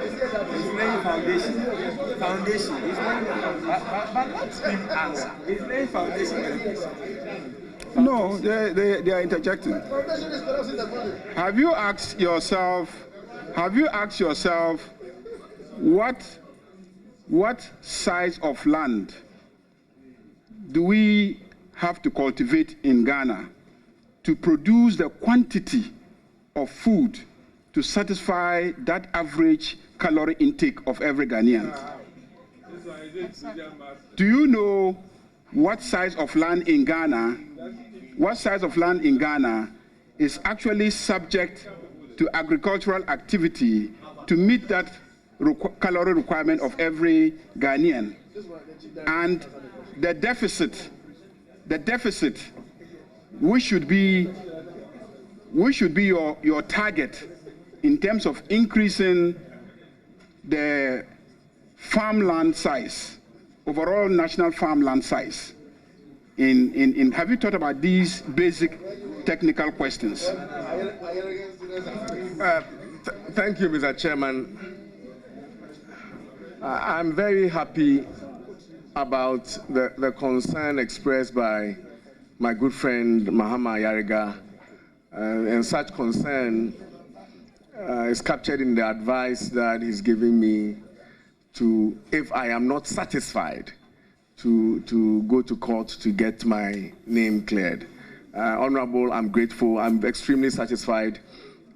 Speaker 14: He's laying foundation. But let's him answer. He's laying foundation.
Speaker 13: No, they are interjecting. Have you asked yourself what size of land do we have to cultivate in Ghana to produce the quantity of food to satisfy that average calorie intake of every Ghanaian? Do you know what size of land in Ghana is actually subject to agricultural activity to meet that calorie requirement of every Ghanaian? And the deficit, which should be your target in terms of increasing the farmland size, overall national farmland size. Have you thought about these basic technical questions?
Speaker 2: Thank you, Mr. Chairman. I'm very happy about the concern expressed by my good friend Mahama Yariga, and such concern is captured in the advice that he's giving me to, if I am not satisfied, to go to court to get my name cleared. Honorable, I'm grateful. I'm extremely satisfied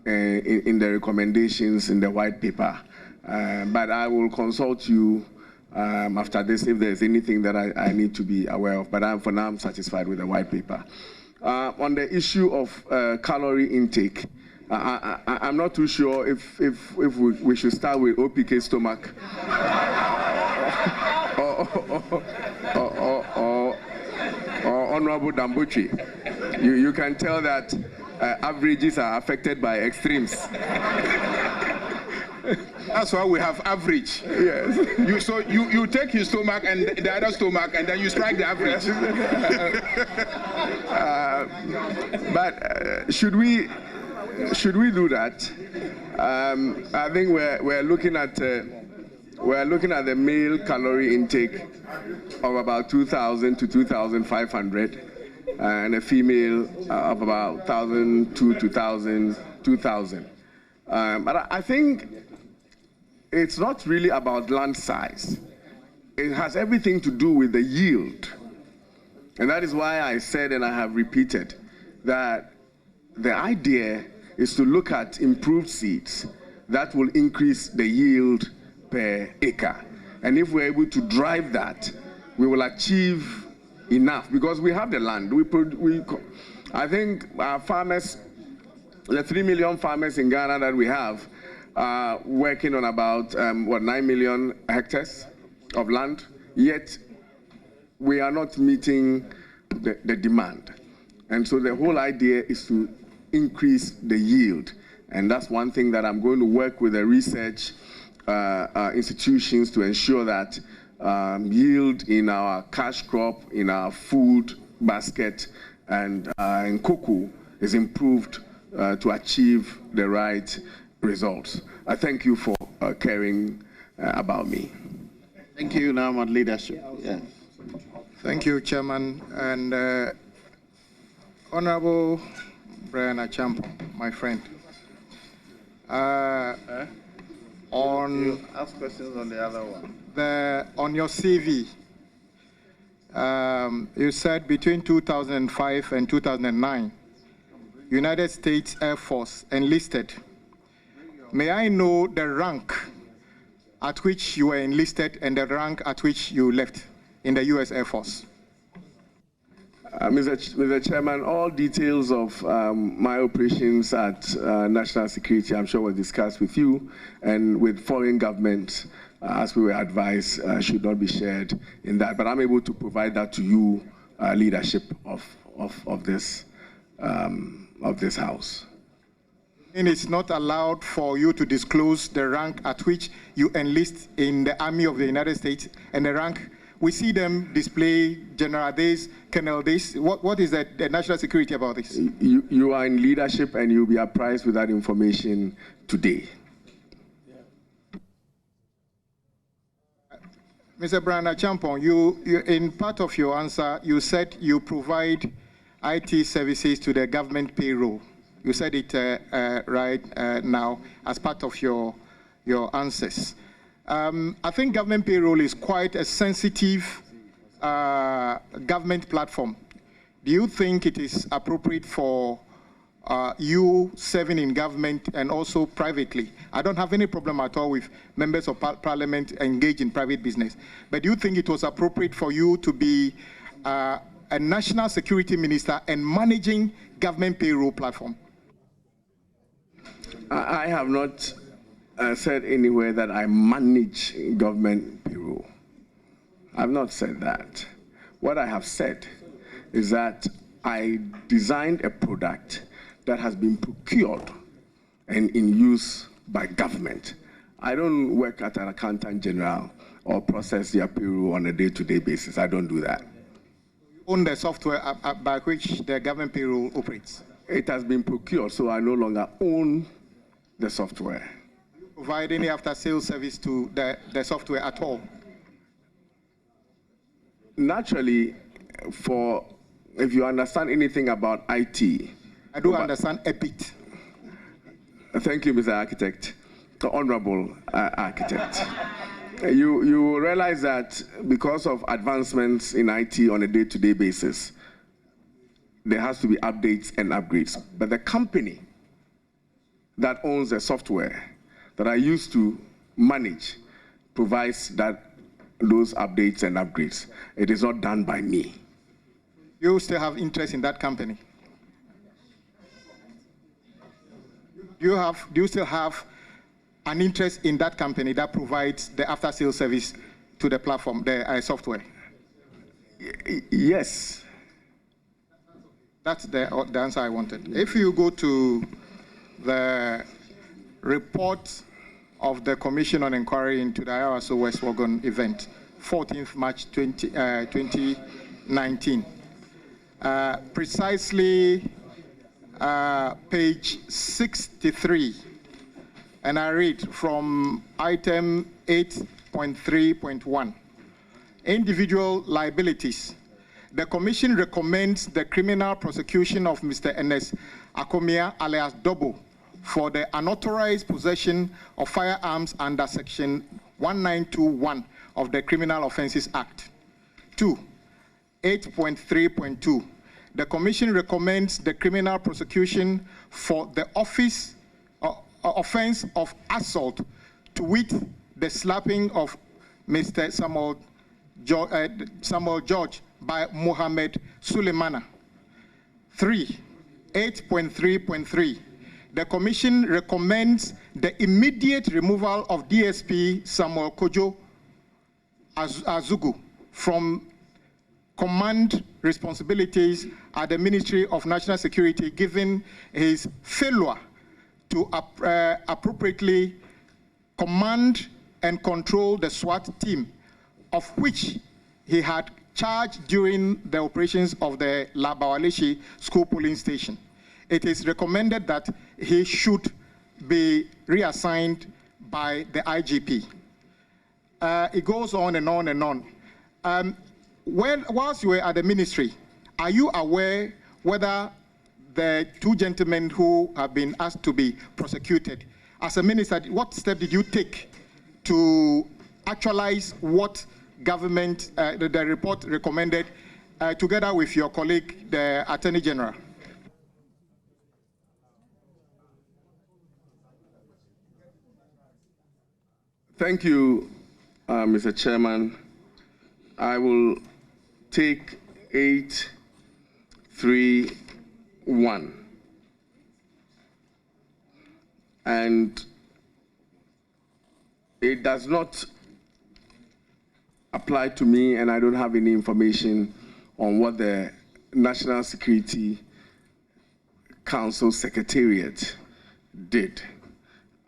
Speaker 2: in the recommendations in the white paper. But I will consult you after this if there's anything that I need to be aware of. But for now, I'm satisfied with the white paper. On the issue of calorie intake, I'm not too sure if we should start with OPK stomach or Honorable Dambuchi. You can tell that averages are affected by extremes.
Speaker 13: That's why we have average.
Speaker 2: Yes.
Speaker 13: You take his stomach and the other stomach, and then you strike the average.
Speaker 2: But should we do that? I think we're looking at the male calorie intake of about 2,000 to 2,500, and a female of about 1,002 to 2,000. But I think it's not really about land size. It has everything to do with the yield. And that is why I said, and I have repeated, that the idea is to look at improved seeds that will increase the yield per acre. And if we're able to drive that, we will achieve enough because we have the land. I think our farmers, the 3 million farmers in Ghana that we have, are working on about 9 million hectares of land, yet we are not meeting the demand. And so the whole idea is to increase the yield. And that's one thing that I'm going to work with the research institutions to ensure that yield in our cash crop, in our food basket, and in cocoa is improved to achieve the right results. I thank you for caring about me.
Speaker 13: Thank you, now on leadership. Yeah.
Speaker 11: Thank you, Chairman. And Honorable Bryan Acheampong, my friend.
Speaker 3: You ask questions on the other one.
Speaker 11: On your CV, you said between 2005 and 2009, United States Air Force enlisted. May I know the rank at which you were enlisted and the rank at which you left in the U.S. Air Force?
Speaker 2: Mr. Chairman, all details of my operations at national security, I'm sure, was discussed with you and with foreign governments, as we were advised, should not be shared in that. But I'm able to provide that to you, leadership of this House.
Speaker 11: And it's not allowed for you to disclose the rank at which you enlist in the Army of the United States and the rank. We see them display General this, Colonel this. What is the national security about this?
Speaker 2: You are in leadership and you'll be apprised with that information today.
Speaker 11: Mr. Bryan Acheampong, you in part of your answer, you said you provide IT services to the government payroll. You said it right now as part of your answers. I think government payroll is quite a sensitive government platform. Do you think it is appropriate for you serving in government and also privately? I don't have any problem at all with members of parliament engaged in private business. But do you think it was appropriate for you to be a national security minister and managing government payroll platform?
Speaker 2: I have not said anywhere that I manage government payroll. I've not said that. What I have said is that I designed a product that has been procured and in use by government. I don't work at an accountant general or process their payroll on a day-to-day basis. I don't do that.
Speaker 11: You own the software by which the government payroll operates?
Speaker 2: It has been procured, so I no longer own the software.
Speaker 11: Do you provide any after-sales service to the software at all?
Speaker 2: Naturally, if you understand anything about IT.
Speaker 11: I do understand a bit.
Speaker 2: Thank you, Mr. Architect, the Honorable Architect. You will realize that because of advancements in IT on a day-to-day basis, there has to be updates and upgrades. But the company that owns the software that I used to manage provides those updates and upgrades. It is not done by me.
Speaker 11: You still have interest in that company? Do you still have an interest in that company that provides the after-sales service to the platform, the software?
Speaker 2: Yes.
Speaker 11: That's the answer I wanted. If you go to the report of the Commission on Inquiry into the Ayawaso West Wuogon event, 14th March 2019, precisely page 63, and I read from item 8.3.1, individual liabilities. The Commission recommends the criminal prosecution of Mr. Ernest Akomia alias Dobo for the unauthorized possession of firearms under Section 1921 of the Criminal Offences Act. 2. 8.3.2. The Commission recommends the criminal prosecution for the offense of assault, to wit, the slapping of
Speaker 15: Mr. Samuel George by Mohammed Suleimana. 3, 8.3.3. The Commission recommends the immediate removal of DSP Samuel Kojo Azugu from command responsibilities at the Ministry of National Security, given his failure to appropriately command and control the SWAT team, of which he had charge during the operations of the Labawaleshi school polling station. It is recommended that he should be reassigned by the IGP. It goes on and on and on. Whilst you were at the ministry, are you aware whether the two gentlemen who have been asked to be prosecuted, as a minister, what step did you take to actualize what government, the report recommended, together with your colleague, the Attorney General?
Speaker 2: Thank you, Mr. Chairman. I will take 8.3.1. And it does not apply to me, and I don't have any information on what the National Security Council Secretariat did.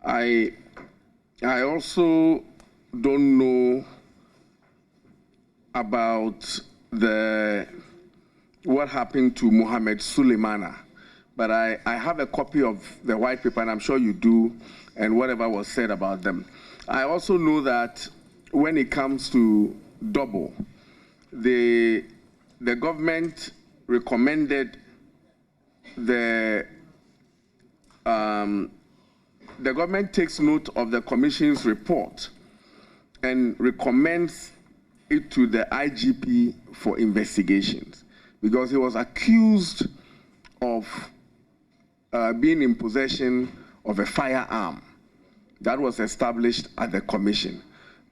Speaker 2: I also don't know about what happened to Mohammed Suleimana, but I have a copy of the white paper, and I'm sure you do, and whatever was said about them. I also know that when it comes to double, the government recommended the government takes note of the Commission's report and recommends it to the IGP for investigations, because he was accused of being in possession of a firearm that was established at the Commission.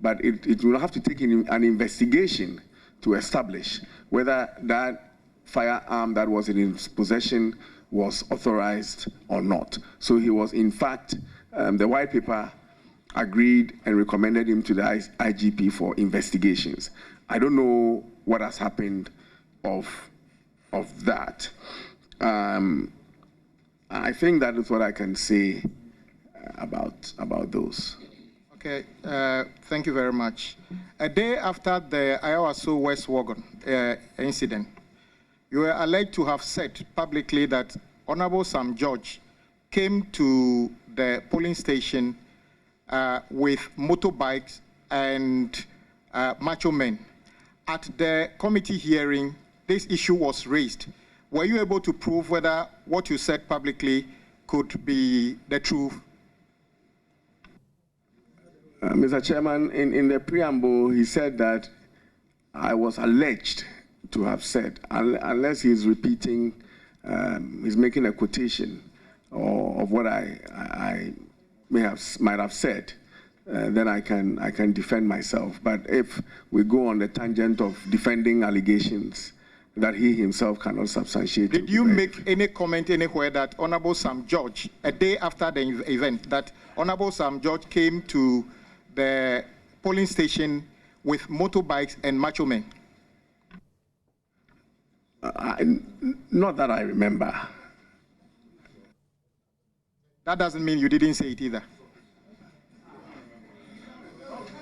Speaker 2: But it will have to take an investigation to establish whether that firearm that was in his possession was authorized or not. So he was, in fact, the white paper agreed and recommended him to the IGP for investigations. I don't know what has happened of that. I think that is what I can say about those.
Speaker 15: Okay, thank you very much. A day after the Ayawaso West Wuogon incident, you were alleged to have said publicly that Honorable Sam George came to the polling station with motorbikes and macho men. At the committee hearing, this issue was raised. Were you able to prove whether what you said publicly could be the truth?
Speaker 2: Mr. Chairman, in the preamble, he said that I was alleged to have said, unless he's repeating, he's making a quotation of what I might have said, then I can defend myself. But if we go on the tangent of defending allegations that he himself cannot substantiate.
Speaker 15: Did you make any comment anywhere that Honorable Sam George, a day after the event, that Honorable Sam George came to the polling station with motorbikes and macho men?
Speaker 2: Not that I remember.
Speaker 15: That doesn't mean you didn't say it either.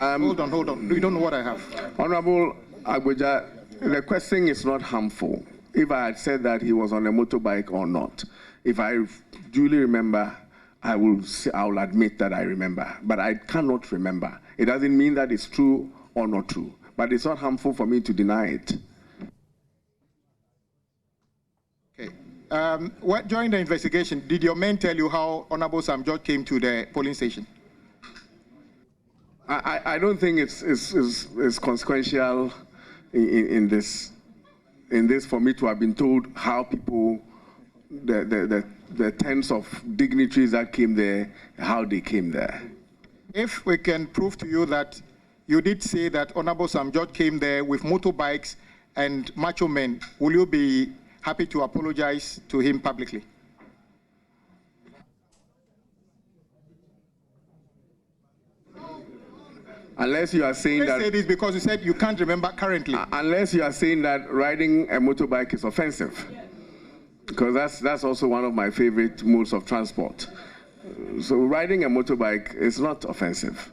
Speaker 15: Hold on. You don't know what I have.
Speaker 2: Honorable Agboja, the question is not harmful. If I had said that he was on a motorbike or not, if I duly remember, I will admit that I remember, but I cannot remember. It doesn't mean that it's true or not true, but it's not harmful for me to deny it.
Speaker 15: Okay. During the investigation, did your men tell you how Honorable Sam George came to the polling station?
Speaker 2: I don't think it's consequential in this for me to have been told how people, the tens of dignitaries that came there, how they came there.
Speaker 15: If we can prove to you that you did say that Honorable Sam George came there with motorbikes and macho men. Will you be happy to apologize to him publicly?
Speaker 2: Unless you are saying that...
Speaker 15: Let's say this because you said you can't remember currently.
Speaker 2: Unless you are saying that riding a motorbike is offensive. Because that's also one of my favorite modes of transport. So riding a motorbike is not offensive.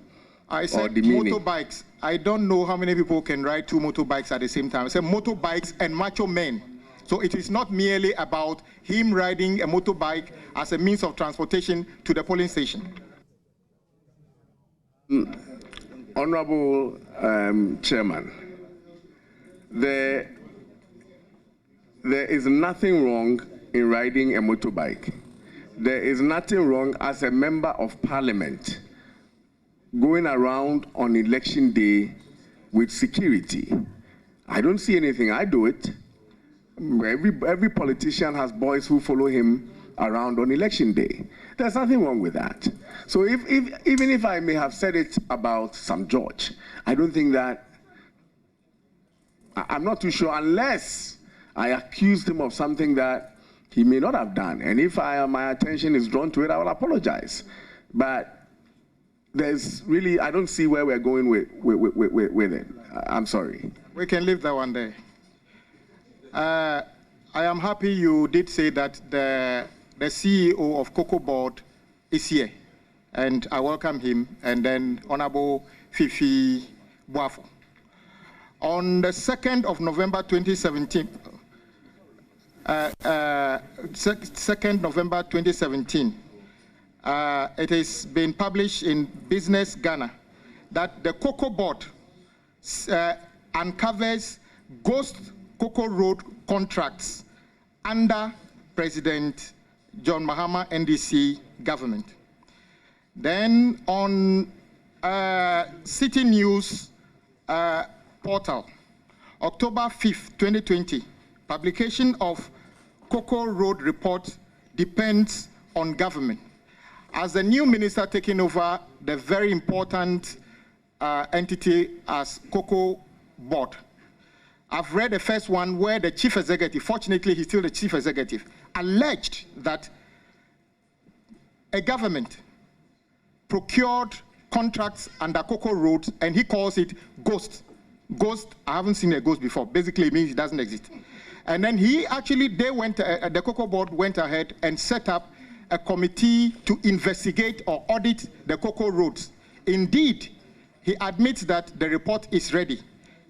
Speaker 15: I said motorbikes. I don't know how many people can ride two motorbikes at the same time. I said motorbikes and macho men. So it is not merely about him riding a motorbike as a means of transportation to the polling station.
Speaker 2: Honorable Chairman, there is nothing wrong in riding a motorbike. There is nothing wrong as a member of parliament going around on election day with security. I don't see anything. I do it. Every politician has boys who follow him around on election day. There's nothing wrong with that. So even if I may have said it about Sam George, I don't think that, I'm not too sure unless I accused him of something that he may not have done. And if my attention is drawn to it, I will apologize. But there's really, I don't see where we're going with it. I'm sorry.
Speaker 15: We can leave that one there. I am happy you did say that the CEO of Cocoa Board is here, and I welcome him, and then Honorable Fifi Boafo. On the 2nd of November 2017, 2nd November 2017, it has been published in Business Ghana that the Cocoa Board uncovers ghost Cocoa Road contracts under President John Mahama NDC government. Then on City News portal, October 5th, 2020, publication of Cocoa Road report depends on government. As the new minister taking over the very important entity as Cocoa Board, I've read the first one where the chief executive, fortunately he's still the chief executive, alleged that a government procured contracts under Cocoa Road, and he calls it ghost. Ghost, I haven't seen a ghost before. Basically, it means it doesn't exist. And then the Cocoa Board went ahead and set up a committee to investigate or audit the Cocoa Roads. Indeed, he admits that the report is ready.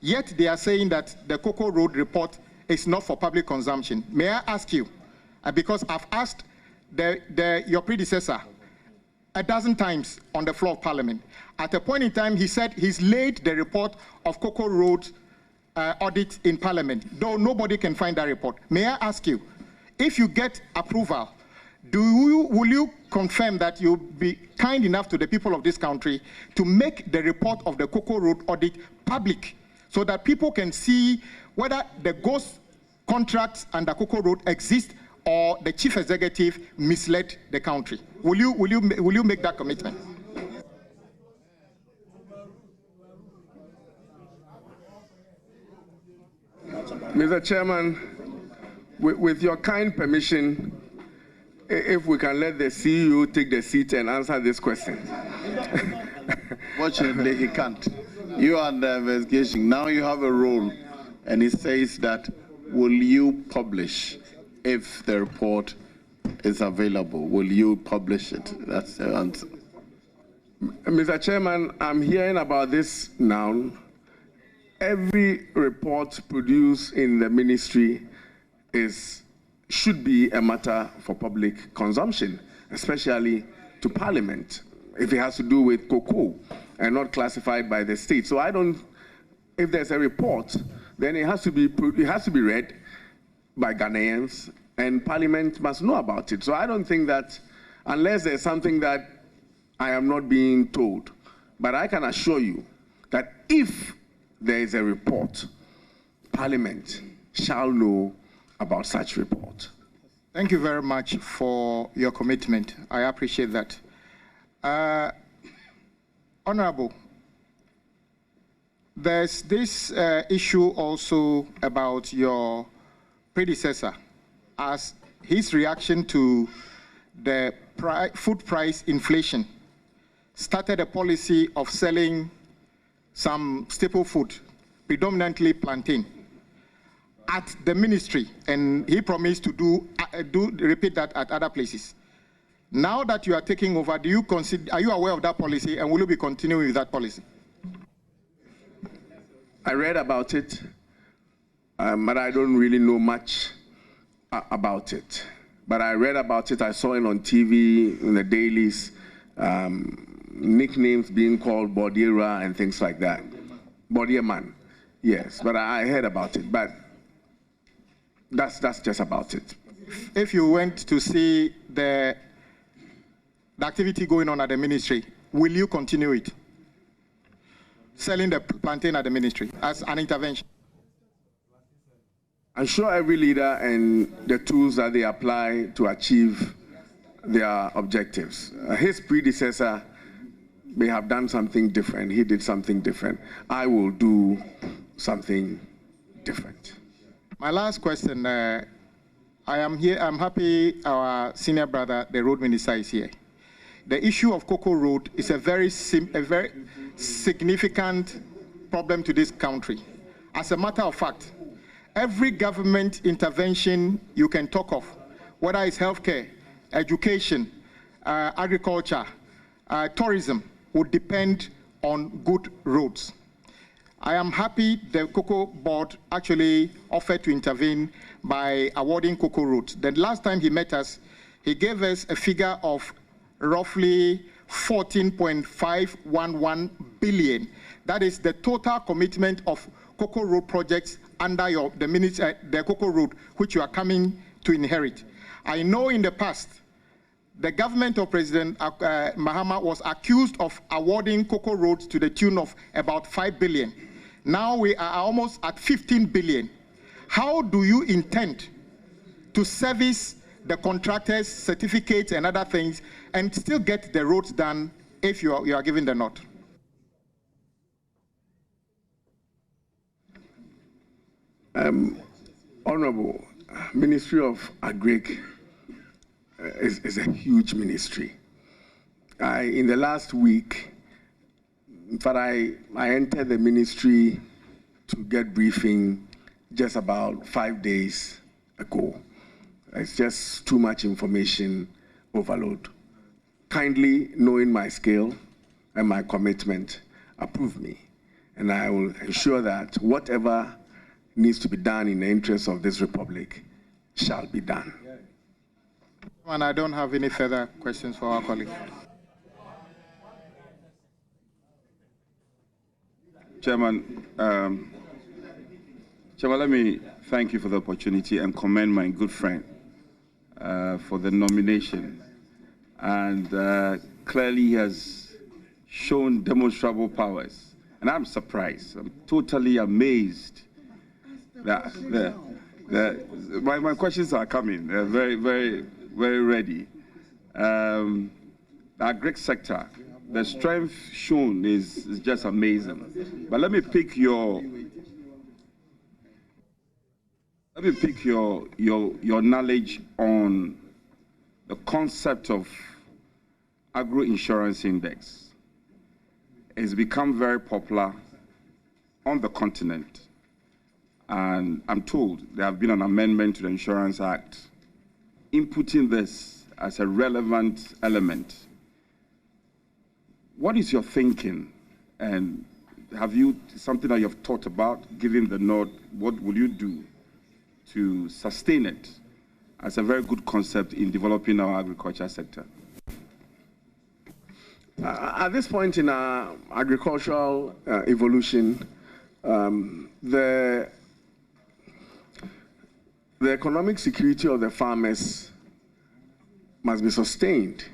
Speaker 15: Yet they are saying that the Cocoa Road report is not for public consumption. May I ask you, because I've asked your predecessor a dozen times on the floor of Parliament. At a point in time, he said he's laid the report of Cocoa Road audit in Parliament, though nobody can find that report. May I ask you, if you get approval, will you confirm that you'll be kind enough to the people of this country to make the report of the Cocoa Road audit public, so that people can see whether the ghost contracts under Cocoa Road exist or the chief executive misled the country? Will you make that commitment?
Speaker 2: Mr. Chairman, with your kind permission, if we can let the CEO take the seat and answer this question.
Speaker 3: Fortunately, he can't. You are under investigation. Now you have a role, and it says that, will you publish if the report is available? Will you publish it? That's the answer.
Speaker 2: Mr. Chairman, I'm hearing about this now. Every report produced in the ministry should be a matter for public consumption, especially to Parliament, if it has to do with cocoa and not classified by the state. So if there's a report, then it has to be read by Ghanaians, and Parliament must know about it. So I don't think that, unless there's something that I am not being told, but I can assure you that if there is a report, Parliament shall know about such report.
Speaker 15: Thank you very much for your commitment. I appreciate that. Honorable, There's this issue also about your predecessor, as his reaction to the food price inflation started a policy of selling some staple food, predominantly plantain, at the ministry, and he promised to repeat that at other places. Now that you are taking over, are you aware of that policy, and will you be continuing with that policy?
Speaker 2: I read about it, but I don't really know much about it. But I read about it, I saw it on TV, in the dailies, nicknames being called Bodiera and things like that. Bodierman, yes, but I heard about it, but that's just about it.
Speaker 15: If you went to see the activity going on at the ministry, will you continue it? Selling the plantain at the ministry as an intervention?
Speaker 2: I'm sure every leader and the tools that they apply to achieve their objectives. His predecessor may have done something different. He did something different. I will do something different.
Speaker 15: My last question, I am here, I'm happy our senior brother, the road minister, is here. The issue of Cocoa Road is a very significant problem to this country. As a matter of fact, every government intervention you can talk of, whether it's healthcare, education, agriculture, tourism, would depend on good roads. I am happy the Cocoa Board actually offered to intervene by awarding Cocoa Roads. The last time he met us, he gave us a figure of roughly 14.511 billion. That is the total commitment of Cocoa Road projects under the Cocoa Road, which you are coming to inherit. I know in the past, the government of President Mahama was accused of awarding Cocoa Roads to the tune of about 5 billion. Now we are almost at 15 billion. How do you intend to service the contractors, certificates, and other things, and still get the roads done if you are given the nod?
Speaker 2: Honorable, Ministry of Agric is a huge ministry. In the last week, in fact, I entered the ministry to get briefing just about 5 days ago. It's just too much information overload. Kindly, knowing my scale and my commitment, approve me. And I will ensure that whatever needs to be done in the interest of this republic shall be done.
Speaker 15: And I don't have any further questions for our colleague.
Speaker 16: Chairman, let me thank you for the opportunity and commend my good friend for the nomination. And clearly he has shown demonstrable powers. And I'm surprised, I'm totally amazed that my questions are coming. They're very, very, very ready. The agri sector, the strength shown is just amazing. But let me pick your knowledge on the concept of agro-insurance index. It's become very popular on the continent. And I'm told there have been an amendment to the Insurance Act inputting this as a relevant element. What is your thinking? And have you something that you have thought about, given the nod, what will you do to sustain it as a very good concept in developing our agriculture sector?
Speaker 2: At this point in our agricultural evolution, the economic security of the farmers must be sustained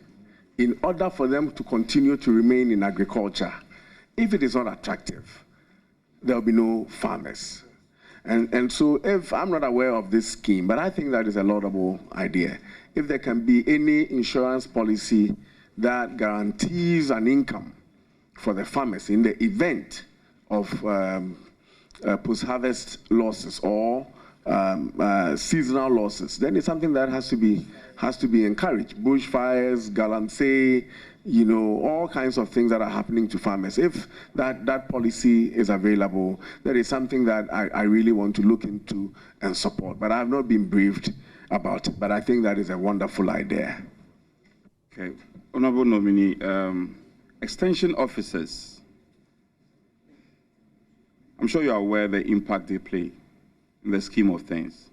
Speaker 2: in order for them to continue to remain in agriculture. If it is not attractive, there will be no farmers. And so if I'm not aware of this scheme, but I think that is a laudable idea, if there can be any insurance policy that guarantees an income for the farmers in the event of post-harvest losses or seasonal losses, then it's something that has to be encouraged. Bushfires, galamsey, all kinds of things that are happening to farmers. If that policy is available, that is something that I really want to look into and support. But I have not been briefed about it, but I think that is a wonderful idea.
Speaker 16: Okay, Honorable Nominee, extension officers, I'm sure you are aware of the impact they play in the scheme of things.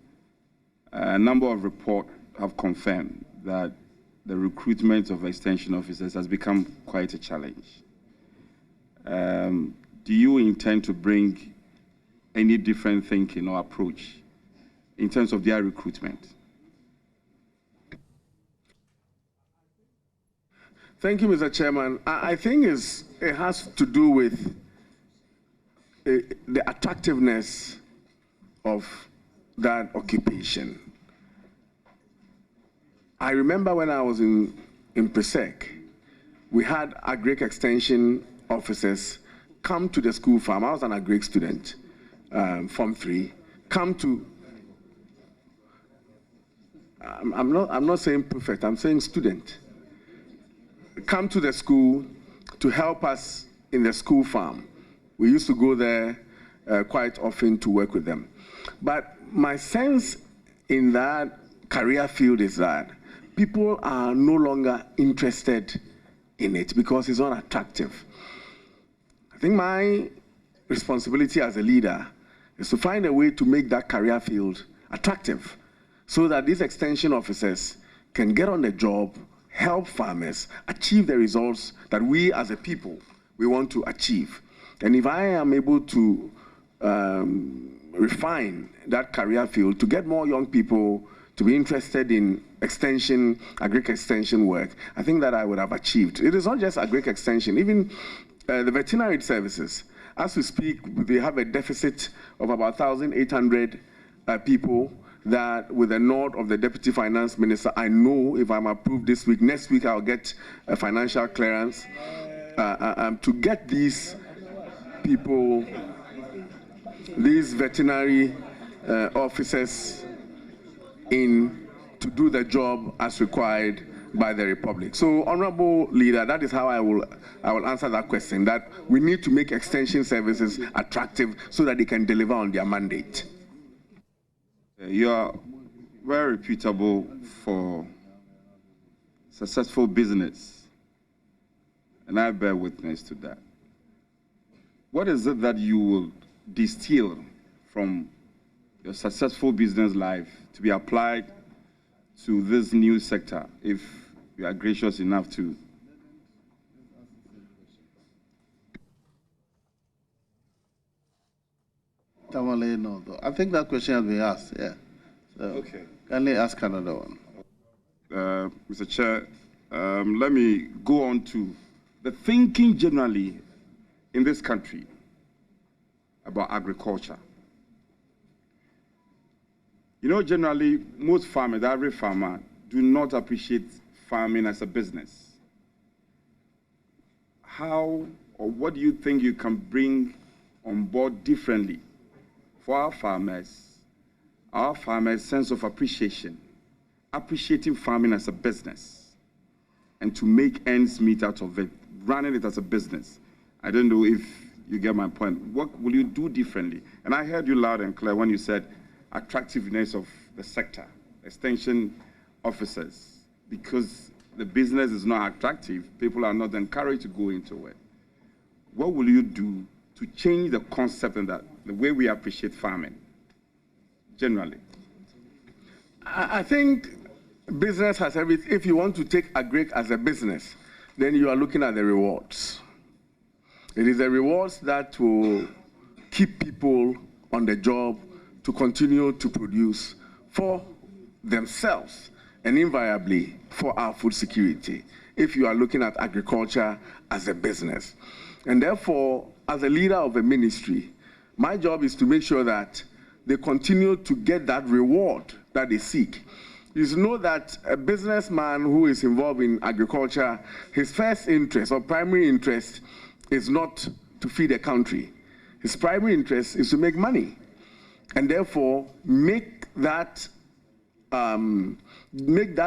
Speaker 16: A number of reports have confirmed that the recruitment of extension officers has become quite a challenge. Do you intend to bring any different thinking or approach in terms of their recruitment?
Speaker 2: Thank you, Mr. Chairman. I think it has to do with the attractiveness of that occupation. I remember when I was in PRESEC, we had agric extension officers come to the school farm. I was an agric student, Form 3, come to, I'm not saying perfect, I'm saying student, come to the school to help us in the school farm. We used to go there quite often to work with them. But my sense in that career field is that people are no longer interested in it because it's not attractive. I think my responsibility as a leader is to find a way to make that career field attractive so that these extension officers can get on the job, help farmers achieve the results that we as a people, we want to achieve. And if I am able to refine that career field to get more young people to be interested in extension, agric extension work, I think that I would have achieved. It is not just agric extension, even the veterinary services. As we speak, they have a deficit of about 1,800 people that with the nod of the Deputy Finance Minister, I know if I'm approved this week, next week I'll get a financial clearance to get these people, these veterinary officers in to do the job as required by the Republic. So, Honorable Leader, that is how I will answer that question, that we need to make extension services attractive so that they can deliver on their mandate.
Speaker 16: You are very reputable for successful business, and I bear witness to that. What is it that you will distill from your successful business life to be applied to this new sector, if you are gracious enough to?
Speaker 3: I think that question has been asked, yeah. So okay. Can they ask another one?
Speaker 16: Mr. Chair, let me go on to the thinking generally in this country about agriculture. You know, generally, most farmers, the average farmer, do not appreciate farming as a business. How or what do you think you can bring on board differently for our farmers' sense of appreciation, appreciating farming as a business, and to make ends meet out of it, running it as a business? I don't know if you get my point. What will you do differently? And I heard you loud and clear when you said attractiveness of the sector, extension officers, because the business is not attractive, people are not encouraged to go into it. What will you do to change the concept and the way we appreciate farming, generally?
Speaker 2: I think business has everything. If you want to take agric as a business, then you are looking at the rewards. It is the rewards that will keep people on the job to continue to produce for themselves and invariably for our food security, if you are looking at agriculture as a business. And therefore, as a leader of a ministry, my job is to make sure that they continue to get that reward that they seek. You know that a businessman who is involved in agriculture, his first interest or primary interest is not to feed a country. His primary interest is to make money, and therefore make that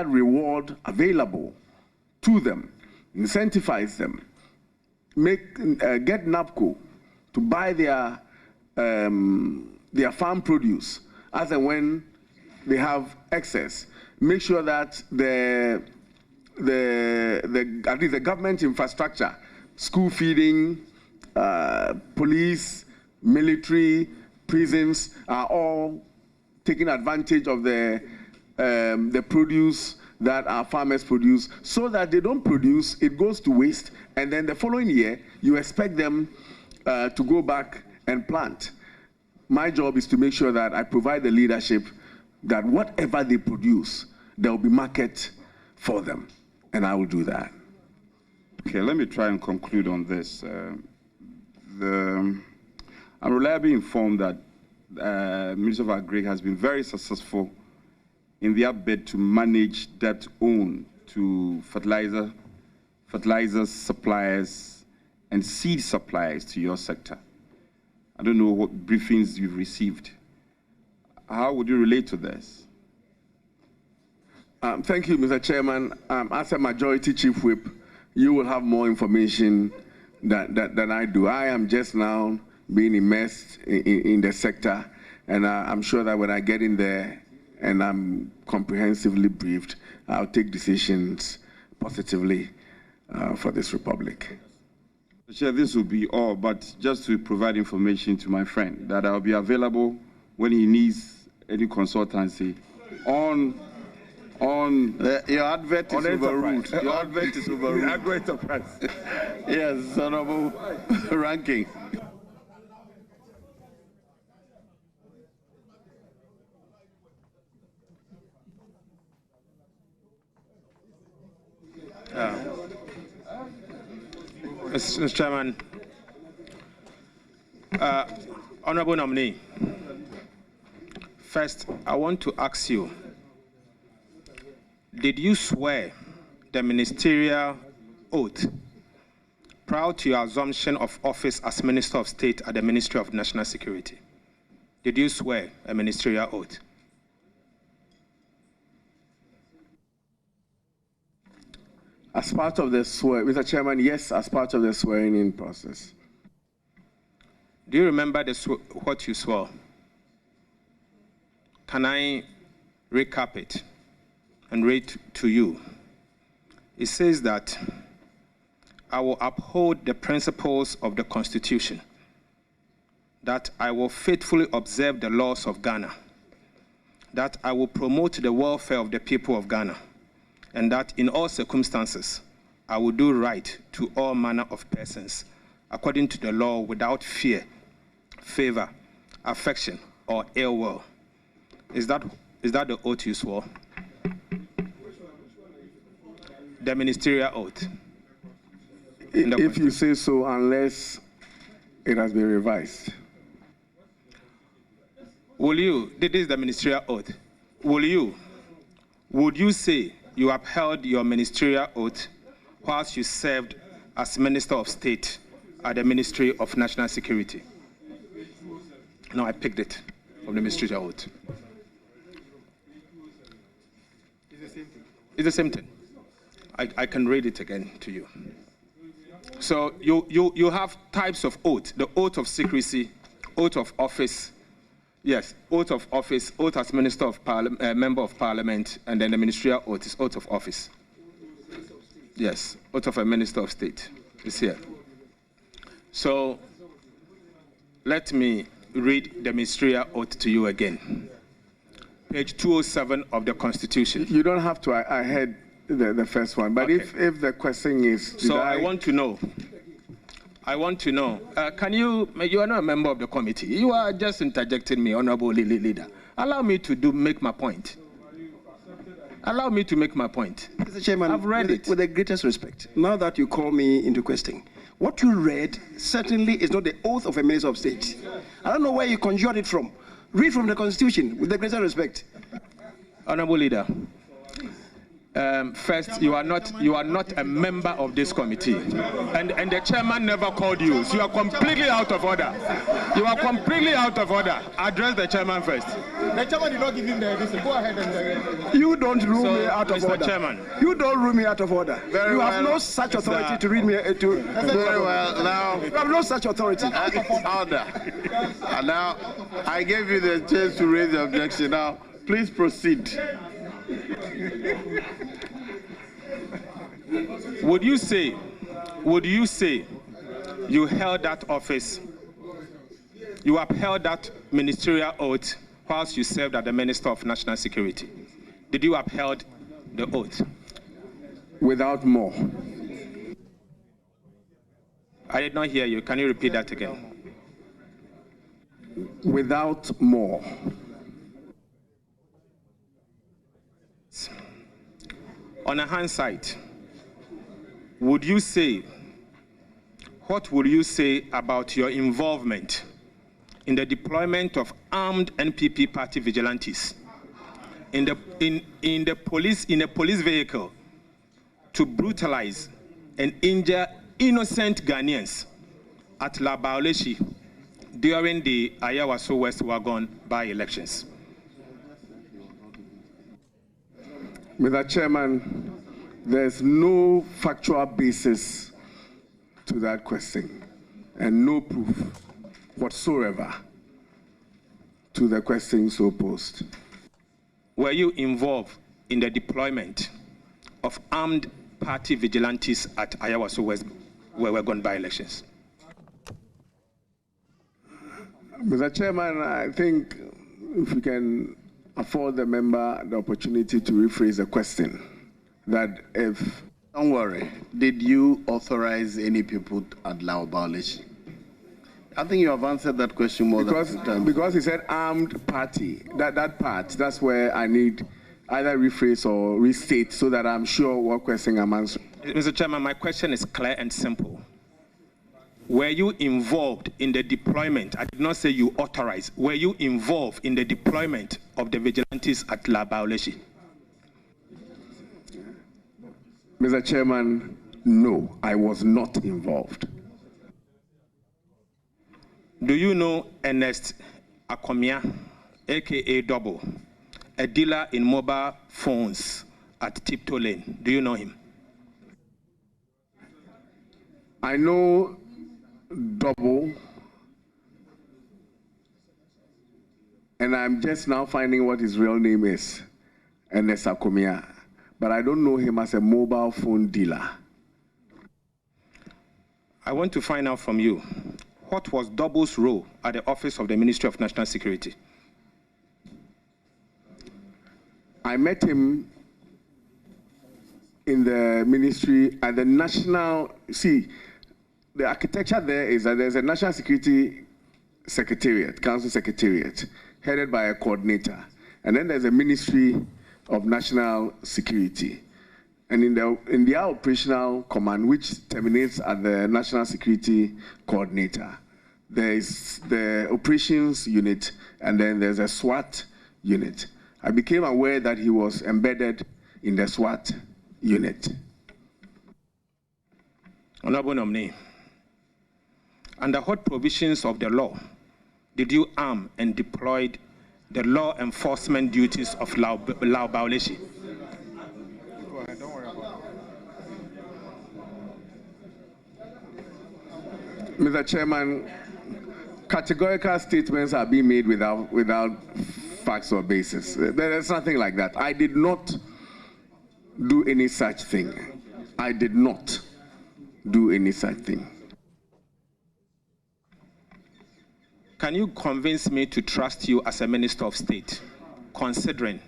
Speaker 2: reward available to them, incentivize them, get NAPCO to buy their farm produce as and when they have excess. Make sure that at least the government infrastructure, school feeding, police, military, prisons are all taking advantage of the produce that our farmers produce, so that they don't produce, it goes to waste, and then the following year you expect them to go back and plant. My job is to make sure that I provide the leadership that whatever they produce, there will be market for them, and I will do that.
Speaker 16: Okay, let me try and conclude on this. I'm reliably informed that Minister of Agri has been very successful in their bid to manage debt owed to fertilizer suppliers and seed suppliers to your sector. I don't know what briefings you've received. How would you relate to this?
Speaker 2: Thank you, Mr. Chairman. As a majority chief whip, you will have more information than I do. I am just now being immersed in the sector, and I'm sure that when I get in there and I'm comprehensively briefed, I'll take decisions positively for this republic.
Speaker 16: Chair, this will be all, but just to provide information to my friend that I'll be available when he needs any consultancy on
Speaker 3: your advert is overruled. Your advert is overruled.
Speaker 16: Agro-insurance.
Speaker 3: Yes, Honorable Ranking.
Speaker 8: Mr. Chairman, Honorable nominee, first I want to ask you, did you swear the ministerial oath prior to your assumption of office as Minister of State at the Ministry of National Security? Did you swear a ministerial oath?
Speaker 2: As part of the swear, Mr. Chairman, yes, as part of the swearing-in process.
Speaker 8: Do you remember what you swore? Can I recap it and read to you? It says that I will uphold the principles of the Constitution, that I will faithfully observe the laws of Ghana, that I will promote the welfare of the people of Ghana, and that in all circumstances, I will do right to all manner of persons, according to the law, without fear, favor, affection, or ill will. Is that the oath you swore? The ministerial oath.
Speaker 2: If you say so, unless it has been revised.
Speaker 8: This is the ministerial oath. Would you say you upheld your ministerial oath whilst you served as Minister of State at the Ministry of National Security? No, I picked it from the ministerial oath. It's the same thing. I can read it again to you. So you have types of oath: the oath of secrecy, oath of office, yes, oath of office, oath as Minister of Member of Parliament, and then the ministerial oath is oath of office. Yes, oath of a Minister of State is here. So let me read the ministerial oath to you again. Page 207 of the Constitution.
Speaker 2: You don't have to. I heard the first one, but okay. if the question is,
Speaker 8: so I want to know. Can you are not a member of the committee. You are just interjecting me, Honorable Leader. Allow me to make my point. Allow me to make my point.
Speaker 17: Mr. Chairman,
Speaker 8: I've read it.
Speaker 17: With the greatest respect, now that you call me into question, what you read certainly is not the oath of a Minister of State. I don't know where you conjured it from. Read from the Constitution with the greatest respect.
Speaker 8: Honorable Leader,
Speaker 10: First, you are not a member of this committee, and the chairman never called you, so you are completely out of order. You are completely out of order. Address the chairman first.
Speaker 15: The chairman did not give him the listen. Go ahead and.
Speaker 17: You don't rule me out of
Speaker 10: Mr.
Speaker 17: order.
Speaker 10: Chairman.
Speaker 17: You don't rule me out of order.
Speaker 6: Very
Speaker 17: you have
Speaker 6: well.
Speaker 17: no such authority to read me.
Speaker 6: Very well. Now,
Speaker 17: you have no such authority.
Speaker 6: Order. And now, I gave you the chance to raise the objection. Now, please proceed.
Speaker 10: Would you say you held that office, you upheld that ministerial oath whilst you served as the Minister of National Security? Did you upheld the oath?
Speaker 7: Without more.
Speaker 10: I did not hear you. Can you repeat that again?
Speaker 7: Without more.
Speaker 10: On a hindsight, what would you say about your involvement in the deployment of armed NPP party vigilantes in a police vehicle to brutalize and injure innocent Ghanaians at Labaoleshi during the Ayawaso West Wuogon by-elections?
Speaker 7: Mr. Chairman, there's no factual basis to that question and no proof whatsoever to the question so posed.
Speaker 10: Were you involved in the deployment of armed party vigilantes at Ayawaso West Wuogon by-elections?
Speaker 7: Mr. Chairman, I think if we can afford the member the opportunity to rephrase the question, that if...
Speaker 3: Don't worry. Did you authorize any people at Labaoleshi? I think you have answered that question more than times.
Speaker 7: Because he said armed party. That part, that's where I need either rephrase or restate so that I'm sure what question I'm answering.
Speaker 10: Mr. Chairman, my question is clear and simple. Were you involved in the deployment? I did not say you authorized. Were you involved in the deployment of the vigilantes at Labaoleshi?
Speaker 7: Mr. Chairman, no, I was not involved.
Speaker 10: Do you know Ernest Akomia, aka Double, a dealer in mobile phones at Tiptoe Lane? Do you know him?
Speaker 7: I know Double, and I'm just now finding what his real name is, Ernest Akomia, but I don't know him as a mobile phone dealer.
Speaker 10: I want to find out from you, what was Double's role at the Office of the Ministry of National Security?
Speaker 7: I met him in the ministry at the national, see, the architecture there is that there's a National Security Secretariat, Council Secretariat, headed by a coordinator. And then there's a Ministry of National Security. And in their operational command, which terminates at the National Security Coordinator, there is the operations unit, and then there's a SWAT unit. I became aware that he was embedded in the SWAT unit.
Speaker 10: Honorable nominee, under what provisions of the law did you arm and deploy the law enforcement duties of Labaoleshi?
Speaker 11: Go ahead, don't worry about it.
Speaker 7: Mr. Chairman, categorical statements are being made without facts or basis. There's nothing like that. I did not do any such thing. I did not do any such thing.
Speaker 10: Can you convince me to trust you as a Minister of State, considering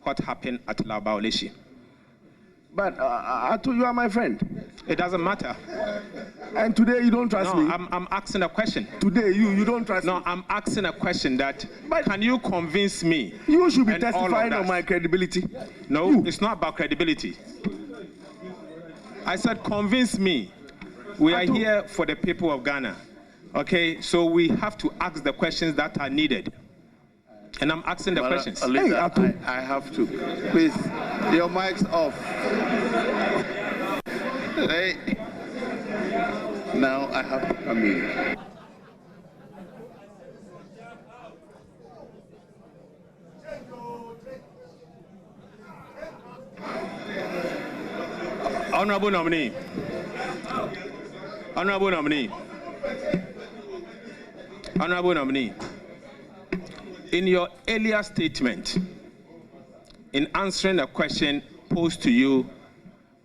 Speaker 10: what happened at Labaoleshi?
Speaker 7: But I told you are my friend.
Speaker 10: It doesn't matter.
Speaker 7: And today you don't trust me.
Speaker 10: No, I'm asking a question.
Speaker 7: Today you don't trust me.
Speaker 10: No, I'm asking a question that, can you convince me?
Speaker 7: You should be testifying on my credibility.
Speaker 10: No, it's not about credibility. I said convince me. We are here for the people of Ghana. Okay, so we have to ask the questions that are needed. And I'm asking the questions.
Speaker 3: I have to. Please. Your mic's off. Hey. Now I have to come in.
Speaker 10: Honorable nominee. Honorable nominee. Honorable nominee. In your earlier statement, in answering a question posed to you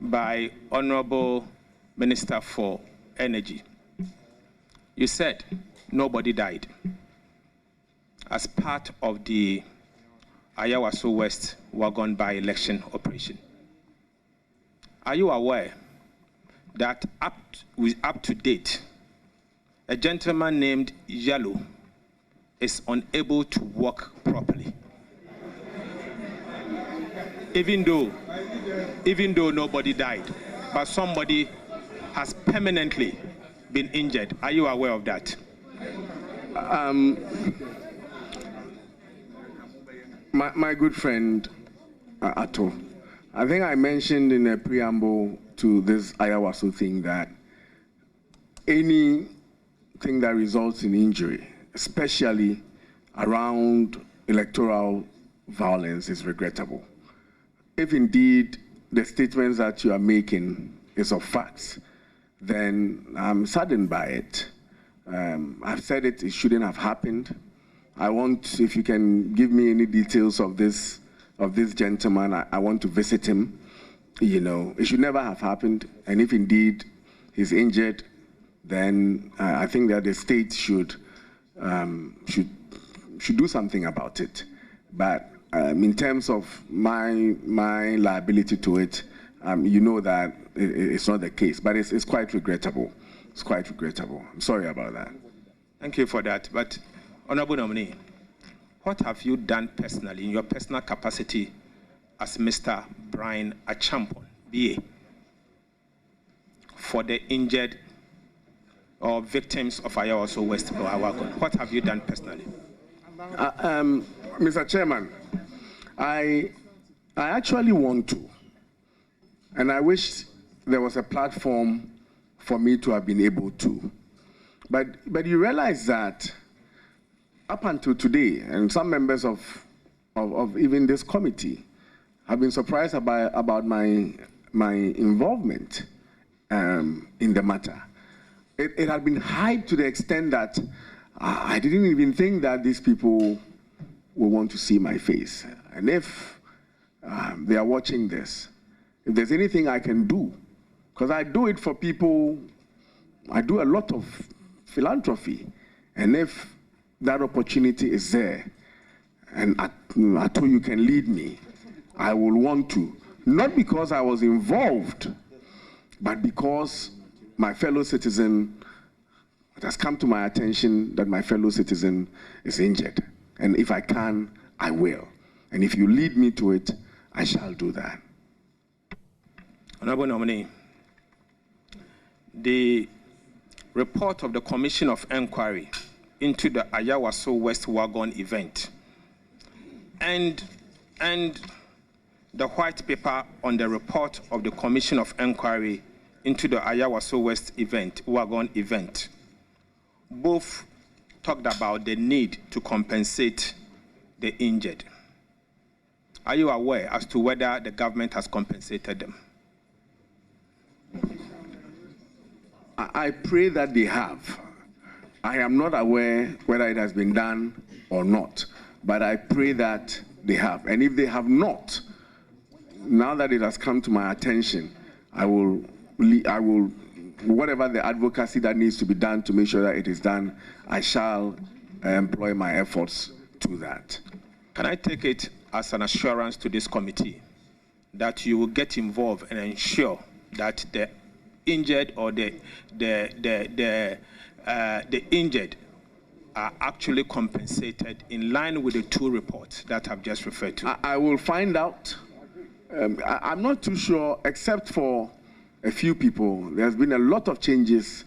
Speaker 10: by Honorable Minister for Energy, you said nobody died as part of the Ayawaso West Wuogon by-election operation. Are you aware that up to date, a gentleman named Yellow is unable to walk properly? Even though nobody died, but somebody has permanently been injured. Are you aware of that?
Speaker 2: My good friend, Ato, I think I mentioned in a preamble to this Ayawaso thing that anything that results in injury, especially around electoral violence, is regrettable. If indeed the statements that you are making is of facts, then I'm saddened by it. I've said it shouldn't have happened. I want, if you can give me any details of this gentleman, I want to visit him. You know, it should never have happened. And if indeed he's injured, then I think that the state should do something about it. But in terms of my liability to it, you know that it's not the case. But it's quite regrettable. It's quite regrettable. I'm sorry about that.
Speaker 10: Thank you for that. But Honorable nominee, what have you done personally in your personal capacity as Mr. Bryan Acheampong, BA, for the injured or victims of Ayawaso West Wuogon? What have you done personally?
Speaker 2: Mr. Chairman, I actually want to, and I wish there was a platform for me to have been able to. But you realize that up until today, and some members of even this committee have been surprised about my involvement in the matter. It had been hyped to the extent that I didn't even think that these people will want to see my face. And if they are watching this, if there's anything I can do, because I do it for people, I do a lot of philanthropy, and if that opportunity is there, and I told you can lead me, I will want to. Not because I was involved, but because my fellow citizen, it has come to my attention that my fellow citizen is injured. And if I can, I will. And if you lead me to it, I shall do that.
Speaker 10: Honorable nominee, the report of the Commission of Inquiry into the Ayawaso West Wuogon event and the white paper on the report of the Commission of Inquiry into the Ayawaso West Wuogon event both talked about the need to compensate the injured. Are you aware as to whether the government has compensated them?
Speaker 2: I pray that they have. I am not aware whether it has been done or not, but I pray that they have. And if they have not, now that it has come to my attention, I will, whatever the advocacy that needs to be done to make sure that it is done, I shall employ my efforts to that.
Speaker 10: Can I take it as an assurance to this committee that you will get involved and ensure that the injured or the injured are actually compensated in line with the two reports that I've just referred to?
Speaker 2: I will find out. I'm not too sure, except for a few people. There's been a lot of changes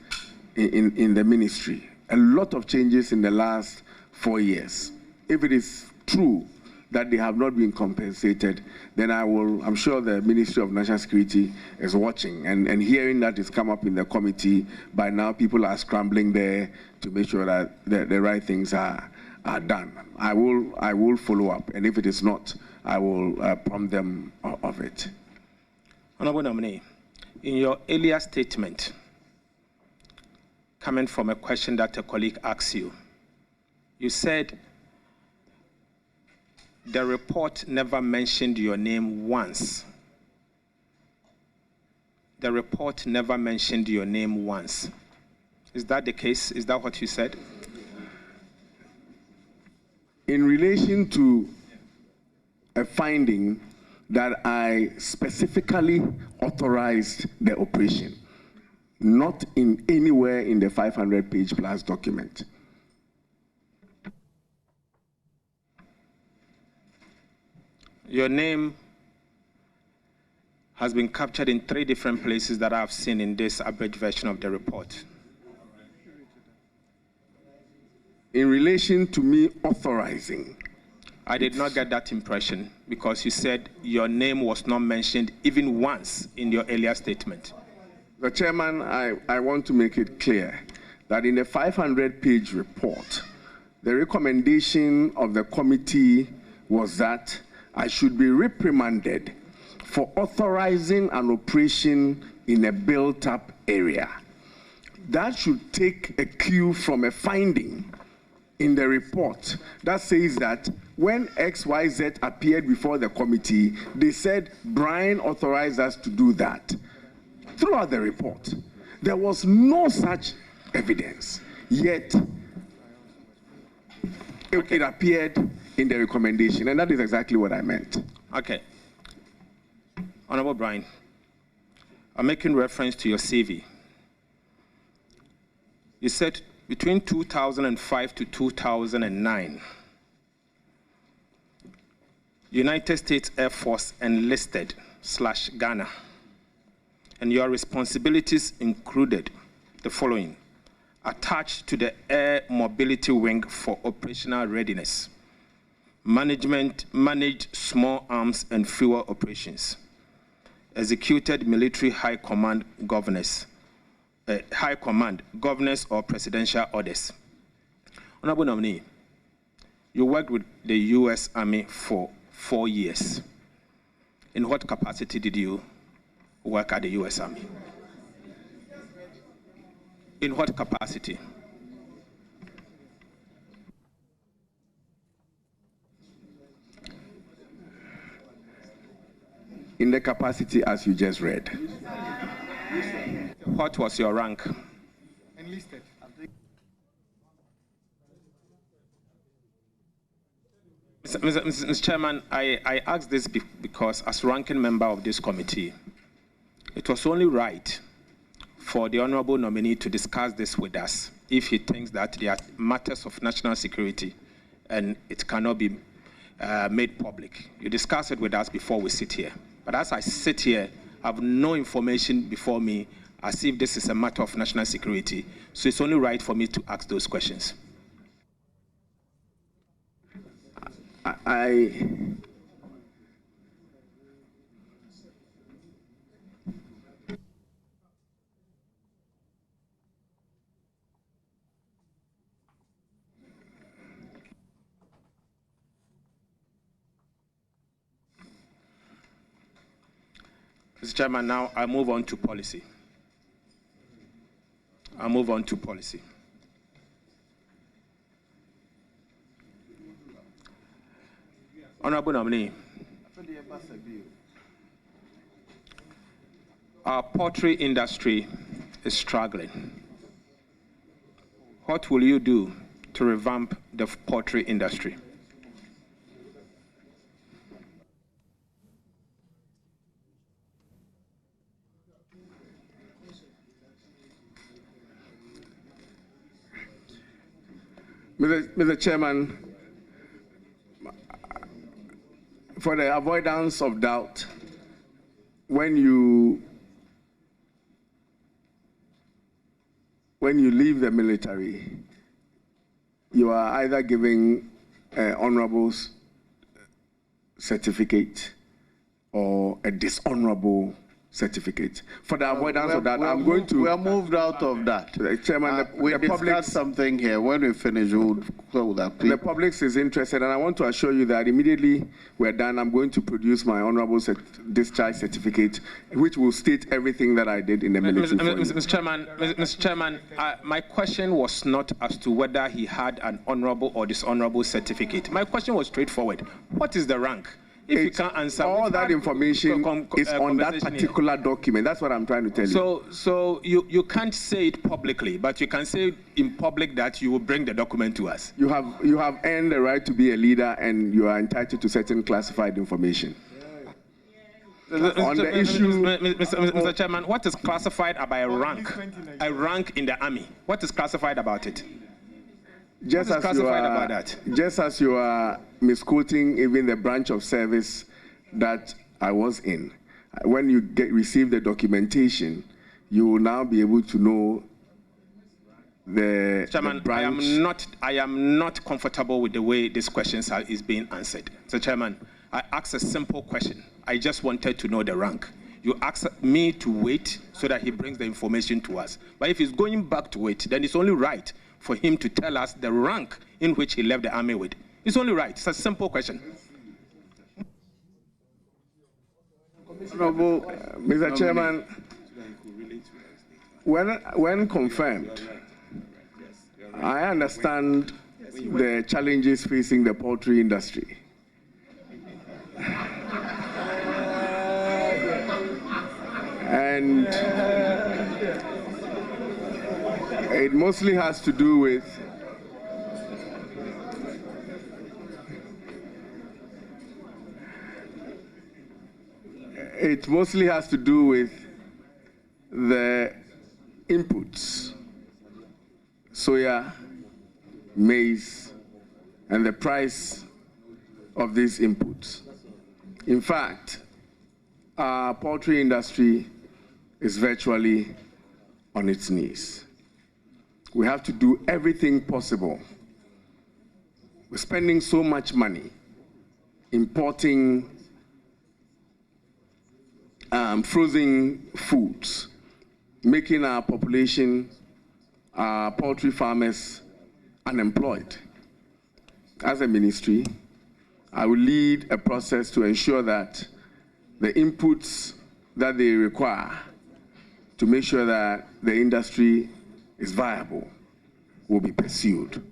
Speaker 2: in the ministry, a lot of changes in the last 4 years. If it is true that they have not been compensated, then I'm sure the Ministry of National Security is watching, and hearing that it's come up in the committee. By now, people are scrambling there to make sure that the right things are done. I will follow up, and if it is not, I will prompt them of it.
Speaker 18: Honorable nominee, in your earlier statement, coming from a question that a colleague asked you, you said the report never mentioned your name once. The report never mentioned your name once. Is that the case? Is that what you said?
Speaker 2: In relation to a finding that I specifically authorized the operation, not in anywhere in the 500-page plus document.
Speaker 18: Your name has been captured in 3 different places that I've seen in this abridged version of the report.
Speaker 2: In relation to me authorizing,
Speaker 18: I did not get that impression because you said your name was not mentioned even once in your earlier statement.
Speaker 2: The chairman, I want to make it clear that in the 500-page report, the recommendation of the committee was that I should be reprimanded for authorizing an operation in a built-up area. That should take a cue from a finding in the report that says that when XYZ appeared before the committee, they said Bryan authorized us to do that. Throughout the report, there was no such evidence, yet it appeared in the recommendation, and that is exactly what I meant.
Speaker 18: Okay. Honorable Bryan, I'm making reference to your CV. You said between 2005 to 2009, United States Air Force enlisted / Ghana, and your responsibilities included the following: attached to the Air Mobility Wing for operational readiness, managed small arms and fuel operations, executed military high command governors or presidential orders. Honorable nominee, you worked with the U.S. Army for 4 years. In what capacity did you work at the U.S. Army? In what capacity?
Speaker 2: In the capacity as you just read.
Speaker 18: What was your rank?
Speaker 15: Enlisted.
Speaker 18: Mr. Chairman, I asked this because as ranking member of this committee, it was only right for the honorable nominee to discuss this with us if he thinks that there are matters of national security and it cannot be made public. You discuss it with us before we sit here. But as I sit here, I have no information before me as if this is a matter of national security. So it's only right for me to ask those questions. Mr. Chairman, now I move on to policy. Honorable nominee, our poultry industry is struggling. What will you do to revamp the poultry industry?
Speaker 2: Mr. Chairman, for the avoidance of doubt, when you leave the military, you are either giving honorables certificate or a dishonorable certificate. For the avoidance of that, I'm going to...
Speaker 3: We are moved out of that.
Speaker 2: Chairman,
Speaker 3: we discussed something here. When we finish, we'll close that, please.
Speaker 2: The public is interested, and I want to assure you that immediately we're done, I'm going to produce my honorable discharge certificate, which will state everything that I did in the military.
Speaker 18: Mr. Chairman, my question was not as to whether he had an honorable or dishonorable certificate. My question was straightforward. What is the rank? If you can't answer,
Speaker 2: all that information is on that particular document. That's what I'm trying to tell you.
Speaker 18: So you can't say it publicly, but you can say in public that you will bring the document to us.
Speaker 2: You have earned the right to be a leader, and you are entitled to certain classified information.
Speaker 18: On the issue, Mr. Chairman, what is classified about a rank? A rank in the army. What is classified about it?
Speaker 2: Just as you are misquoting even the branch of service that I was in, when you receive the documentation, you will now be able to know the branch.
Speaker 18: I am not comfortable with the way this question is being answered. Mr. Chairman, I asked a simple question. I just wanted to know the rank. You asked me to wait so that he brings the information to us. But if he's going back to it, then it's only right for him to tell us the rank in which he left the army with. It's only right. It's a simple question.
Speaker 2: Mr. Chairman, when confirmed, I understand the challenges facing the poultry industry. And it mostly has to do with the inputs, soya, maize, and the price of these inputs. In fact, our poultry industry is virtually on its knees. We have to do everything possible. We're spending so much money importing frozen foods, making our population, our poultry farmers, unemployed. As a ministry, I will lead a process to ensure that the inputs that they require to make sure that the industry is viable will be pursued.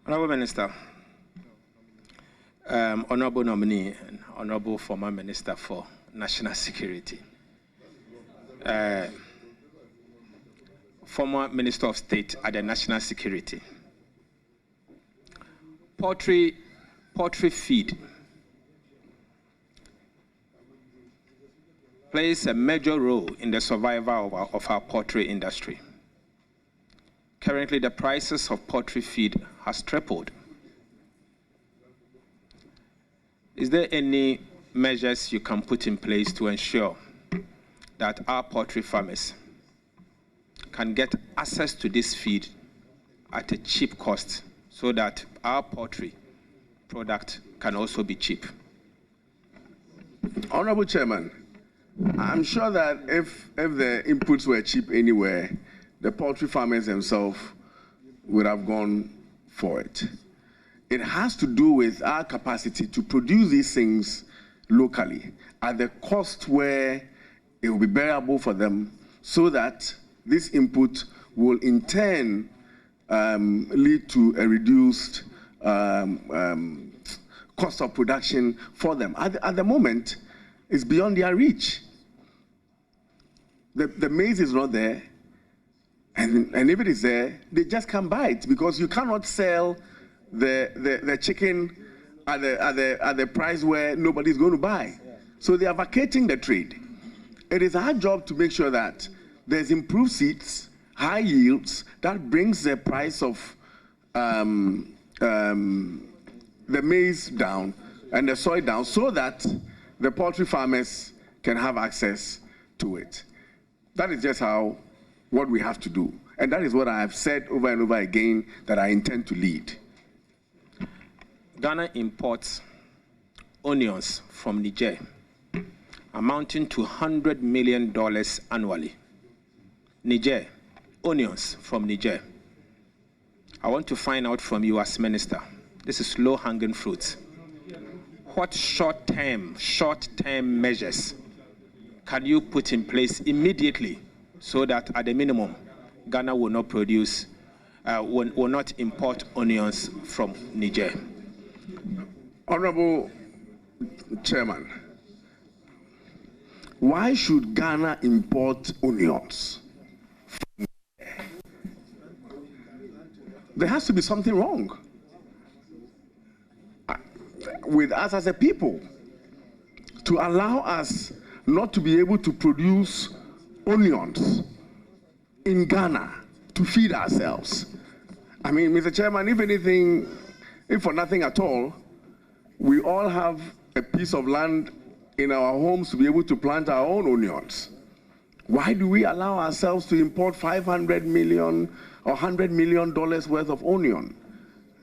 Speaker 18: Honorable Minister, Honorable Nominee and Honorable Former Minister for National Security, former Minister of State at the National Security. Poultry feed plays a major role in the survival of our poultry industry. Currently, the prices of poultry feed has tripled. Is there any measures you can put in place to ensure that our poultry farmers can get access to this feed at a cheap cost so that our poultry product can also be cheap?
Speaker 2: Honorable Chairman, I'm sure that if the inputs were cheap anywhere, the poultry farmers themselves would have gone for it. It has to do with our capacity to produce these things locally at the cost where it will be bearable for them, so that this input will in turn lead to a reduced cost of production for them. At the moment, it's beyond their reach. The maize is not there, and if it is there, they just can't buy it, because you cannot sell the chicken at the price where nobody's going to buy. So they are vacating the trade. It is our job to make sure that there's improved seeds, high yields, that brings the price of the maize down and the soy down, so that the poultry farmers can have access to it. That is just what we have to do. And that is what I have said over and over again that I intend to lead.
Speaker 18: Ghana imports onions from Niger, amounting to $100 million annually. Niger, onions from Niger. I want to find out from you as minister, this is low-hanging fruit. What short-term measures can you put in place immediately so that at the minimum, Ghana will not produce, will not import onions from Niger?
Speaker 2: Honorable Chairman, why should Ghana import onions? There has to be something wrong with us as a people to allow us not to be able to produce onions in Ghana to feed ourselves. I mean, Mr. Chairman, if anything, if for nothing at all, we all have a piece of land in our homes to be able to plant our own onions. Why do we allow ourselves to import $500 million or $100 million worth of onion?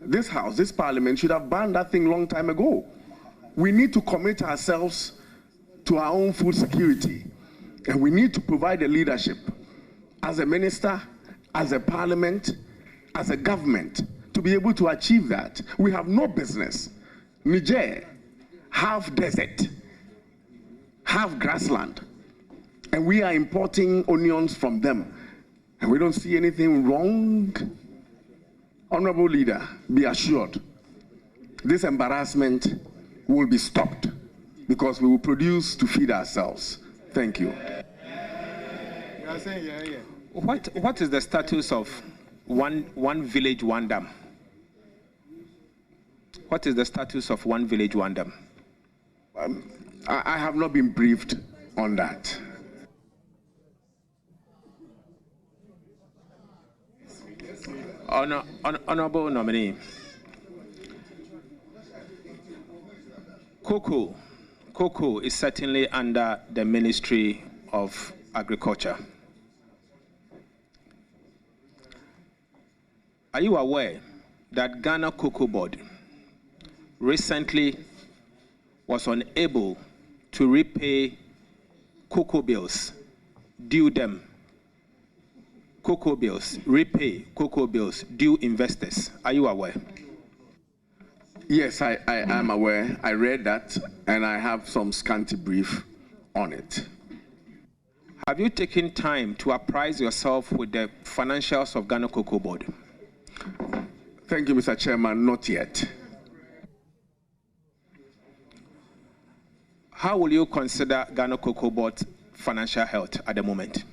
Speaker 2: This House, this Parliament should have banned that thing long time ago. We need to commit ourselves to our own food security, and we need to provide the leadership as a minister, as a parliament, as a government to be able to achieve that. We have no business. Niger, half desert, half grassland, and we are importing onions from them, and we don't see anything wrong. Honorable Leader, be assured, this embarrassment will be stopped because we will produce to feed ourselves. Thank you.
Speaker 18: What is the status of one village, one dam? What is the status of one village, one dam?
Speaker 2: I have not been briefed on that.
Speaker 18: Honorable nominee, cocoa is certainly under the Ministry of Agriculture. Are you aware that Ghana Cocoa Board recently was unable to repay cocoa bills due them? Cocoa bills, repay cocoa bills due investors. Are you aware?
Speaker 2: Yes, I am aware. I read that, and I have some scanty brief on it.
Speaker 18: Have you taken time to apprise yourself with the financials of Ghana Cocoa Board?
Speaker 2: Thank you, Mr. Chairman. Not yet.
Speaker 18: How will you consider Ghana Cocoa Board's financial health at the moment?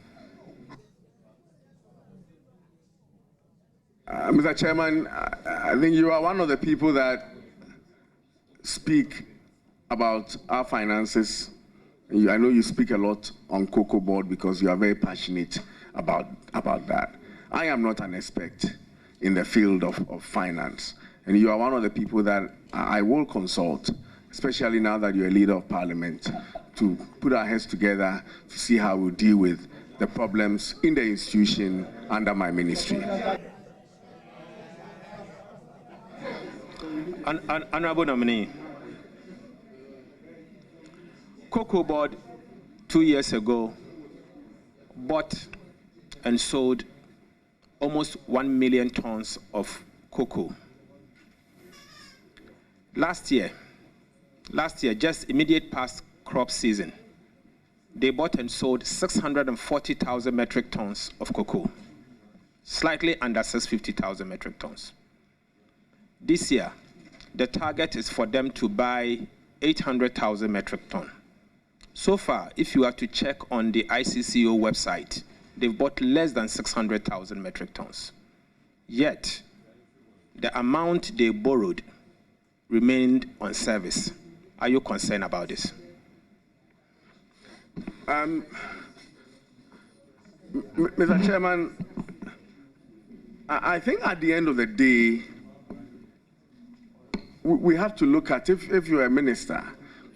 Speaker 2: Mr. Chairman, I think you are one of the people that speak about our finances. I know you speak a lot on Cocoa Board because you are very passionate about that. I am not an expert in the field of finance, and you are one of the people that I will consult, especially now that you're a leader of parliament, to put our heads together to see how we deal with the problems in the institution under my ministry.
Speaker 18: Honorable nominee, Cocoa Board 2 years ago bought and sold almost 1 million tons of cocoa. Last year, just immediate past crop season, they bought and sold 640,000 metric tons of cocoa, slightly under 650,000 metric tons. This year, the target is for them to buy 800,000 metric tons. So far, if you are to check on the ICCO website, they've bought less than 600,000 metric tons. Yet, the amount they borrowed remained on service. Are you concerned about this?
Speaker 2: Mr. Chairman, I think at the end of the day, we have to look at, if you're a minister,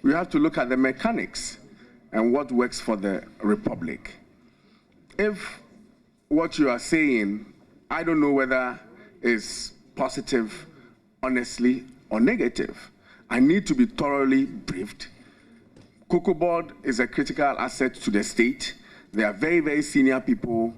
Speaker 2: we have to look at the mechanics and what works for the Republic. If what you are saying, I don't know whether it's positive, honestly, or negative. I need to be thoroughly briefed. Cocoa Board is a critical asset to the state. There are very, very senior people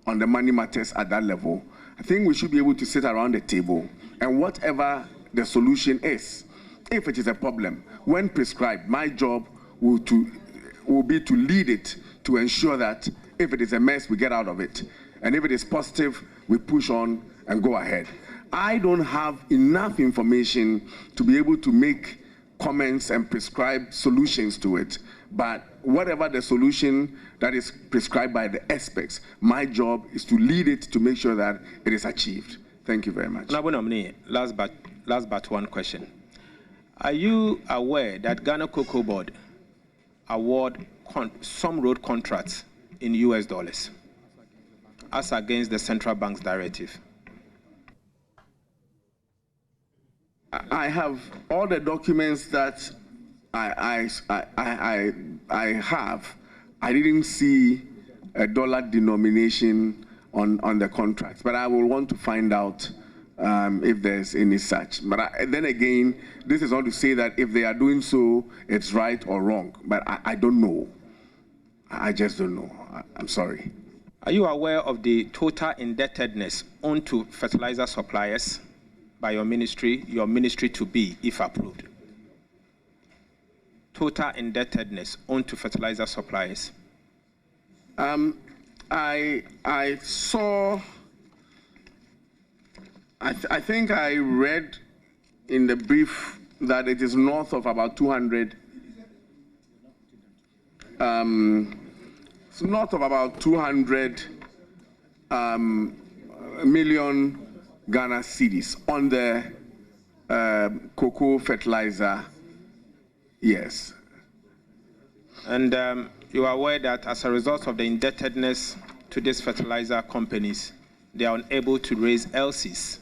Speaker 2: on the money matters at that level. I think we should be able to sit around the table, and whatever the solution is, if it is a problem, when prescribed, my job will be to lead it, to ensure that if it is a mess, we get out of it. And if it is positive, we push on and go ahead. I don't have enough information to be able to make comments and prescribe solutions to it. But whatever the solution that is prescribed by the experts, my job is to lead it to make sure that it is achieved. Thank you very much.
Speaker 18: Last but one question. Are you aware that Ghana Cocoa Board award some road contracts in US dollars as against the central bank's directive?
Speaker 2: I have all the documents that I have. I didn't see a dollar denomination on the contracts, but I will want to find out if there's any such. But then again, this is not to say that if they are doing so, it's right or wrong. But I don't know. I just don't know. I'm sorry.
Speaker 18: Are you aware of the total indebtedness owed to fertilizer suppliers by your ministry to be, if approved? Total indebtedness owed to fertilizer suppliers. I saw, I think I read in the brief that it is north of about 200. It's north of about 200 million Ghana cedis on the cocoa fertilizer. Yes. And you are aware that as a result of the indebtedness to these fertilizer companies, they are unable to raise LCs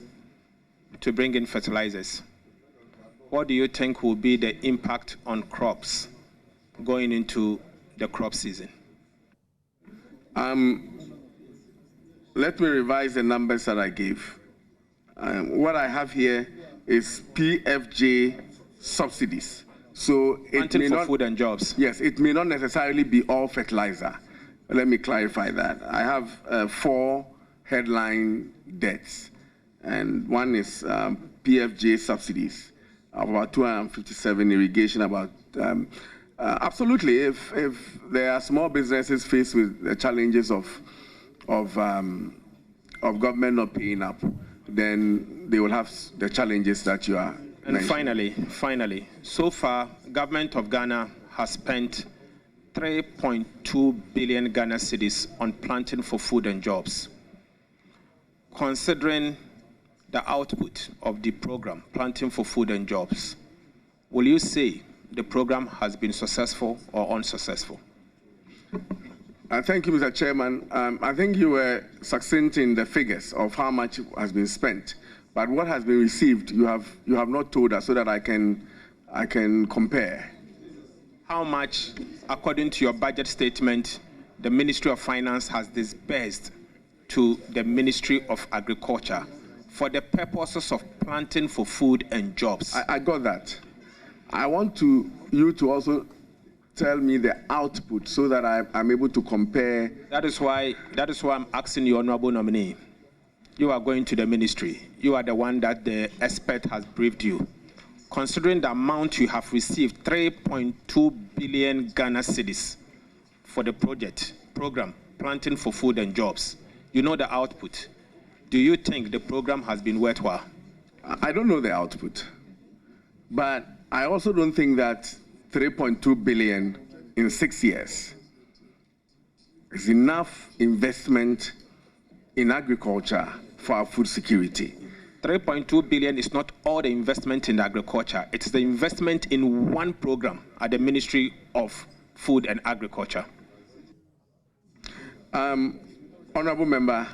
Speaker 18: to bring in fertilizers. What do you think will be the impact on crops going into the crop season?
Speaker 2: Let me revise the numbers that I gave. What I have here is PFJ subsidies. So it may not,
Speaker 18: food and jobs.
Speaker 2: Yes, it may not necessarily be all fertilizer. Let me clarify that. I have 4 headline debts, and one is PFJ subsidies, about 257, irrigation, about absolutely. If there are small businesses faced with the challenges of government not paying up, then they will have the challenges that you are.
Speaker 18: And finally, so far, government of Ghana has spent 3.2 billion Ghana cedis on planting for food and jobs. Considering the output of the program, Planting for Food and Jobs, will you say the program has been successful or unsuccessful?
Speaker 2: Thank you, Mr. Chairman. I think you were succinct in the figures of how much has been spent, but what has been received, you have not told us so that I can compare.
Speaker 18: How much, according to your budget statement, the Ministry of Finance has disbursed to the Ministry of Agriculture for the purposes of planting for food and jobs?
Speaker 2: I got that. I want you to also tell me the output so that I'm able to compare.
Speaker 18: That is why I'm asking you, honorable nominee. You are going to the ministry. You are the one that the expert has briefed you. Considering the amount you have received, 3.2 billion Ghana cedis for the program, Planting for Food and Jobs, you know the output. Do you think the program has been worthwhile?
Speaker 2: I don't know the output, but I also don't think that 3.2 billion in 6 years is enough investment in agriculture for our food security.
Speaker 18: 3.2 billion is not all the investment in agriculture. It's the investment in one program at the Ministry of Food and Agriculture.
Speaker 2: Honorable Member,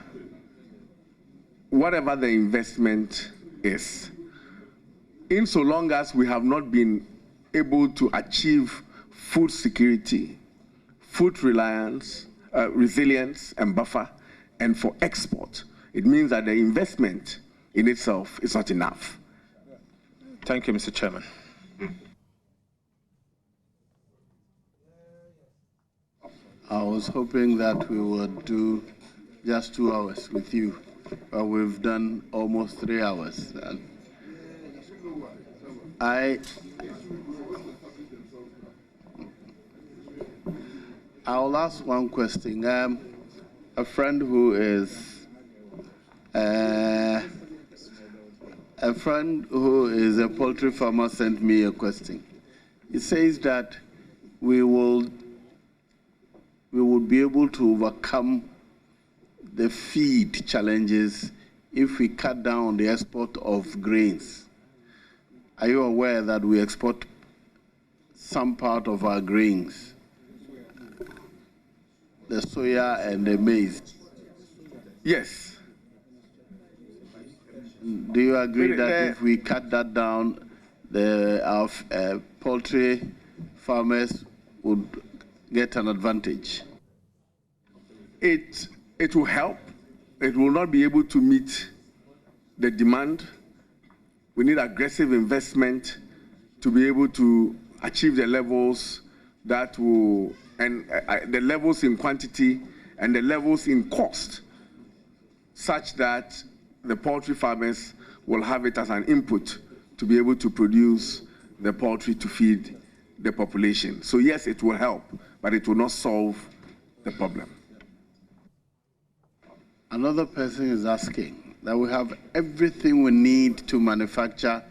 Speaker 2: whatever the investment is, in so long as we have not been able to achieve food security, food reliance, resilience, and buffer,
Speaker 6: and for export, it means that the investment in itself is not enough.
Speaker 18: Thank you, Mr. Chairman.
Speaker 3: I was hoping that we would do just 2 hours with you, but we've done almost 3 hours. I'll ask one question. A friend who is a poultry farmer sent me a question. He says that we will be able to overcome the feed challenges if we cut down the export of grains. Are you aware that we export some part of our grains, the soya and the maize?
Speaker 6: Yes.
Speaker 3: Do you agree that if we cut that down, our poultry farmers would get an advantage?
Speaker 6: It will help. It will not be able to meet the demand. We need aggressive investment to be able to achieve the levels that will, and the levels in quantity and the levels in cost, such that the poultry farmers will have it as an input to be able to produce the poultry to feed the population. So yes, it will help, but it will not solve the problem.
Speaker 3: Another person is asking that we have everything we need to manufacture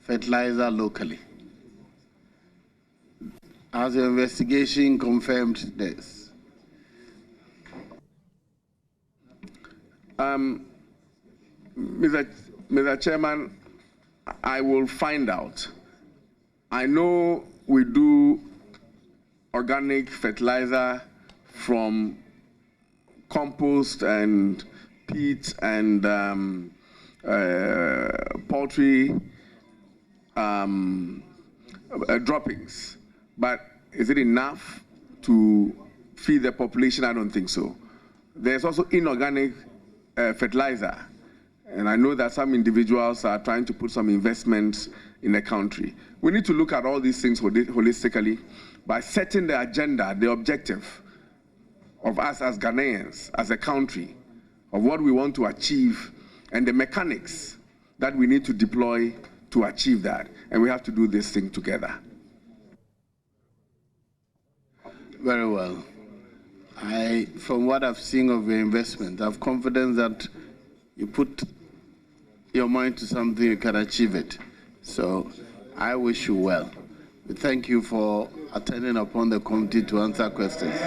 Speaker 3: fertilizer locally. Has your investigation confirmed this?
Speaker 6: Mr. Chairman, I will find out. I know we do organic fertilizer from compost and peat and poultry droppings. But is it enough to feed the population? I don't think so. There's also inorganic fertilizer. And I know that some individuals are trying to put some investments in the country. We need to look at all these things holistically by setting the agenda, the objective of us as Ghanaians, as a country, of what we want to achieve and the mechanics that we need to deploy to achieve that. And we have to do this thing together.
Speaker 3: Very well. From what I've seen of your investment, I have confidence that you put your mind to something, you can achieve it. So I wish you well. We thank you for attending upon the committee to answer questions.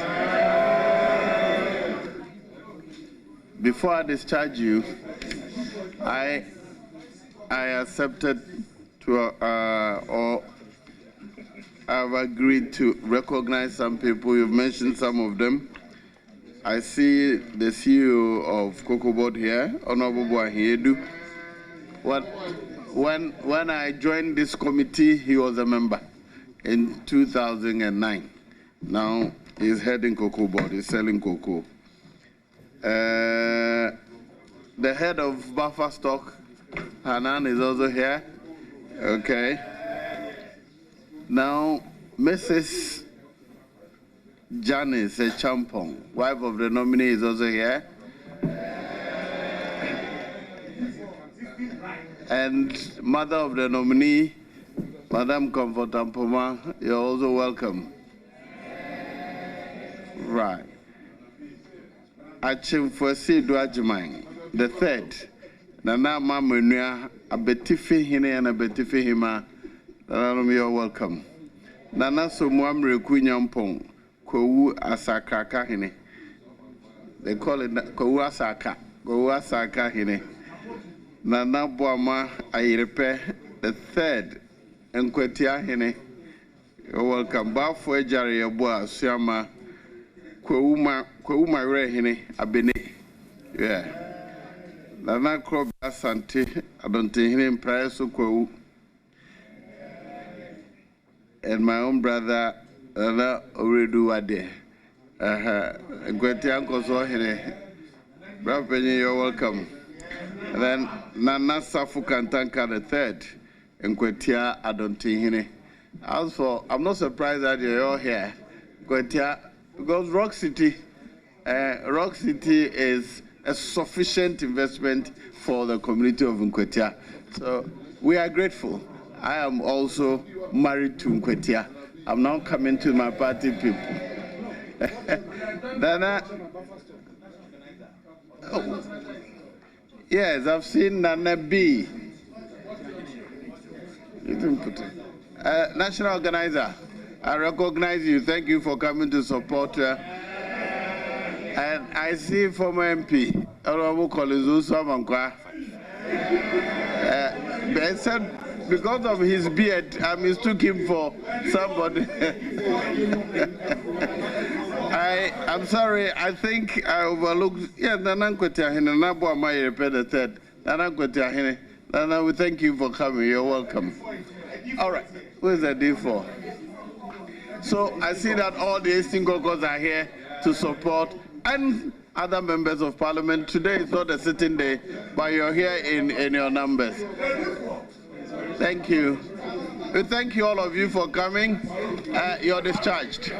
Speaker 3: Before I discharge you, I accepted to, or I've agreed to recognize some people. You've mentioned some of them. I see the CEO of Cocoa Board here, Honorable Buahiedu. When I joined this committee, he was a member in 2009. Now he's heading Cocoa Board, he's selling cocoa. The head of Buffer Stock, Hanan, is also here. Okay. Now, Mrs. Janice Acheampong, wife of the nominee, is also here. And mother of the nominee, Madam Comfort Ampoma, you're also welcome. Right. Achimfosi Duajimang, the third. Nana Mamunia, Abetifi Hine and Abetifi Hima, you're welcome. Nana Sumuamre Kunyampong, Kou Asaka Hine. They call it Kou Asaka Hine. Nana Boama Airepe, the third, and Kwetia Hine. You're welcome. Bafwe Jari Abua, Siama, Kwauma Rehine, Abene. Yeah. Nana Krob Asante, I don't think him prior so Kwau. And my own brother, Nana Oredu Wade. Kwetia Uncle Sohine, Brapeni, you're welcome. And then Nana Safu Kantanka III, Nkwetia Adontihine. As for, I'm not surprised that you're all here, Nkwetia, because Rock City is a sufficient investment for the community of Nkwetia. So we are grateful. I am also married to Nkwetia. I'm now coming to my party people. Nana, oh, yes, I've seen Nana B. You didn't put it. National organizer, I recognize you. Thank you for coming to support. And I see former MP, Honorable Collins Usamankwa. But said because of his beard, I mistook him for somebody. I'm sorry, I think I overlooked. Yeah, Nana Nkwetia Nabo Amai repair the third. Nana Nkwetia Nana, we thank you for coming. You're welcome. All right, who is the deal for? So I see that all the Eastern Caucus are here to support and other members of parliament. Today is not a sitting day, but you're here in your numbers. Thank you. We thank you all of you for coming. You're discharged.